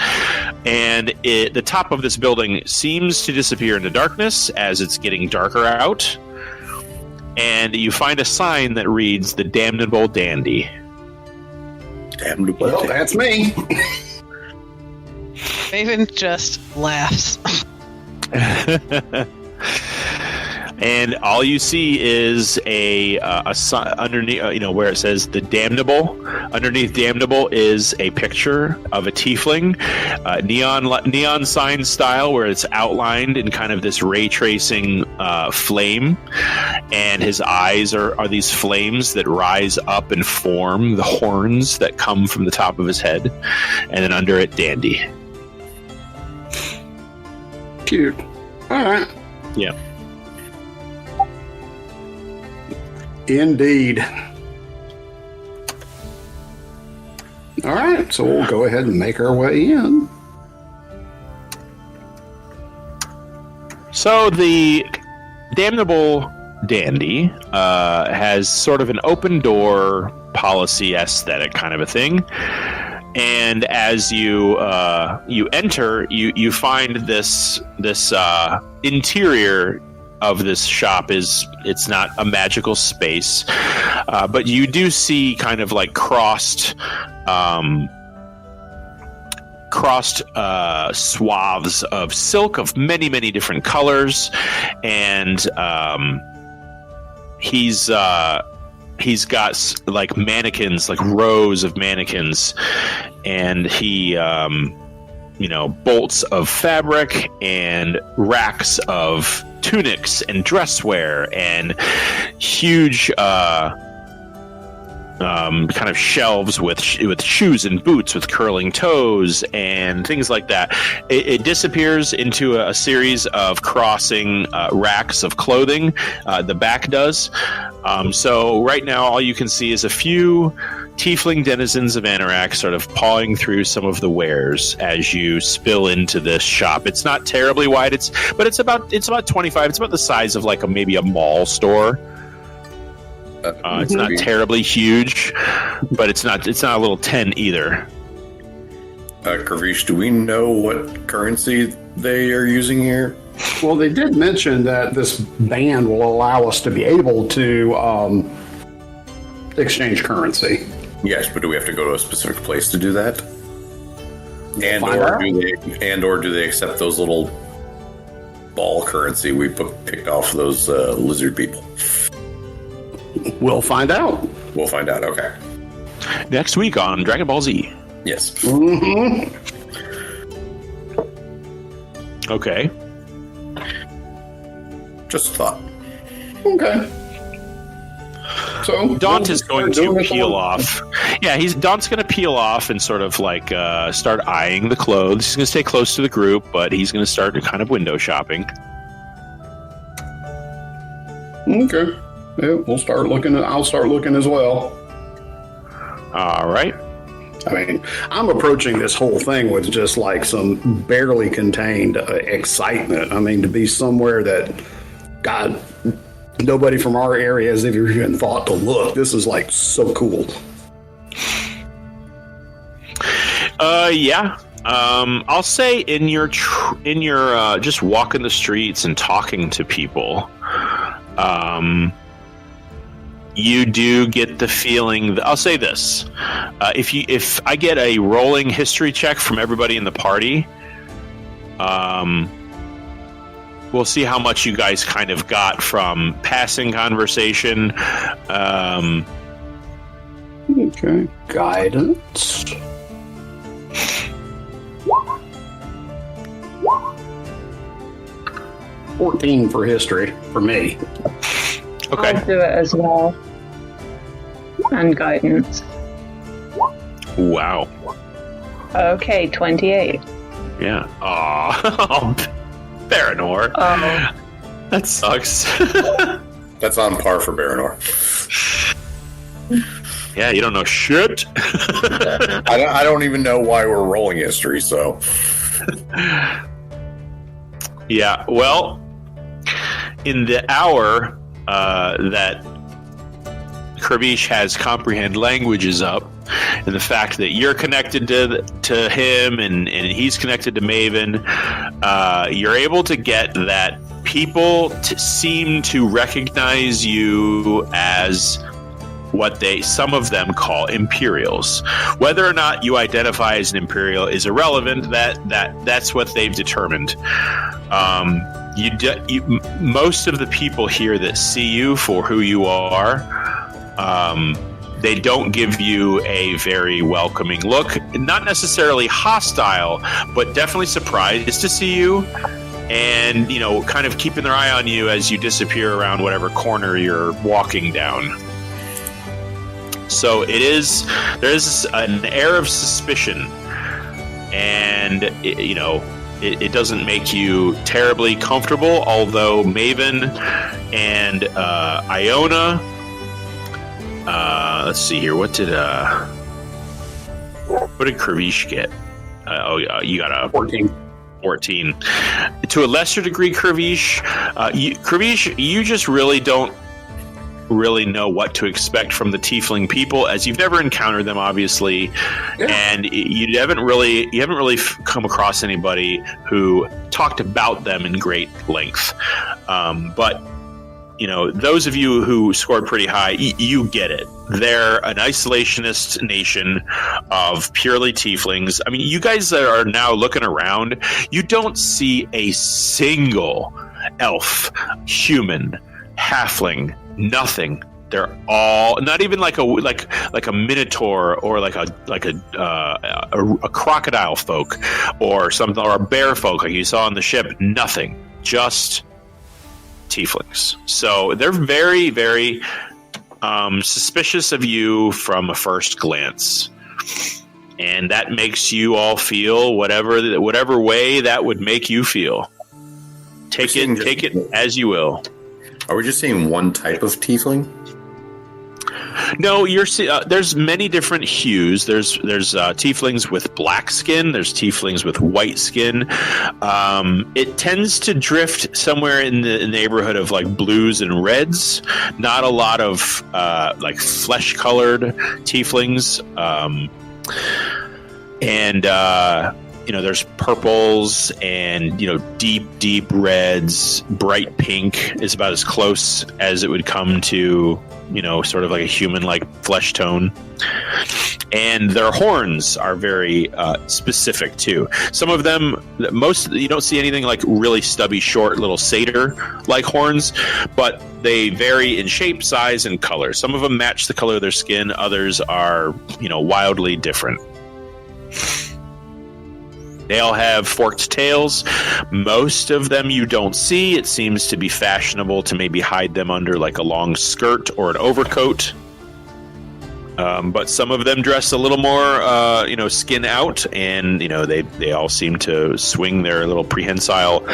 And the top of this building seems to disappear into darkness as it's getting darker out. And you find a sign that reads, "The Damnable Dandy." Damnable Well, Dandy. that's me. Raven just laughs. And all you see is a sign underneath, where it says "The Damnable." Underneath "Damnable" is a picture of a tiefling, neon sign style, where it's outlined in kind of this ray tracing flame, and his eyes are these flames that rise up and form the horns that come from the top of his head, and then under it, "Dandy." Cute. All right. Yeah. Indeed. All right, so we'll go ahead and make our way in. So the Damnable Dandy has sort of an open door policy aesthetic kind of a thing. And as you enter, you find this interior of this shop it's not a magical space, but you do see kind of like crossed swaths of silk of many different colors, and he's got like mannequins, like rows of mannequins, and he bolts of fabric and racks of tunics and dresswear and huge kind of shelves with shoes and boots with curling toes and things like that. It disappears into a series of crossing racks of clothing. The back does. So right now all you can see is a few tiefling denizens of Anorak sort of pawing through some of the wares as you spill into this shop. It's not terribly wide, but it's about 25. It's about the size of like maybe a mall store. It's not terribly huge, but it's not a little tent either. Kavish, do we know what currency they are using here? Well, they did mention that this band will allow us to be able to exchange currency. Yes, but do we have to go to a specific place to do that? Or do they accept those little ball currency we picked off those lizard people? We'll find out. We'll find out. Okay. Next week on Dragon Ball Z. Yes. Mm-hmm. Okay. Just a thought. Okay. So Daunt is going to peel off. Yeah, Daunt's going to peel off and sort of like start eyeing the clothes. He's going to stay close to the group, but he's going to start kind of window shopping. Okay. Yeah, I'll start looking as well. All right. I mean, I'm approaching this whole thing with just like some barely contained excitement. I mean, to be somewhere that, God, nobody from our area has even thought to look. This is like so cool. Yeah. I'll say in your just walking the streets and talking to people, you do get the feeling. I'll say this: if I get a rolling history check from everybody in the party, we'll see how much you guys kind of got from passing conversation. Okay. Guidance. $14 for history for me. Okay. I'll do it as well. And guidance. Wow. Okay, 28. Yeah. Aw. Baranor. That sucks. That's on par for Baranor. Yeah, you don't know shit. I don't even know why we're rolling history, so. Yeah, well, in the hour that Kirbish has comprehend languages up, and the fact that you're connected to him and he's connected to Maven, you're able to get that people seem to recognize you as what some of them call Imperials. Whether or not you identify as an Imperial is irrelevant. That's what they've determined. Most of the people here that see you for who you are, they don't give you a very welcoming look. Not necessarily hostile, but definitely surprised to see you, and kind of keeping their eye on you as you disappear around whatever corner you're walking down. So there's an air of suspicion, and it doesn't make you terribly comfortable. Although Maven and Iona, let's see here, what did Kirbish get? You got a 14. To a lesser degree, Kirbish, you just really don't know what to expect from the tiefling people, as you've never encountered them, obviously. Yeah. And you haven't really come across anybody who talked about them in great length. But those of you who scored pretty high, you get it. They're an isolationist nation of purely tieflings. I mean, you guys that are now looking around, you don't see a single elf, human, halfling, nothing. They're all not even like a minotaur or like a crocodile folk or something, or a bear folk like you saw on the ship. Nothing, just tieflings. So they're very, very suspicious of you from a first glance, and that makes you all feel whatever way that would make you feel. Take it as you will. Are we just seeing one type of tiefling? No, there's many different hues. There's tieflings with black skin. There's tieflings with white skin. It tends to drift somewhere in the neighborhood of like blues and reds. Not a lot of like flesh-colored tieflings. There's purples and, deep reds. Bright pink is about as close as it would come to, sort of like a human-like flesh tone. And their horns are very specific, too. Some of them, you don't see anything like really stubby, short, little satyr-like horns, but they vary in shape, size, and color. Some of them match the color of their skin. Others are, wildly different. They all have forked tails. Most of them you don't see. It seems to be fashionable to maybe hide them under like a long skirt or an overcoat. But some of them dress a little more, skin out, and they all seem to swing their little prehensile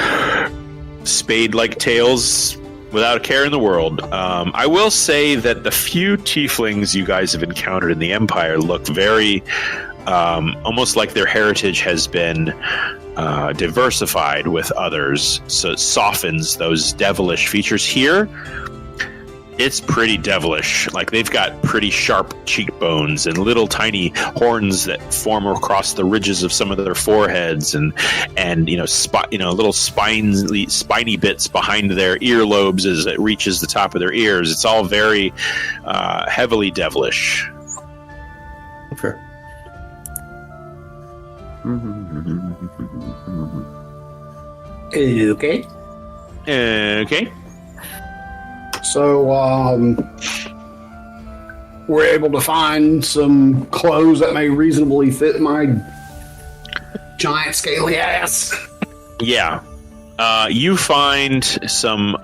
spade-like tails without a care in the world. I will say that the few tieflings you guys have encountered in the Empire look very, almost like their heritage has been diversified with others, so it softens those devilish features. Here, it's pretty devilish. Like, they've got pretty sharp cheekbones and little tiny horns that form across the ridges of some of their foreheads, and little spiny bits behind their earlobes as it reaches the top of their ears. It's all very heavily devilish. Okay. Okay. Okay. So, we're able to find some clothes that may reasonably fit my giant scaly ass. Yeah. You find some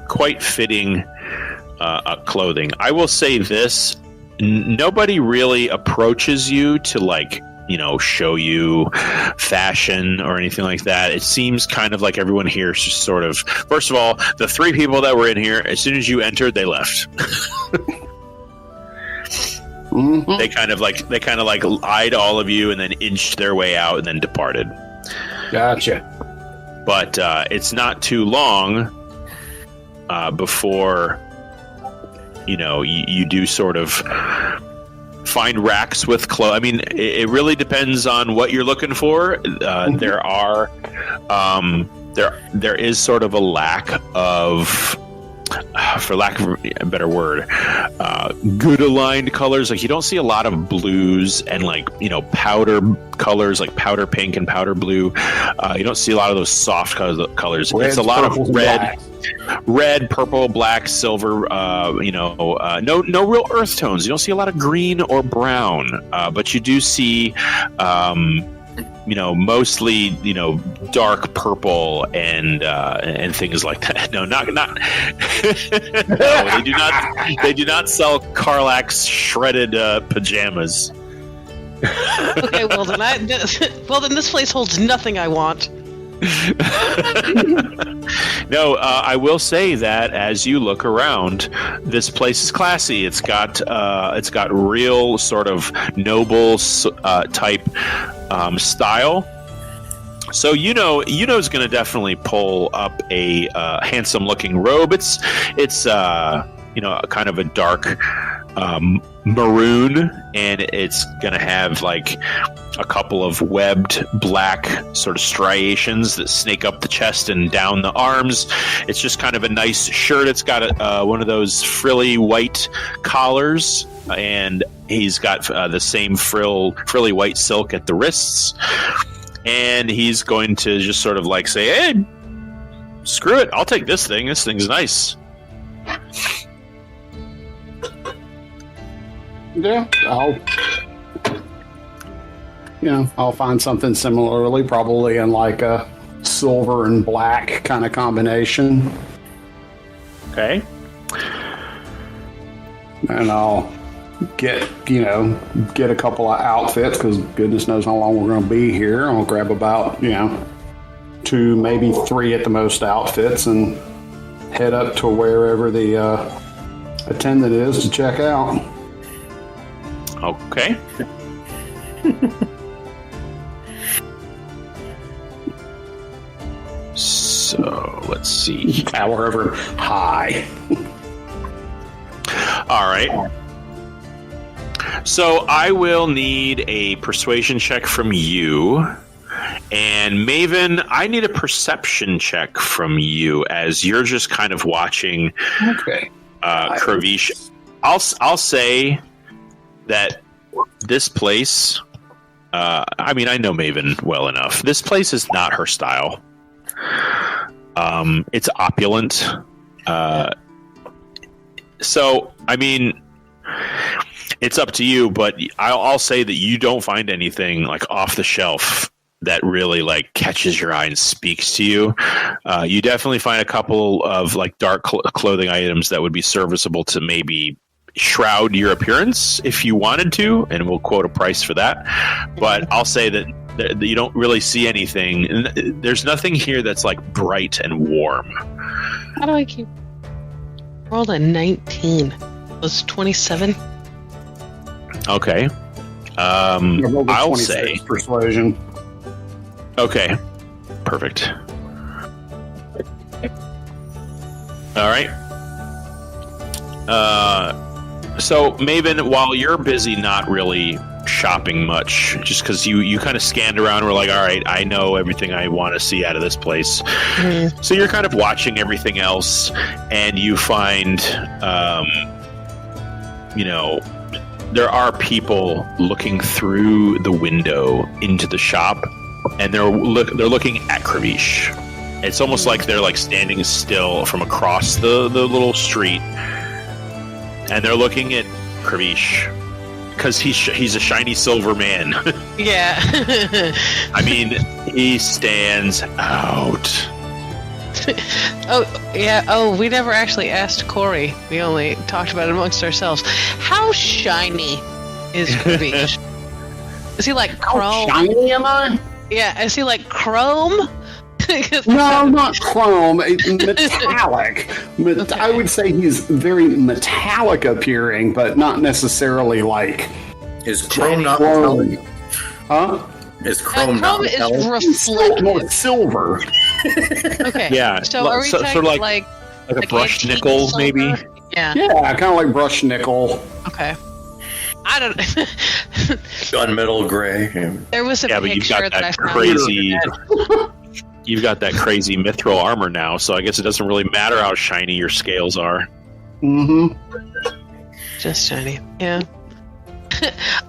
quite fitting clothing. I will say this. Nobody really approaches you to, show you fashion or anything like that. It seems kind of like everyone here is just sort of, first of all, the three people that were in here, as soon as you entered, they left. Mm-hmm. They kind of eyed all of you and then inched their way out and then departed. Gotcha. But it's not too long before you do sort of find racks with clothes. I mean, it really depends on what you're looking for. There is sort of a lack of, for lack of a better word, good aligned colors. Like, you don't see a lot of blues and powder colors, like powder pink and powder blue. You don't see a lot of those soft colors. Reds, it's a lot of red, purple, black, silver. No real earth tones. You don't see a lot of green or brown, but you do see, mostly, dark purple and things like that. No, not. No, they do not. They do not sell Karlak's shredded pajamas. Okay, well then this place holds nothing I want. No, I will say that as you look around, this place is classy. It's got real sort of noble type style. So it's going to definitely pull up a handsome looking robe. It's kind of a dark maroon, and it's going to have like a couple of webbed black sort of striations that snake up the chest and down the arms. It's just kind of a nice shirt. It's got one of those frilly white collars, and he's got the same frilly white silk at the wrists. And he's going to just sort of say, "Hey, screw it! I'll take this thing. This thing's nice." Yeah, I'll find something similarly, probably in like a silver and black kind of combination. Okay. And I'll get a couple of outfits, because goodness knows how long we're going to be here. I'll grab about, 2, maybe 3 at the most outfits and head up to wherever the attendant is to check out. Okay. So let's see. However high. All right. So I will need a persuasion check from you. And Maven, I need a perception check from you, as you're just kind of watching Kravish. I'll say that this place, I know Maven well enough. This place is not her style. It's opulent. So, it's up to you, but I'll say that you don't find anything like off the shelf that really like catches your eye and speaks to you. You definitely find a couple of like dark clothing items that would be serviceable to maybe shroud your appearance if you wanted to, and we'll quote a price for that. But I'll say that you don't really see anything. There's nothing here that's like bright and warm. How do I keep? Rolled a 19. Was 27. Okay. I'll say persuasion. Okay. Perfect. All right. So Maven, while you're busy not really shopping much, just because you kind of scanned around and were like, all right, I know everything I want to see out of this place. Mm-hmm. So you're kind of watching everything else, and you find, there are people looking through the window into the shop, and they're looking at Kravish. It's almost like they're like standing still from across the little street, and they're looking at Kravish because he's a shiny silver man. Yeah. I mean, he stands out. Oh, yeah. Oh, we never actually asked Corey. We only talked about it amongst ourselves. How shiny is Kravish? Is he like chrome? How shiny am I? Yeah, is he like chrome? No, not chrome. Metallic. Okay. I would say he's very metallic appearing, but not necessarily like. Is chrome not metallic? Huh? Is chrome not metallic? Chrome is reflective. More silver. Okay. Yeah. So are we talking like a brushed nickel, silver? Maybe? Yeah. Yeah, kind of like brushed nickel. Okay. I don't. Gunmetal gray. There was a picture but you've got that that I crazy. You've got that crazy mithril armor now, so I guess it doesn't really matter how shiny your scales are. Mm-hmm. Just shiny. Yeah.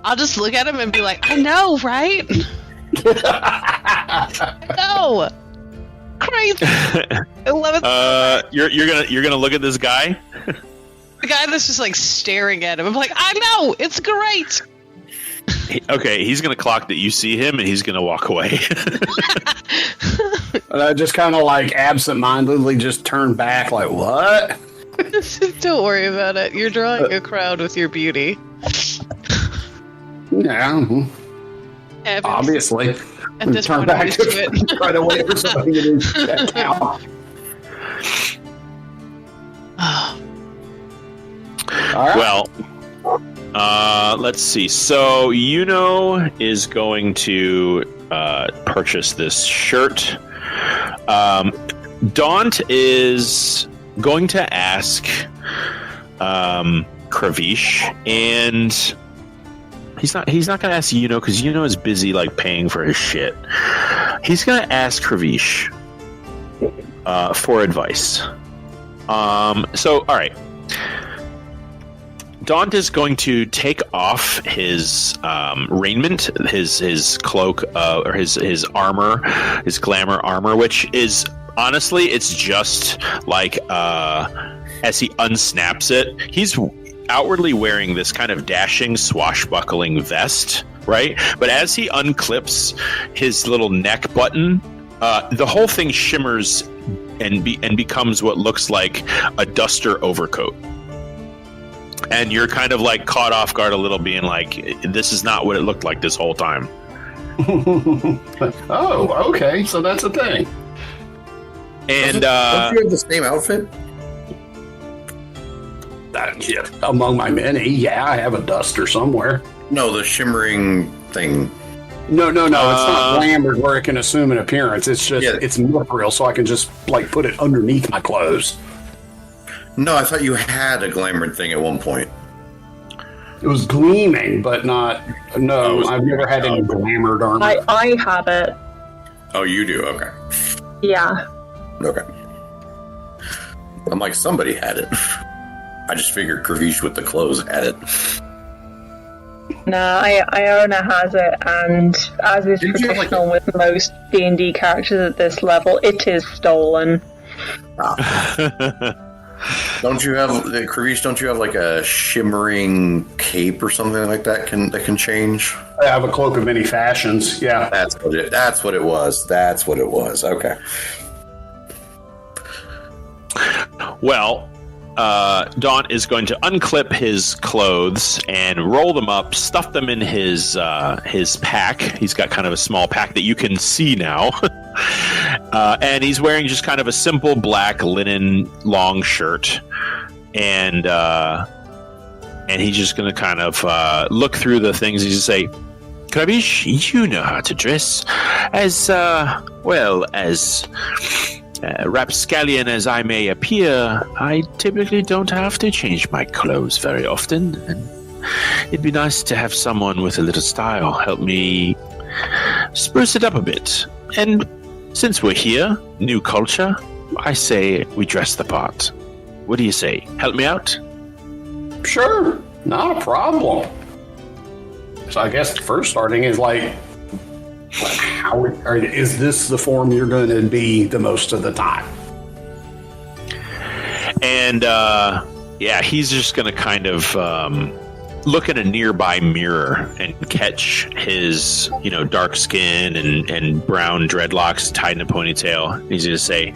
I'll just look at him and be like, I know, right? I know. Crazy. I love it. You're gonna look at this guy? The guy that's just like staring at him. I'm like, I know, it's great. Okay, he's gonna clock that you see him, and he's gonna walk away. And I just kind of like absentmindedly just turn back, like, what? Don't worry about it. You're drawing a crowd with your beauty. Yeah. Obviously. At this turn point, back I'm used to it. try to wait for something to do that count. All right. Well, let's see. So Yuno is going to purchase this shirt. Daunt is going to ask Kravish, and he's not going to ask Yuno because Yuno is busy like paying for his shit. He's going to ask Kravish for advice. So all right. Daunt is going to take off his raiment, his cloak, or his armor, his glamour armor, which is honestly, it's just like as he unsnaps it, he's outwardly wearing this kind of dashing, swashbuckling vest, right? But as he unclips his little neck button, the whole thing shimmers and becomes what looks like a duster overcoat. And you're kind of like caught off guard a little, being like, this is not what it looked like this whole time. Oh, okay. So that's a thing. And don't you have the same outfit? Yeah, among my many, yeah, I have a duster somewhere. No, the shimmering thing. No, it's not glamored where it can assume an appearance. It's just, it's mithril, so I can just like put it underneath my clothes. No, I thought you had a glamored thing at one point. It was gleaming, but not. No, I've never had any glamored armor. I have it. Oh, you do? Okay. Yeah. Okay. I'm like, somebody had it. I just figured Kravish with the clothes had it. No, Iona has it, and as is traditional with most D&D characters at this level, it is stolen. Don't you have, Kravish, don't you have like a shimmering cape or something like that that can change? I have a cloak of many fashions, yeah. That's what it was. Okay. Well, Daunt is going to unclip his clothes and roll them up, stuff them in his pack. He's got kind of a small pack that you can see now. And he's wearing just kind of a simple black linen long shirt. And he's just going to kind of look through the things. He's going to say, Kravish, you know how to dress. As well as rapscallion as I may appear, I typically don't have to change my clothes very often, and it'd be nice to have someone with a little style help me spruce it up a bit. And since we're here, new culture, I say we dress the part. What do you say? Help me out? Sure, not a problem. So I guess the first starting is like, is this the form you're going to be the most of the time? And he's just going to kind of look at a nearby mirror and catch his, dark skin and brown dreadlocks tied in a ponytail. He's going to say,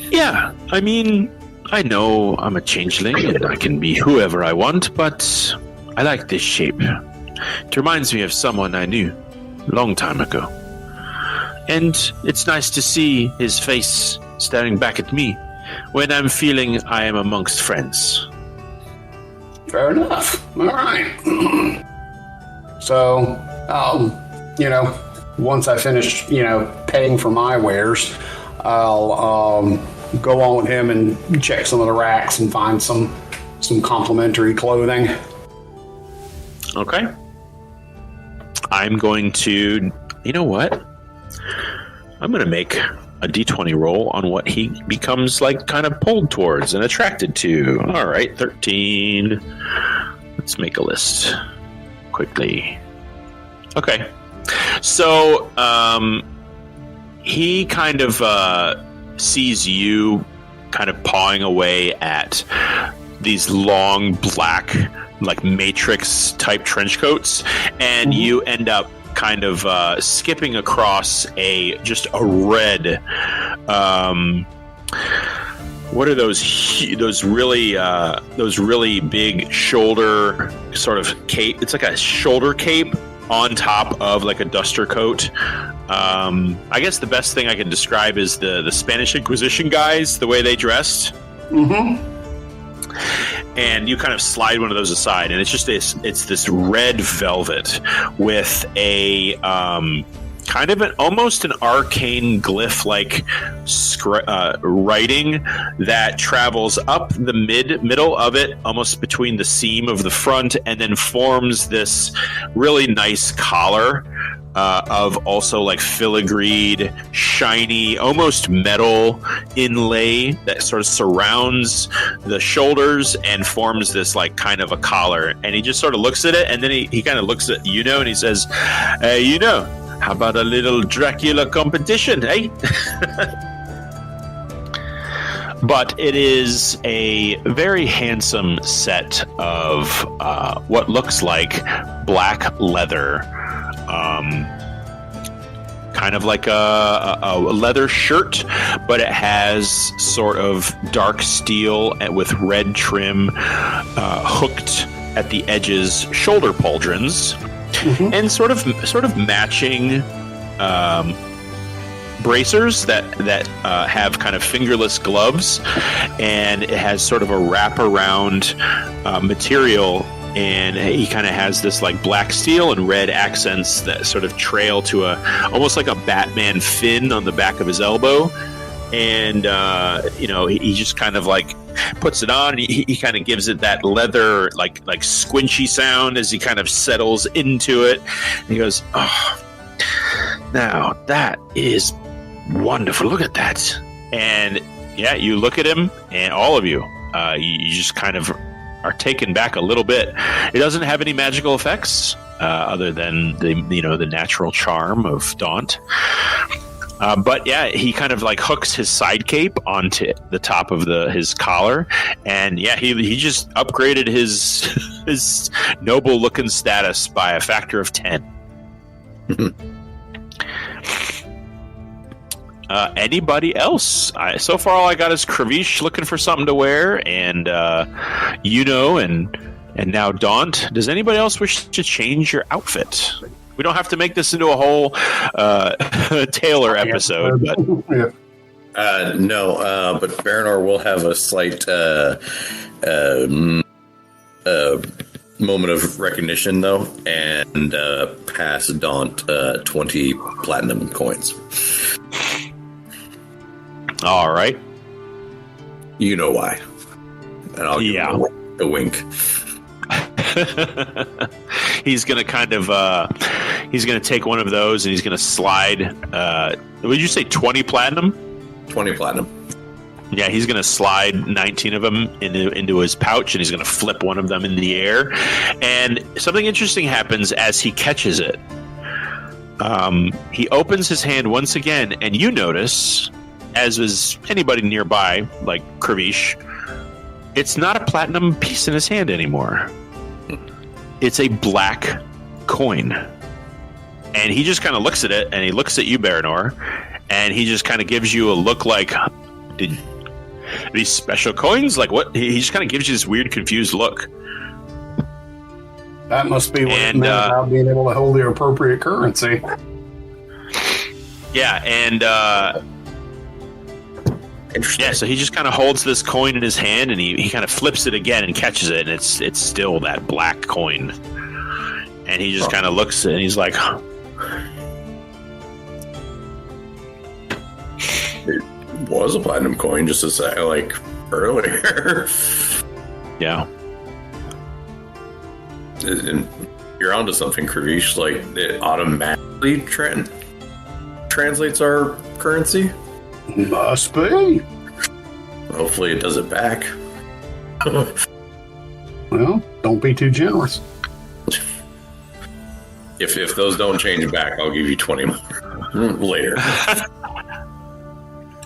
yeah, I mean, I know I'm a changeling and I can be whoever I want, but I like this shape. It reminds me of someone I knew a long time ago. And it's nice to see his face staring back at me when I'm feeling I am amongst friends. Fair enough. All right. So, once I finish, paying for my wares, I'll go on with him and check some of the racks and find some complimentary clothing. Okay. I'm going to, you know what? I'm going to make a d20 roll on what he becomes like kind of pulled towards and attracted to. All right, 13. Let's make a list quickly. Okay. So he kind of sees you kind of pawing away at these long black like matrix type trench coats, and you end up kind of skipping across just a red what are those really big shoulder sort of cape? It's like a shoulder cape on top of like a duster coat. I guess the best thing I can describe is the Spanish Inquisition guys, the way they dressed. And you kind of slide one of those aside, and it's just this red velvet with a kind of almost an arcane glyph like writing that travels up the middle of it, almost between the seam of the front, and then forms this really nice collar of also like filigreed, shiny, almost metal inlay that sort of surrounds the shoulders and forms this like kind of a collar. And he just sort of looks at it, and then he kind of looks at and he says, how about a little Dracula competition, eh? But it is a very handsome set of what looks like black leather. Kind of like a leather shirt, but it has sort of dark steel with red trim, hooked at the edges shoulder pauldrons, and sort of matching bracers that have kind of fingerless gloves, and it has sort of a wraparound material. And he kind of has this like black steel and red accents that sort of trail to almost like a Batman fin on the back of his elbow. And, he just kind of like puts it on. And he kind of gives it that leather, like squinchy sound as he kind of settles into it. And he goes, oh, now that is wonderful. Look at that. And yeah, you look at him, and all of you, you just kind of are taken back a little bit. It doesn't have any magical effects other than the natural charm of Daunt. But yeah, he kind of like hooks his side cape onto the top of his collar, and yeah, he just upgraded his noble looking status by a factor of 10. Anybody else? So far, all I got is Kravish looking for something to wear, and and now Daunt. Does anybody else wish to change your outfit? We don't have to make this into a whole tailor episode, but no. But Baranor will have a slight moment of recognition, though, and pass Daunt 20 platinum coins. All right. You know why. And I'll give him a wink. He's going to kind of he's going to take one of those and he's going to slide would you say 20 platinum? 20 platinum. Yeah, he's going to slide 19 of them into his pouch, and he's going to flip one of them in the air. And something interesting happens as he catches it. He opens his hand once again, and you notice, as is anybody nearby, like Kravish, it's not a platinum piece in his hand anymore. It's a black coin. And he just kind of looks at it, and he looks at you, Baranor, and he just kind of gives you a look like, these special coins? Like what? He just kind of gives you this weird, confused look. That must be what it meant about being able to hold the appropriate currency. Yeah, and yeah, so he just kind of holds this coin in his hand, and he kind of flips it again and catches it, and it's still that black coin. And he just kind of looks at it, and he's like, It was a platinum coin just a second, like earlier. yeah. And you're onto something, Kravish. Like it automatically translates our currency. Must be. Hopefully, it does it back. Well, don't be too generous. If those don't change back, I'll give you 20 more later.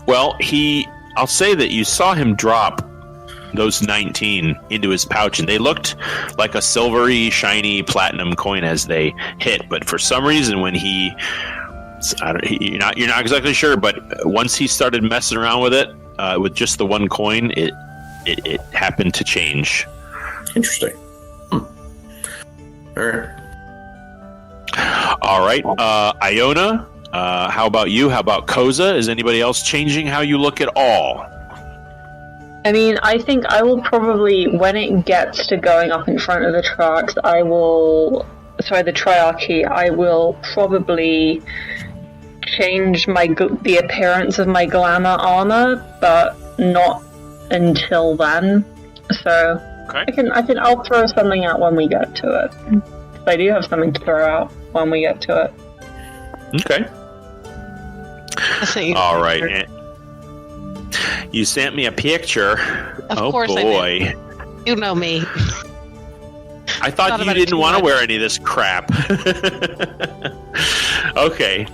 Well, I'll say that you saw him drop those 19 into his pouch, and they looked like a silvery, shiny platinum coin as they hit. But for some reason, when you're not exactly sure, but once he started messing around with it, with just the one coin, it happened to change. Interesting. All right, Iona. How about you? How about Koza? Is anybody else changing how you look at all? I mean, I think I will probably, when it gets to going up in front of the trucks, the triarchy, I will probably change the appearance of my glamour armor, but not until then. So okay. I'll throw something out when we get to it. I do have something to throw out when we get to it. Okay. All right. You sent me a picture. Of course boy. I did. You know me. I thought you didn't want to wear any of this crap. Okay.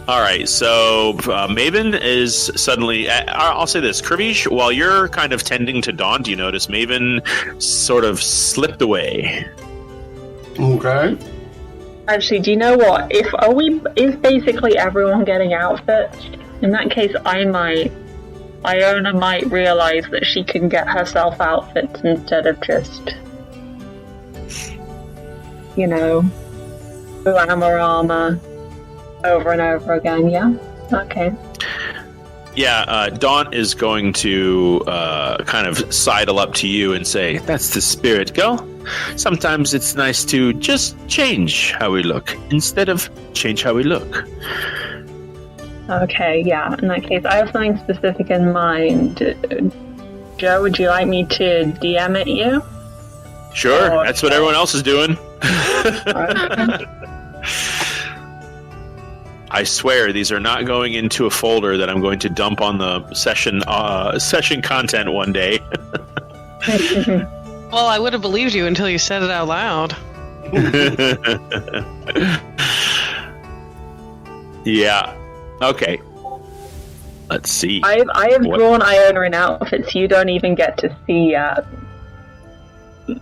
All right. So Maven is suddenly... I'll say this. Kravish, while you're kind of tending to Daunt, you notice Maven sort of slipped away. Okay. Actually, do you know what? Is basically everyone getting outfits? In that case, Iona might realize that she can get herself outfits instead of just, glamour armor over and over again, yeah? Okay. Yeah, Daunt is going to kind of sidle up to you and say, "That's the spirit, girl. Sometimes it's nice to just change how we look instead of change how we look." Okay, yeah. In that case, I have something specific in mind. Joe, would you like me to DM it you? Sure, that's what everyone else is doing. I swear these are not going into a folder that I'm going to dump on the session content one day. Well, I would have believed you until you said it out loud. Yeah. Okay. Let's see. I have drawn Iona in outfits you don't even get to see yet.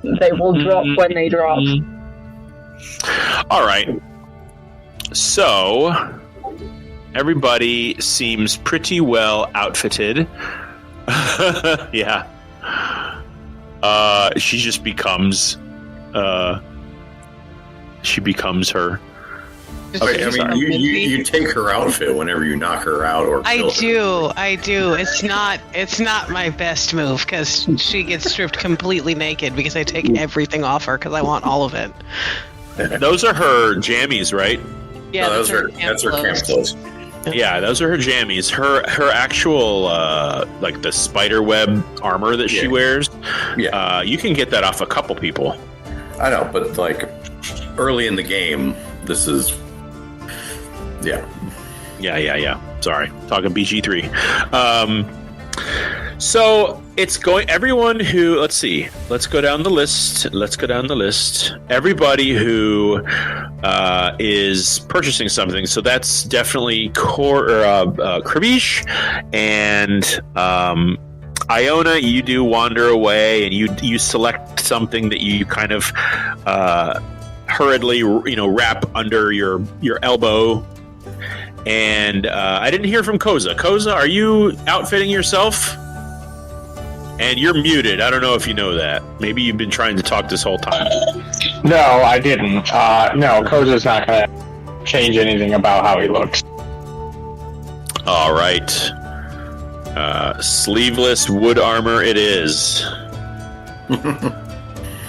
They will drop when they drop. All right. So, everybody seems pretty well outfitted. Yeah. She just becomes... she becomes her. Okay, I mean, you take her outfit whenever you knock her out, or I do. It's not my best move because she gets stripped completely naked because I take everything off her because I want all of it. Those are her jammies, right? Yeah, no, that's her camp clothes. Yeah, those are her jammies. Her actual like the spider web armor that she wears. Yeah, you can get that off a couple people. I know, but like early in the game, this is. Yeah. Sorry, talking BG3. So it's going. Everyone who let's see. Let's go down the list. Everybody who is purchasing something. So that's definitely Kribish and Iona. You do wander away, and you select something that you kind of hurriedly, wrap under your elbow. And I didn't hear from Koza. Koza, are you outfitting yourself? And you're muted. I don't know if you know that. Maybe you've been trying to talk this whole time. No, I didn't. No, Koza's not going to change anything about how he looks. All right. Sleeveless wood armor it is.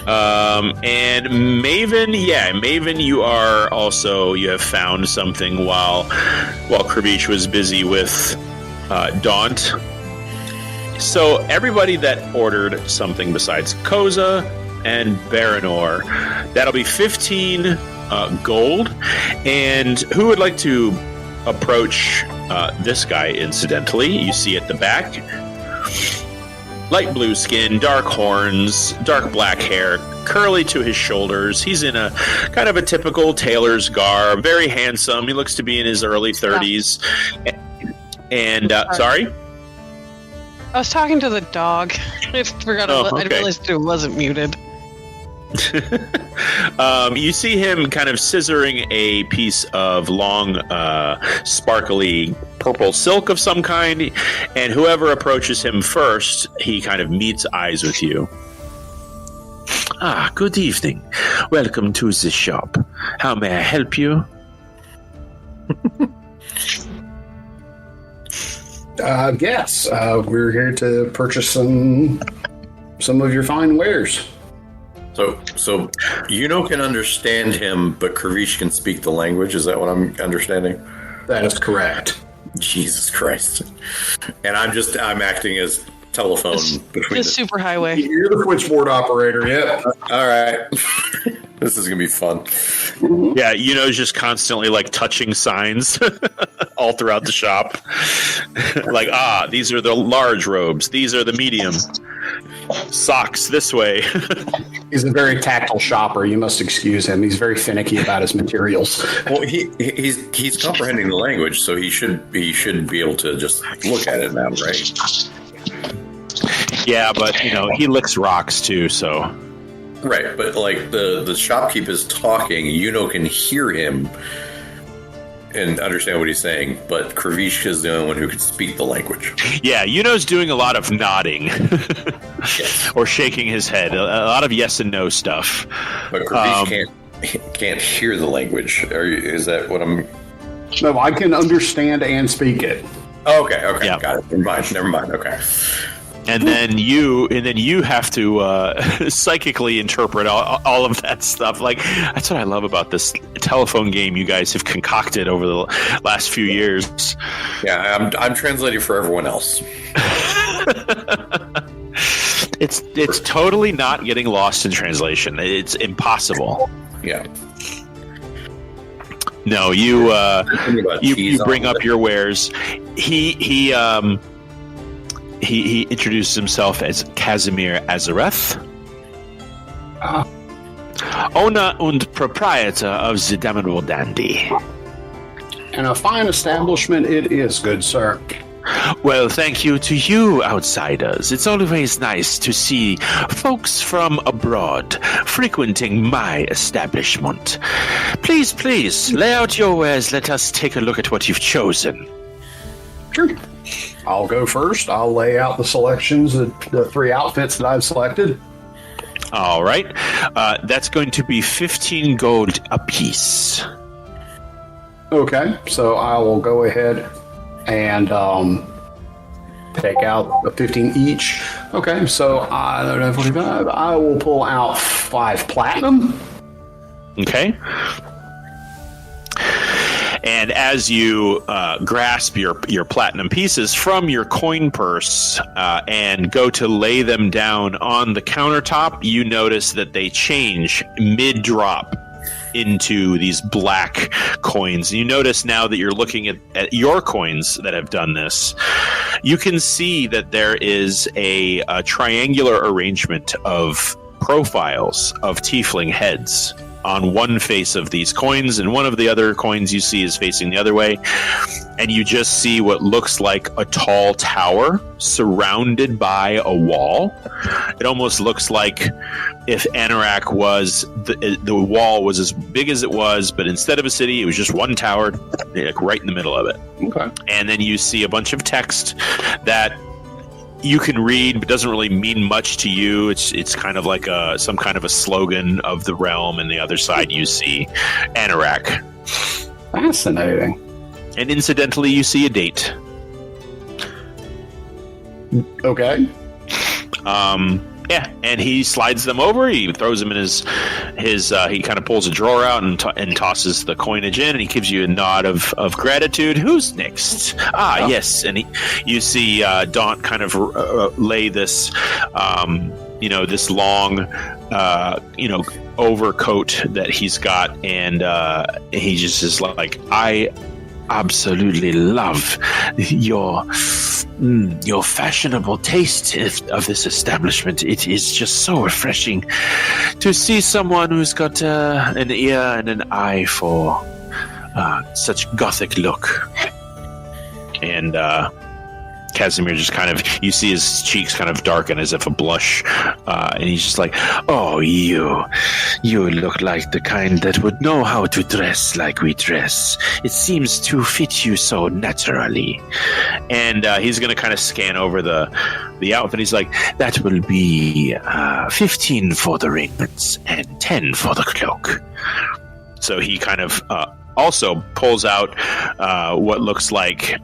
And Maven, you have found something while Kribish was busy with Daunt. So everybody that ordered something besides Koza and Baranor, that'll be 15 gold. And who would like to approach this guy, incidentally? You see at the back. Light blue skin, dark horns, dark black hair, curly to his shoulders. He's in a kind of a typical tailor's garb. Very handsome. He looks to be in his early 30s. And, sorry? I was talking to the dog. I forgot. I realized it wasn't muted. You see him kind of scissoring a piece of long, sparkly purple silk of some kind, and whoever approaches him first, he kind of meets eyes with you. Good evening. Welcome to the shop. How may I help you? Yes, we're here to purchase some of your fine wares. So Yuno can understand him, but Krivish can speak the language. Is that what I'm understanding? That is correct. Jesus Christ! And I'm acting as telephone between the superhighway. You're the switchboard operator. Yep. All right. This is gonna be fun. Yeah, Yuno's just constantly like touching signs all throughout the shop. Like, these are the large robes. These are the medium. Socks this way. He's a very tactile shopper. You must excuse him. He's very finicky about his materials. Well, he's comprehending the language, so he should be able to just look at it now, right? Yeah, but he licks rocks too, so. Right, but like the shopkeep is talking, Yuno can hear him and understand what he's saying, but Krivish is the only one who can speak the language. Yeah, Yuno's doing a lot of nodding. Yes. Or shaking his head. A lot of yes and no stuff. But Krivish can't hear the language. Is that what I'm... No, I can understand and speak it. Oh, okay, yeah. Got it. Never mind, okay. And then you have to psychically interpret all of that stuff. Like, that's what I love about this telephone game you guys have concocted over the last few years. Yeah, I'm translating for everyone else. It's totally not getting lost in translation. It's impossible. Yeah. No, you bring up your wares. He introduces himself as Casimir Azareth, owner and proprietor of the Damnable Dandy. And a fine establishment it is, good sir. Well, thank you to you, outsiders. It's always nice to see folks from abroad frequenting my establishment. Please, lay out your wares. Let us take a look at what you've chosen. Sure. I'll go first. I'll lay out the selections, the 3 outfits that I've selected. All right. That's going to be 15 gold apiece. Okay, so I will go ahead and take out 15 each. Okay, so I don't have 45. I will pull out 5 platinum. Okay. And as you grasp your platinum pieces from your coin purse and go to lay them down on the countertop, you notice that they change mid-drop into these black coins. You notice now that you're looking at your coins that have done this, you can see that there is a triangular arrangement of profiles of tiefling heads on one face of these coins, and one of the other coins you see is facing the other way, and you just see what looks like a tall tower surrounded by a wall. It almost looks like if Anorak was the wall was as big as it was, but instead of a city, it was just one tower, like right in the middle of it. Okay. And then you see a bunch of text that you can read, but doesn't really mean much to you. It's kind of like some kind of a slogan of the realm, and the other side you see Anorak. Fascinating. And incidentally, you see a date. Okay. Yeah, and he slides them over. He throws them in his he kind of pulls a drawer out and tosses the coinage in, and he gives you a nod of gratitude. Who's next? Yes, and you see Daunt kind of lay this, this long, overcoat that he's got, and he just is like, I absolutely love your fashionable taste of this establishment. It is just so refreshing to see someone who's got an ear and an eye for such gothic look. And Casimir just kind of, you see his cheeks kind of darken as if a blush, and he's just like, oh, you look like the kind that would know how to dress like we dress. It seems to fit you so naturally. And he's going to kind of scan over the outfit. He's like, that will be 15 for the raiments and 10 for the cloak. So he kind of also pulls out what looks like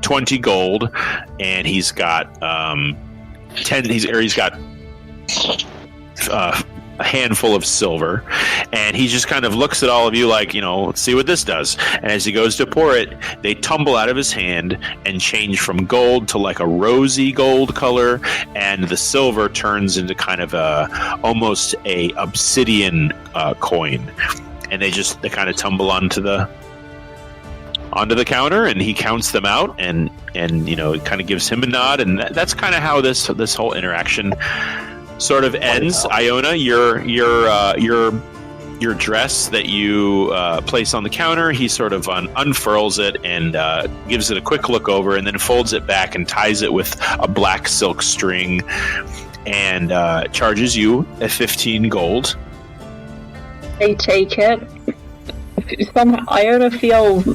20 gold, and he's got 10. He's got a handful of silver, and he just kind of looks at all of you like, let's see what this does. And as he goes to pour it, they tumble out of his hand and change from gold to like a rosy gold color, and the silver turns into kind of almost a obsidian coin, and they kind of tumble onto the counter, and he counts them out, and it kind of gives him a nod, and that's kind of how this whole interaction sort of ends. Iona, your dress that you place on the counter, he sort of unfurls it and gives it a quick look over, and then folds it back and ties it with a black silk string, and charges you a 15 gold. They take it. Somehow Iona feels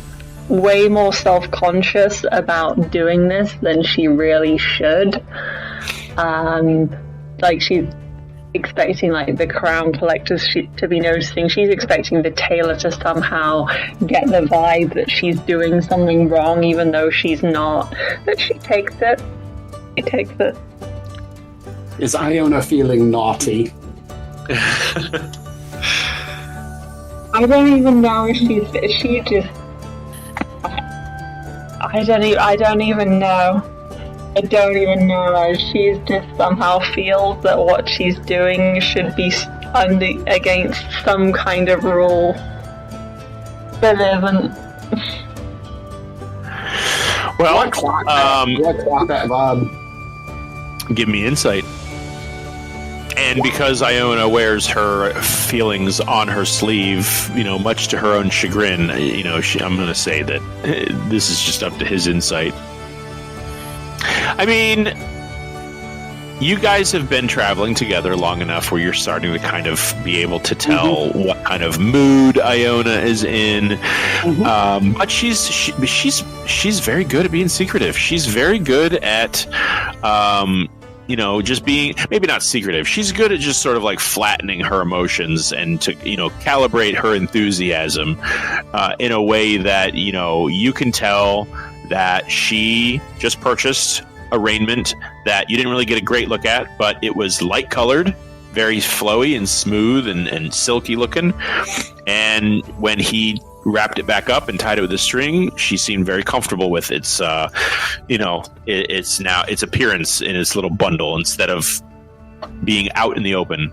way more self-conscious about doing this than she really should. She's expecting the crown collectors to be noticing. She's expecting the tailor to somehow get the vibe that she's doing something wrong, even though she's not. But she takes it. She takes it. Is Iona feeling naughty? I don't even know if she just. I don't even know. She just somehow feels that what she's doing should be against some kind of rule that isn't. Well, What clock that vibe? give me insight. And because Iona wears her feelings on her sleeve, much to her own chagrin, I'm going to say that this is just up to his insight. I mean, you guys have been traveling together long enough where you're starting to kind of be able to tell what kind of mood Iona is in. But she's very good at being secretive. She's very good at just being, maybe not secretive. She's good at just sort of like flattening her emotions and to, calibrate her enthusiasm in a way that, you can tell that she just purchased a raiment that you didn't really get a great look at, but it was light colored, very flowy and smooth and silky looking. And when he wrapped it back up and tied it with a string, she seemed very comfortable with its its appearance in its little bundle instead of being out in the open.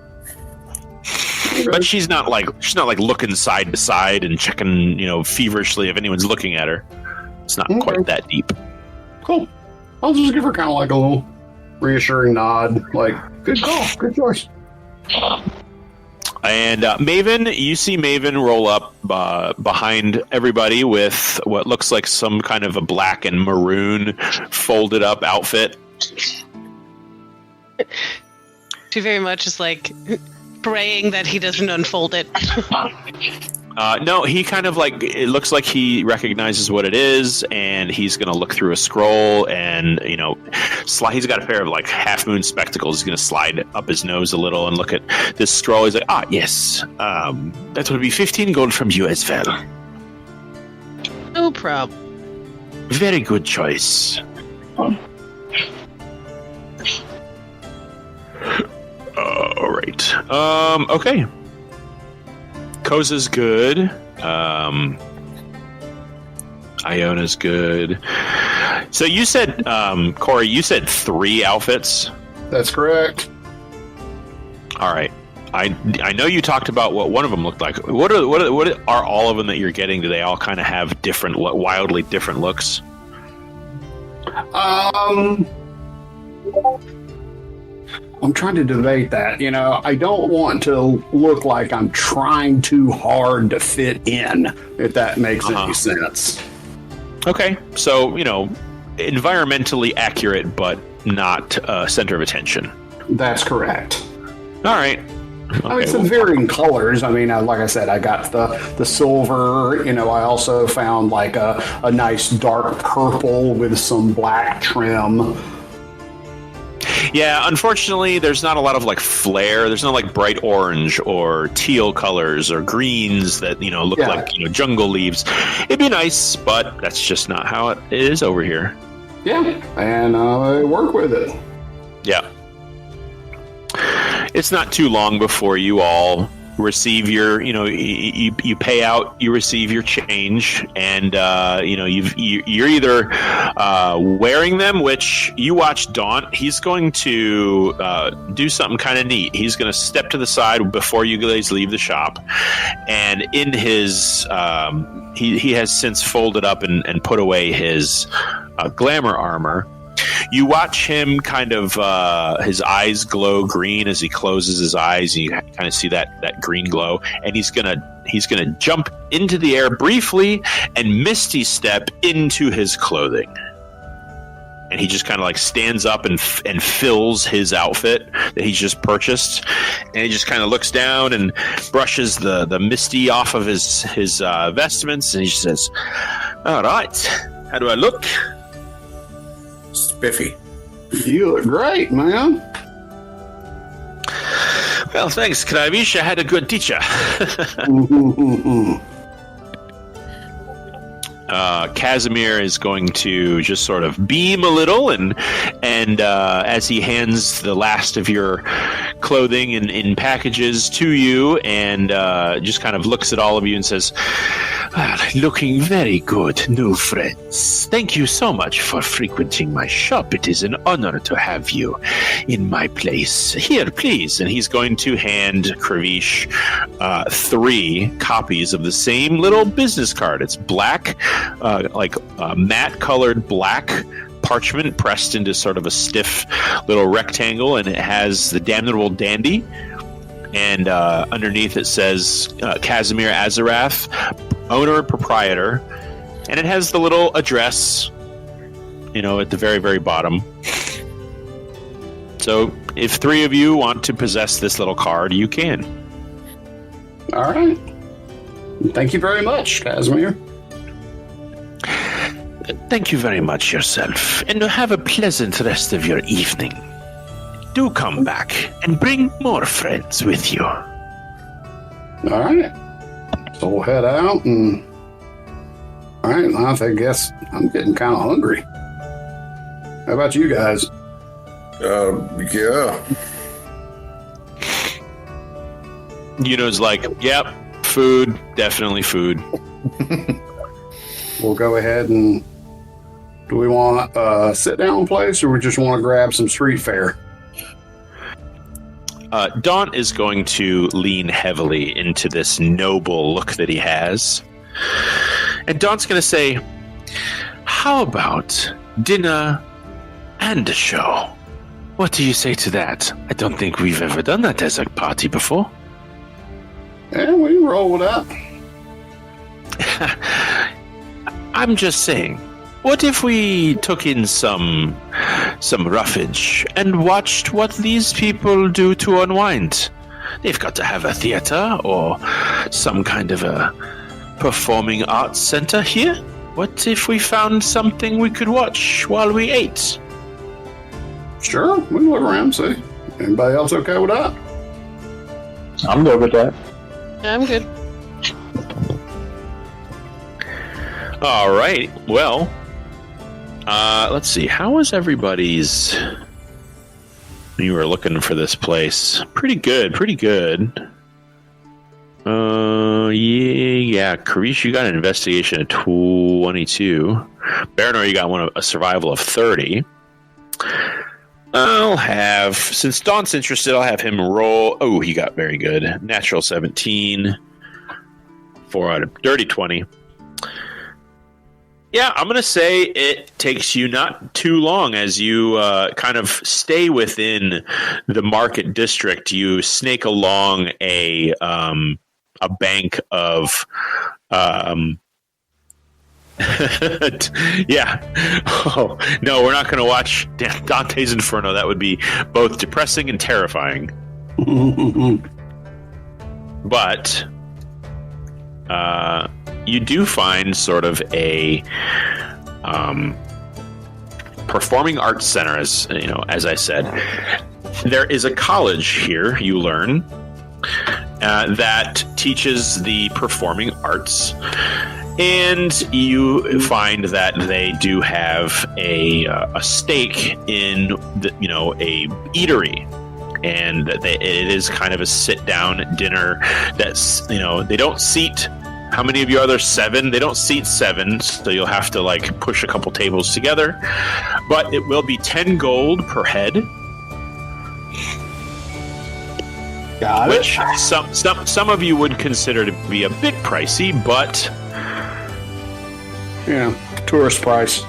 But she's not like looking side to side and checking feverishly if anyone's looking at her. It's not quite that deep. Cool. I'll just give her kind of like a little reassuring nod, like, good call, good choice. And Maven, you see Maven roll up behind everybody with what looks like some kind of a black and maroon folded up outfit. She very much is like praying that he doesn't unfold it. No, he kind of it looks like he recognizes what it is, and he's going to look through a scroll, and he's got a pair of half moon spectacles. He's going to slide up his nose a little and look at this scroll. He's like, yes, that will be 15 gold from you as well. No problem. Very good choice. All right. Okay. Koza's good. Iona's good. So you said, Corey, you said 3 outfits? That's correct. All right. I know you talked about what one of them looked like. What are all of them that you're getting? Do they all kind of have different, wildly different looks? I'm trying to debate that. I don't want to look like I'm trying too hard to fit in, if that makes any sense. Okay. So, environmentally accurate, but not center of attention. That's correct. All right. Okay, some varying colors. Like I said, I got the silver. I also found a nice dark purple with some black trim. Yeah, unfortunately, there's not a lot of flare. There's no bright orange or teal colors or greens that look like jungle leaves. It'd be nice, but that's just not how it is over here. Yeah, and I work with it. Yeah, it's not too long before you all receive your, you pay out, you receive your change, and you're either wearing them, which you watch Daunt. He's going to do something kind of neat. He's going to step to the side before you guys leave the shop, and in his he has since folded up and put away his glamour armor. You watch him kind of, his eyes glow green as he closes his eyes, and you kind of see that green glow, and he's gonna jump into the air briefly and misty step into his clothing. And he just kind of stands up and fills his outfit that he's just purchased, and he just kind of looks down and brushes the misty off of his vestments, and he just says, "All right, how do I look?" Spiffy. You look great, man. Well, thanks, Kravish. I had a good teacher. Casimir is going to just sort of beam a little, and as he hands the last of your clothing in packages to you, and just kind of looks at all of you and says, "Looking very good, new friends. Thank you so much for frequenting my shop. It is an honor to have you in my place. Here, please." And he's going to hand Kravish 3 copies of the same little business card. It's black, matte colored black parchment pressed into sort of a stiff little rectangle, and it has the Damnable Dandy. And underneath it says Casimir Azarath, owner, proprietor. And it has the little address, at the very, very bottom. So if 3 of you want to possess this little card, you can. All right. Thank you very much, Casimir. Thank you very much yourself, and have a pleasant rest of your evening. Do come back and bring more friends with you. All right. So we'll head out and... All right, I guess I'm getting kind of hungry. How about you guys? Yeah. Yuno's like, yep, food, definitely food. We'll go ahead and... Do we want a sit-down place, or we just want to grab some street fare? Daunt is going to lean heavily into this noble look that he has. And Daunt's going to say, how about dinner and a show? What do you say to that? I don't think we've ever done that as a party before. Yeah, we can roll with that. I'm just saying, what if we took in some roughage and watched what these people do to unwind? They've got to have a theater or some kind of a performing arts center here. What if we found something we could watch while we ate? Sure, we can look around and see. Anybody else okay with that? I'm good with that. I'm good. All right. Well, let's see. How was everybody's... You were looking for this place. Pretty good. Yeah. Karish, you got an investigation of 22. Baranor, you got a survival of 30. I'll have, since Daunt's interested, I'll have him roll. Oh, he got very good. Natural 17. 4 out of dirty 20. Yeah, I'm going to say it takes you not too long as you kind of stay within the market district. You snake along a bank of... yeah. Oh, no, we're not going to watch Dante's Inferno. That would be both depressing and terrifying. But... you do find sort of a performing arts center, as I said. There is a college here, you learn, that teaches the performing arts, and you find that they do have a stake in a eatery. And that it is kind of a sit-down dinner that's, they don't seat... How many of you are there? 7? They don't seat 7, so you'll have to, push a couple tables together. But it will be 10 gold per head. Got which it. some of you would consider to be a bit pricey, but... Yeah, tourist price.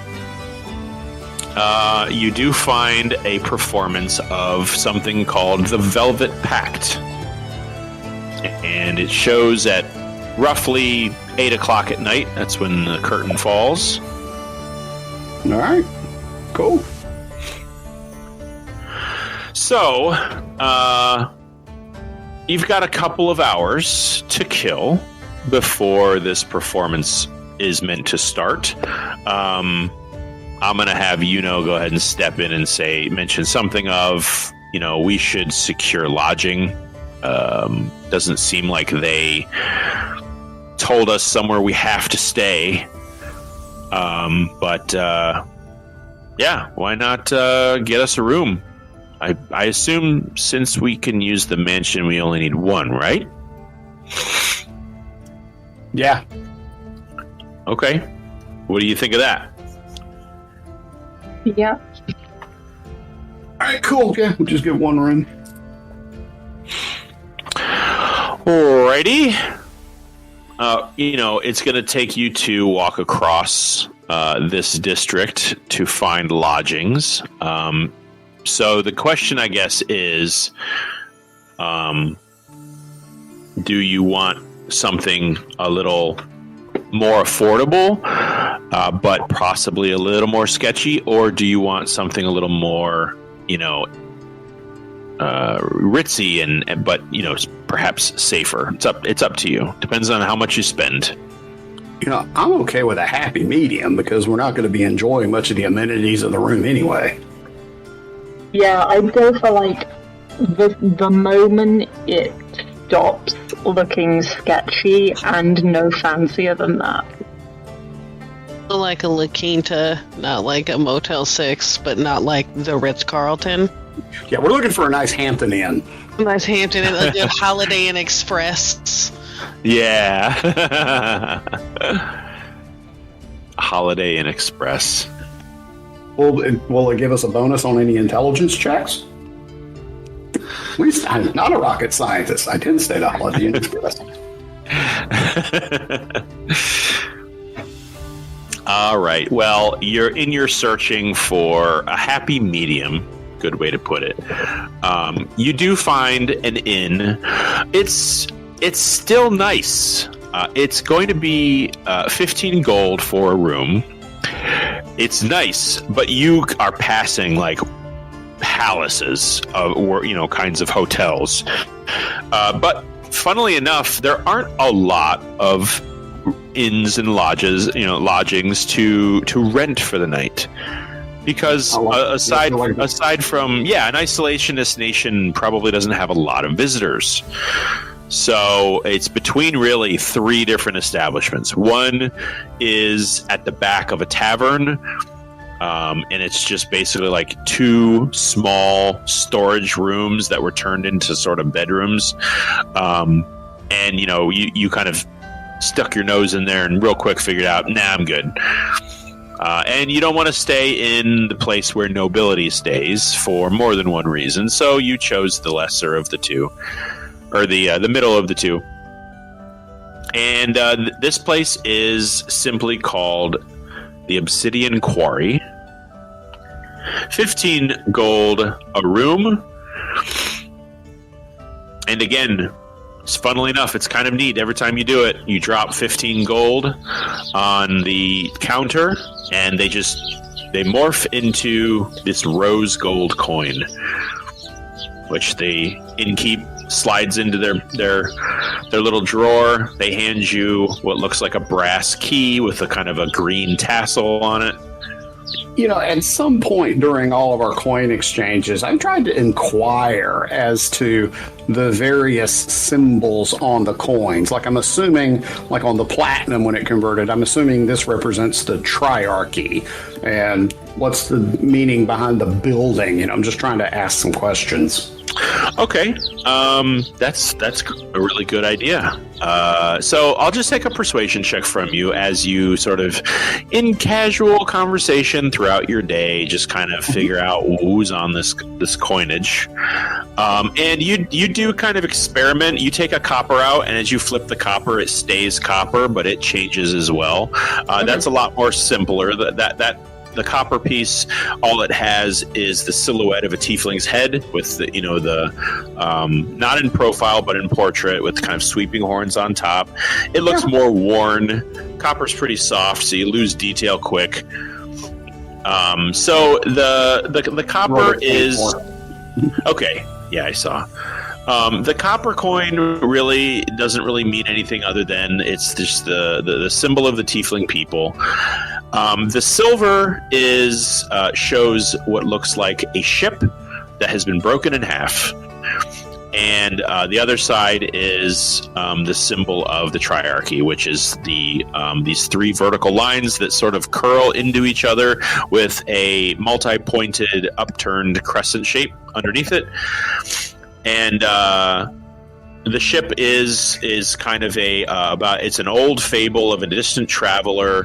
You do find a performance of something called the Velvet Pact. And it shows at roughly 8 o'clock at night. That's when the curtain falls. All right, cool. So, you've got a couple of hours to kill before this performance is meant to start. I'm going to have go ahead and step in and mention something of, we should secure lodging. Doesn't seem like they told us somewhere we have to stay. But yeah, why not get us a room? I assume since we can use the mansion, we only need 1, right? Yeah. Okay. What do you think of that? Yeah. All right, cool. Yeah, we'll just get 1 room. Alrighty. it's going to take you to walk across this district to find lodgings. So the question, I guess, is, do you want something a little more affordable, but possibly a little more sketchy, or do you want something a little more, ritzy but perhaps safer? It's up to you. Depends on how much you spend. I'm okay with a happy medium because we're not going to be enjoying much of the amenities of the room anyway. Yeah, I'd go for like the moment it stops looking sketchy and no fancier than that. Like a La Quinta, not like a Motel 6, but not like the Ritz-Carlton. Yeah, we're looking for a nice Hampton Inn. A nice Hampton Inn, a good Holiday Inn Express. Yeah. Holiday Inn Express. Will it give us a bonus on any intelligence checks? At least I'm not a rocket scientist. I didn't stay to Holiday Inn Express. All right. Well, you're searching for a happy medium. Good way to put it. You do find an inn. It's still nice. It's going to be 15 gold for a room. It's nice, but you are passing like palaces or kinds of hotels. But funnily enough, there aren't a lot of inns and lodgings to rent for the night, because aside from an isolationist nation probably doesn't have a lot of visitors. So it's between really three different establishments. One is at the back of a tavern, and it's just basically like two small storage rooms that were turned into sort of bedrooms. And you kind of stuck your nose in there and real quick figured out, I'm good. And you don't want to stay in the place where nobility stays for more than one reason, so you chose the lesser of the two, or the middle of the two. And this place is simply called the Obsidian Quarry. 15 gold a room. And again, funnily enough, it's kind of neat. Every time you do it, you drop 15 gold on the counter, and they morph into this rose gold coin, which the innkeep slides into their little drawer. They hand you what looks like a brass key with a kind of a green tassel on it. At some point during all of our coin exchanges, I'm trying to inquire as to the various symbols on the coins. Like, I'm assuming, like on the platinum when it converted, I'm assuming this represents the triarchy. And what's the meaning behind the building? I'm just trying to ask some questions. Okay, that's a really good idea. So I'll just take a persuasion check from you as you sort of, in casual conversation throughout your day, just kind of figure out who's on this coinage. And you do kind of experiment. You take a copper out, and as you flip the copper, it stays copper, but it changes as well. That's a lot more simpler. The copper piece, all it has is the silhouette of a tiefling's head with the not in profile but in portrait with kind of sweeping horns on top. It looks more worn. Copper's pretty soft, so you lose detail quick. So the copper is okay. Yeah, I saw. The copper coin really doesn't really mean anything other than it's just the symbol of the tiefling people. The silver shows what looks like a ship that has been broken in half. And the other side is the symbol of the triarchy, which is these three vertical lines that sort of curl into each other with a multi-pointed upturned crescent shape underneath it. And the ship is kind of it's an old fable of a distant traveler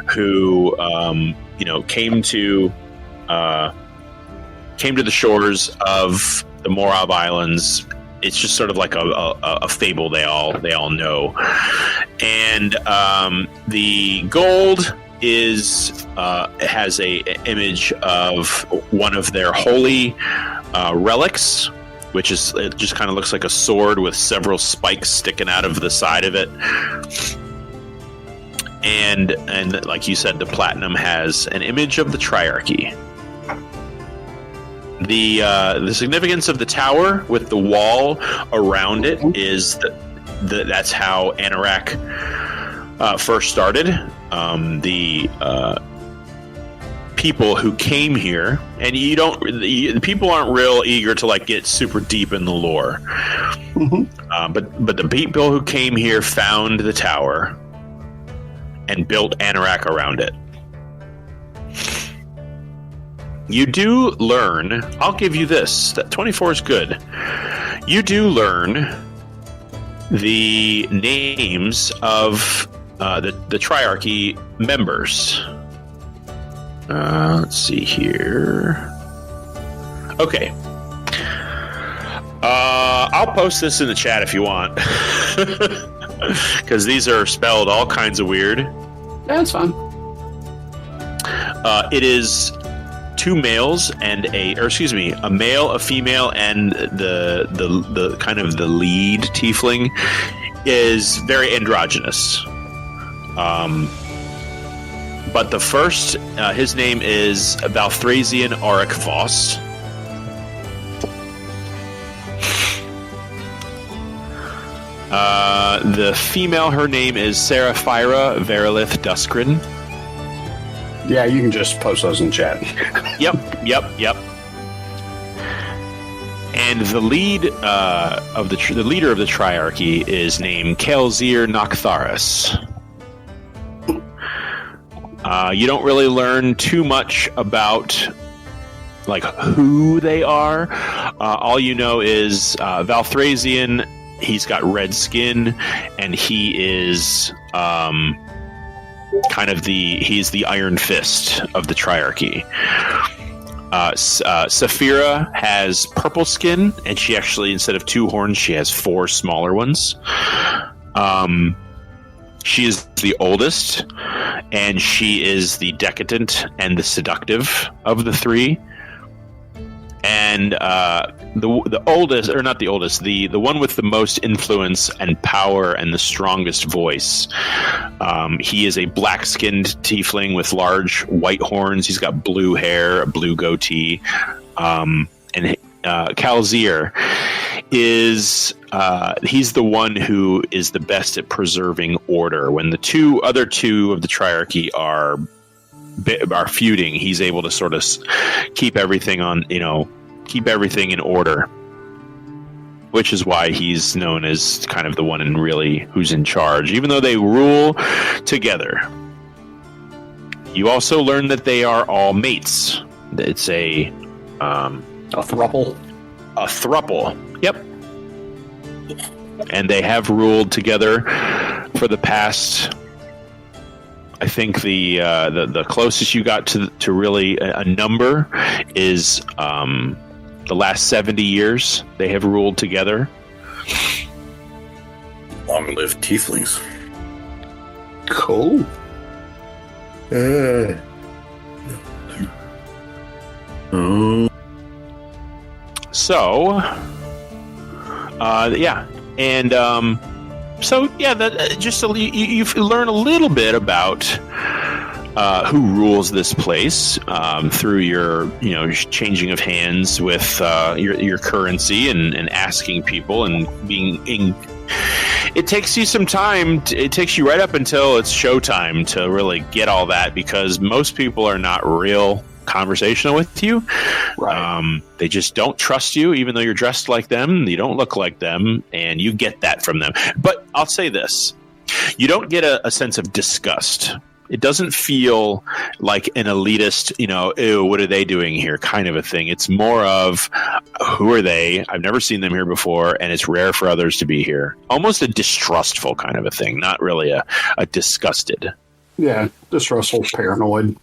who came to the shores of the Morov Islands it's just sort of like a fable they all know. And the gold has a image of one of their holy relics, which is, it just kind of looks like a sword with several spikes sticking out of the side of it. And like you said, the platinum has an image of the triarchy. The significance of the tower with the wall around it is that's how Anorak first started. The people who came here, and the people aren't real eager to like get super deep in the lore. But the people who came here found the tower and built Anorak around it. You do learn, I'll give you this, that 24 is good. You do learn the names of the triarchy members. Let's see here. Okay. I'll post this in the chat if you want. Because these are spelled all kinds of weird. That's fine. It is two males and a male, a female, and the kind of the lead tiefling is very androgynous. But the first, his name is Valthrasian Auric Voss. The female, her name is Seraphira Verilith Duskrin. Yeah, you can just post those in chat. Yep. And the lead the leader of the triarchy is named Kelzir Naktharis. You don't really learn too much about like who they are. All you know is Valthrasian. He's got red skin, and he is he's the Iron Fist of the triarchy. Saphira has purple skin, and she actually, instead of 2 horns, she has 4 smaller ones. She is the oldest, and she is the decadent and the seductive of the 3. And the oldest, or not the oldest, the one with the most influence and power and the strongest voice. He is a black-skinned tiefling with large white horns. He's got blue hair, a blue goatee, and Kalzir is he's the one who is the best at preserving order. When the other two of the triarchy are feuding, he's able to sort of keep everything in order, which is why he's known as kind of the one who's in charge, even though they rule together. You also learn that they are all mates. It's a throuple. A throuple. Yep. And they have ruled together for the past, I think the closest you got to really a number is the last 70 years they have ruled together. Long live tieflings. Cool. So, yeah, and so yeah, you learn a little bit about who rules this place through your changing of hands with your currency and asking people and being. It takes you some time. It takes you right up until it's showtime to really get all that, because most people are not real conversational with you. Right. They just don't trust you, even though you're dressed like them. You don't look like them, and you get that from them. But I'll say this. You don't get a sense of disgust. It doesn't feel like an elitist, ew, what are they doing here kind of a thing. It's more of, who are they? I've never seen them here before, and it's rare for others to be here. Almost a distrustful kind of a thing, not really a disgusted. Yeah, distrustful, paranoid.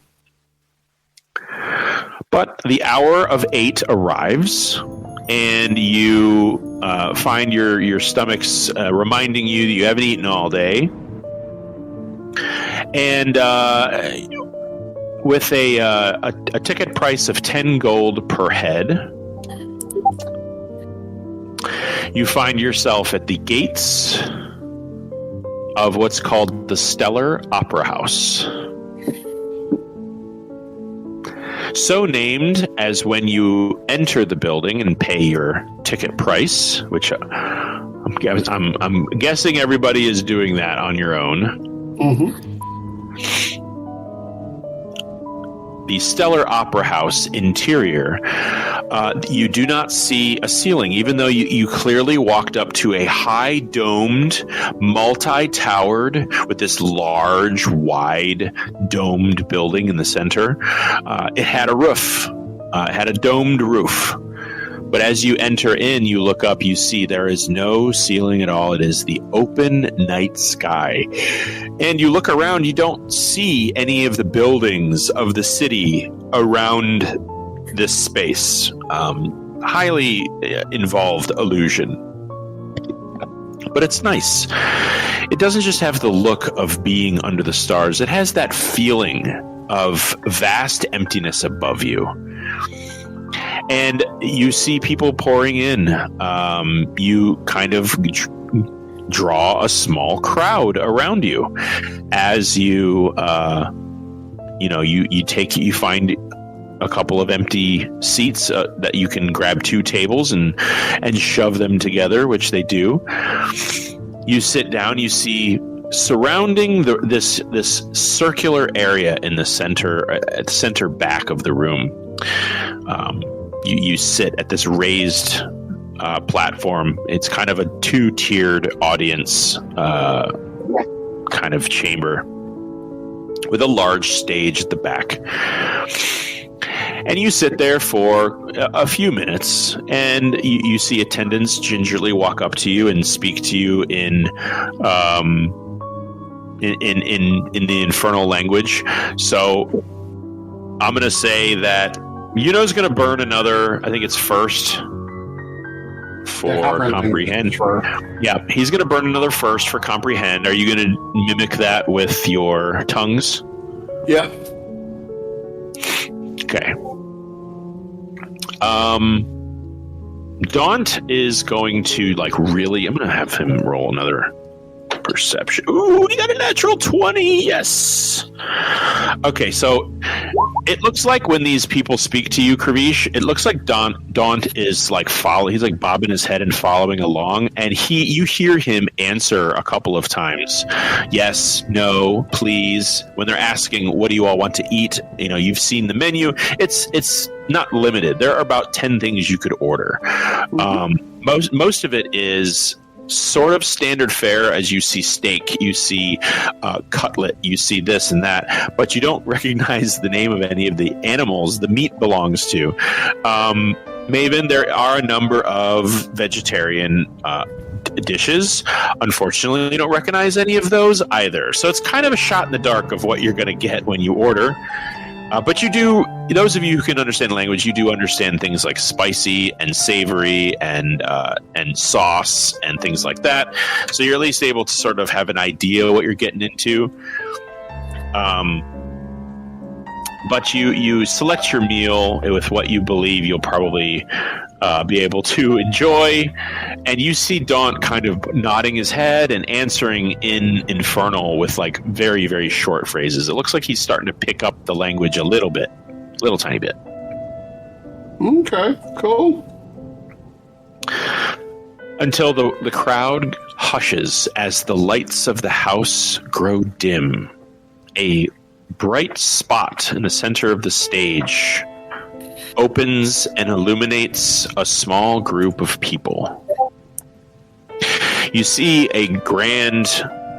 But the hour of 8 arrives, and you find your stomachs reminding you that you haven't eaten all day. And with a ticket price of 10 gold per head, you find yourself at the gates of what's called the Stellar Opera House. So named as when you enter the building and pay your ticket price, which I'm guessing everybody is doing that on your own. Mm-hmm. The Stellar Opera House interior, you do not see a ceiling, even though you clearly walked up to a high-domed, multi-towered, with this large, wide, domed building in the center. It had a roof. It had a domed roof. But as you enter in, you look up, you see there is no ceiling at all. It is the open night sky. And you look around, you don't see any of the buildings of the city around this space. Highly involved illusion. But it's nice. It doesn't just have the look of being under the stars. It has that feeling of vast emptiness above you. And you see people pouring in. You kind of draw a small crowd around you as you find a couple of empty seats that you can grab 2 tables and shove them together, which they do. You sit down. You see surrounding this circular area in the center, at the center back of the room. You sit at this raised platform. It's kind of a 2-tiered audience kind of chamber with a large stage at the back. And you sit there for a few minutes, and you see attendants gingerly walk up to you and speak to you in the infernal language. So I'm going to say that Yuno's going to burn another, I think it's first for comprehend. Yeah, he's going to burn another first for comprehend. Are you going to mimic that with your tongues? Yeah. Okay. Daunt is going to I'm going to have him roll another perception. Ooh, he got a natural 20. Yes. Okay, so it looks like when these people speak to you, Kravish, it looks like Daunt is he's bobbing his head and following along, and you hear him answer a couple of times. Yes, no, please. When they're asking, what do you all want to eat? You've seen the menu. It's not limited. There are about 10 things you could order. Most of it is sort of standard fare, as you see steak, you see cutlet, you see this and that, but you don't recognize the name of any of the animals the meat belongs to. Maven, there are a number of vegetarian dishes. Unfortunately, you don't recognize any of those either. So it's kind of a shot in the dark of what you're going to get when you order. But you do, those of you who can understand language, you do understand things like spicy and savory and sauce and things like that. So you're at least able to sort of have an idea what you're getting into. But you select your meal with what you believe you'll probably be able to enjoy. And you see Daunt kind of nodding his head and answering in Infernal with very, very short phrases. It looks like he's starting to pick up the language a little tiny bit. Okay, cool. Until the crowd hushes as the lights of the house grow dim. A bright spot in the center of the stage opens and illuminates a small group of people. You see a grand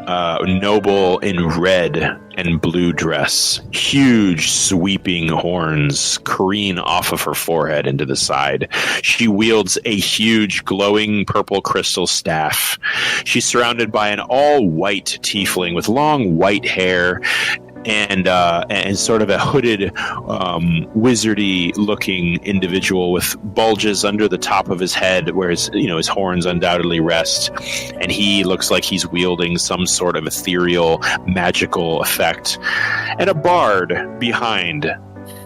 noble in red and blue dress, huge sweeping horns careen off of her forehead into the side. She wields a huge glowing purple crystal staff. She's surrounded by an all-white tiefling with long white hair, and sort of a hooded, wizardy-looking individual with bulges under the top of his head, where his horns undoubtedly rest, and he looks like he's wielding some sort of ethereal, magical effect, and a bard behind,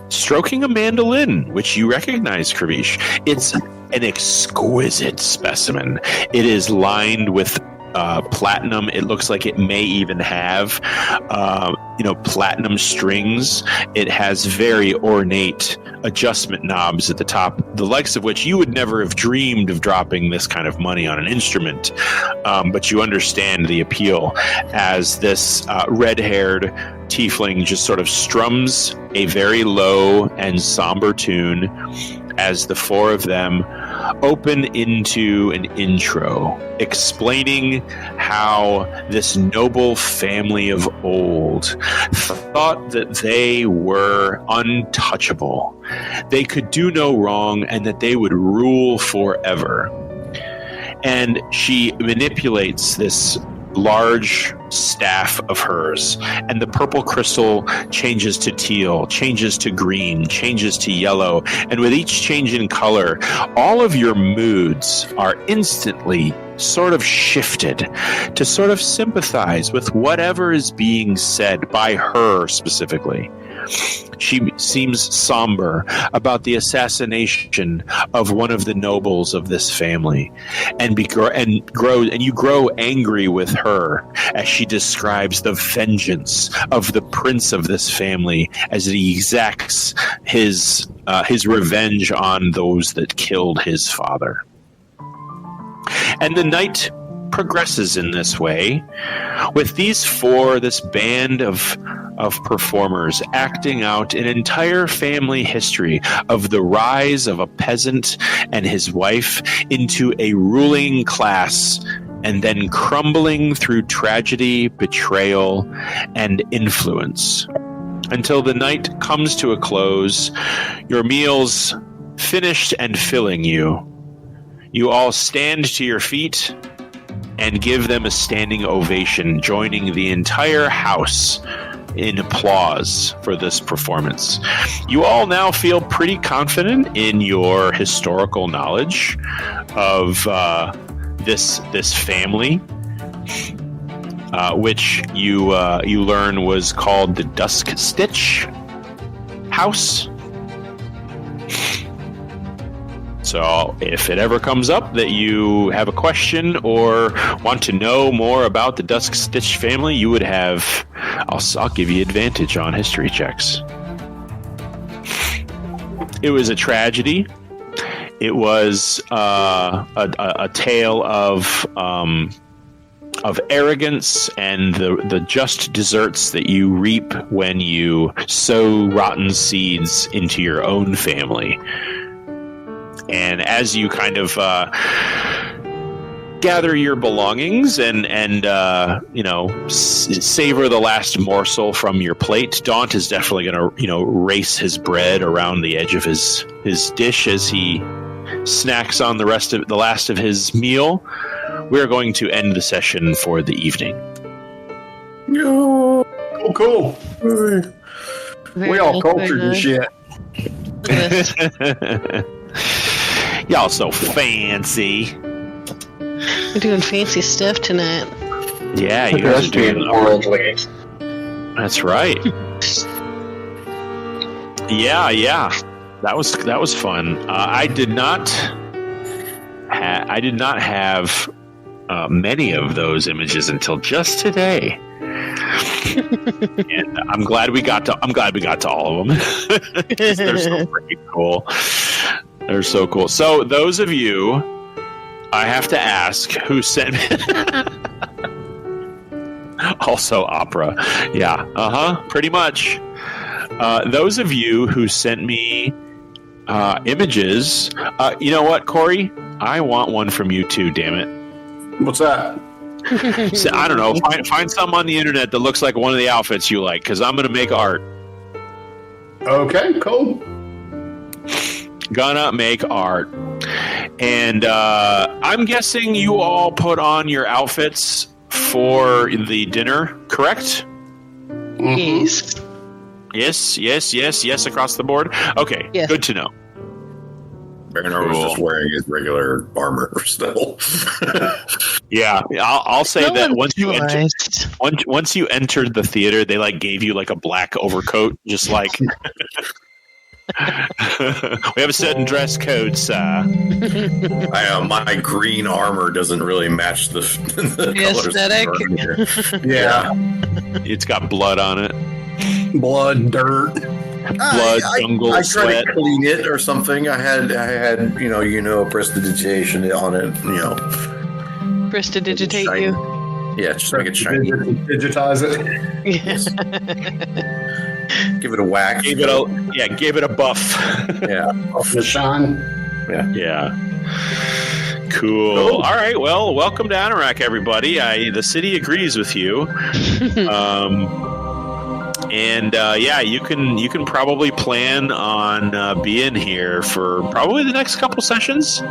stroking a mandolin, which you recognize, Kravish. It's an exquisite specimen. It is lined with platinum. It looks like it may even have, platinum strings. It has very ornate adjustment knobs at the top, the likes of which you would never have dreamed of dropping this kind of money on an instrument. But you understand the appeal as this red-haired tiefling just sort of strums a very low and somber tune as the four of them open into an intro explaining how this noble family of old thought that they were untouchable. They could do no wrong and that they would rule forever. And she manipulates this large staff of hers, and the purple crystal changes to teal, changes to green, changes to yellow, and with each change in color, all of your moods are instantly sort of shifted to sort of sympathize with whatever is being said by her specifically. She seems somber about the assassination of one of the nobles of this family, and you grow angry with her as she describes the vengeance of the prince of this family as he exacts his revenge on those that killed his father. And the night progresses in this way, with this band of performers acting out an entire family history of the rise of a peasant and his wife into a ruling class, and then crumbling through tragedy, betrayal, and influence. Until the night comes to a close, your meals finished and filling you. You all stand to your feet and give them a standing ovation, joining the entire house in applause for this performance. You all now feel pretty confident in your historical knowledge of this family, which you learn was called the Dusk Stitch House. So if it ever comes up that you have a question or want to know more about the Dusk Stitch family, you would have, I'll give you advantage on history checks. It was a tragedy. It was a tale of arrogance and the just desserts that you reap when you sow rotten seeds into your own family. And as you kind of gather your belongings and savor the last morsel from your plate, Daunt is definitely going to race his bread around the edge of his dish as he snacks on the last of his meal. We're going to end the session for the evening. Cool. We all cultured and shit. Y'all so fancy. We're doing fancy stuff tonight. Yeah, you guys are doing worldly. That's right. Yeah. That was fun. I did not have many of those images until just today. And I'm glad we got to all of them. They're so freaking cool. They're so cool. So those of you, I have to ask, who sent me also opera. Yeah. Pretty much. Those of you who sent me images, you know what, Corey? I want one from you too, damn it. What's that? So, I don't know. Find something on the internet that looks like one of the outfits you like, because I'm going to make art. Okay, cool. Gonna make art. And I'm guessing you all put on your outfits for the dinner, correct? Yes. Yes, across the board. Okay, Yes. good to know. Bernard was just wearing his regular armor still. Yeah, I'll say No that one once you entered the theater, they like gave you like a black overcoat, just like we have a certain dress code, sir. My green armor doesn't really match the colors aesthetic. Yeah. It's got blood on it. Blood, dirt. Blood, jungle, I tried sweat. to clean it or something. I had prestidigitation on it. Prestidigitate Shiny. you. Yeah, just make it shiny. Digitize it. Give it a whack. Gave it a buff. Yeah. The shine. Yeah. Cool. All right. Well, welcome to Anorak, everybody. The city agrees with you. You can probably plan on being here for probably the next couple sessions.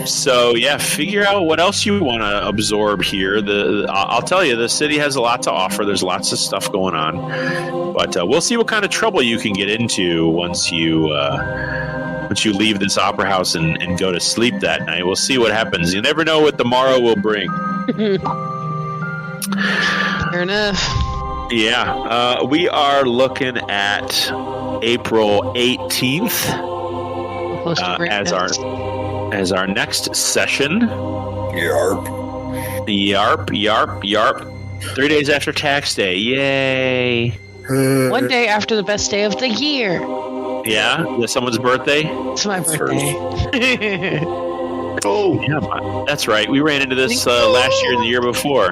So yeah, figure out what else you want to absorb here. I'll tell you, the city has a lot to offer. There's lots of stuff going on, but we'll see what kind of trouble you can get into once you leave this opera house and go to sleep that night. We'll see what happens. You never know what the morrow will bring. Fair enough. Yeah, we are looking at April 18th Close to as our next session. Yarp. 3 days after tax day. Yay! One day after the best day of the year. Yeah, someone's birthday. It's my birthday. Oh, Yeah, that's right. We ran into this last year, and the year before.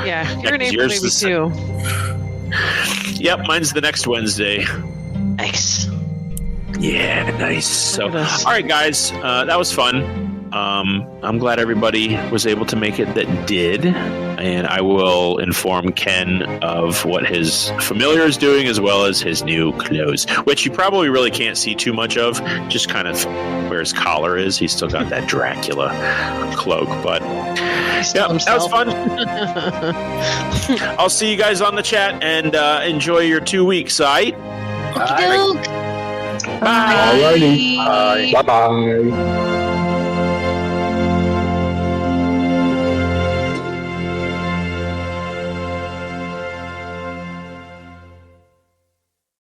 Yeah, you're in April yours maybe is- too. Yep, mine's the next Wednesday. Nice. Yeah, nice. So, Look at us. all right, guys, that was fun. I'm glad everybody was able to make it that did, and I will inform Ken of what his familiar is doing as well as his new clothes, which you probably really can't see too much of, just kind of where his collar is. He's still got that Dracula cloak, but yeah, that was fun. I'll see you guys on the chat, and enjoy your 2 weeks, all right? Okey-doke. Bye. Alrighty. Bye. Bye bye.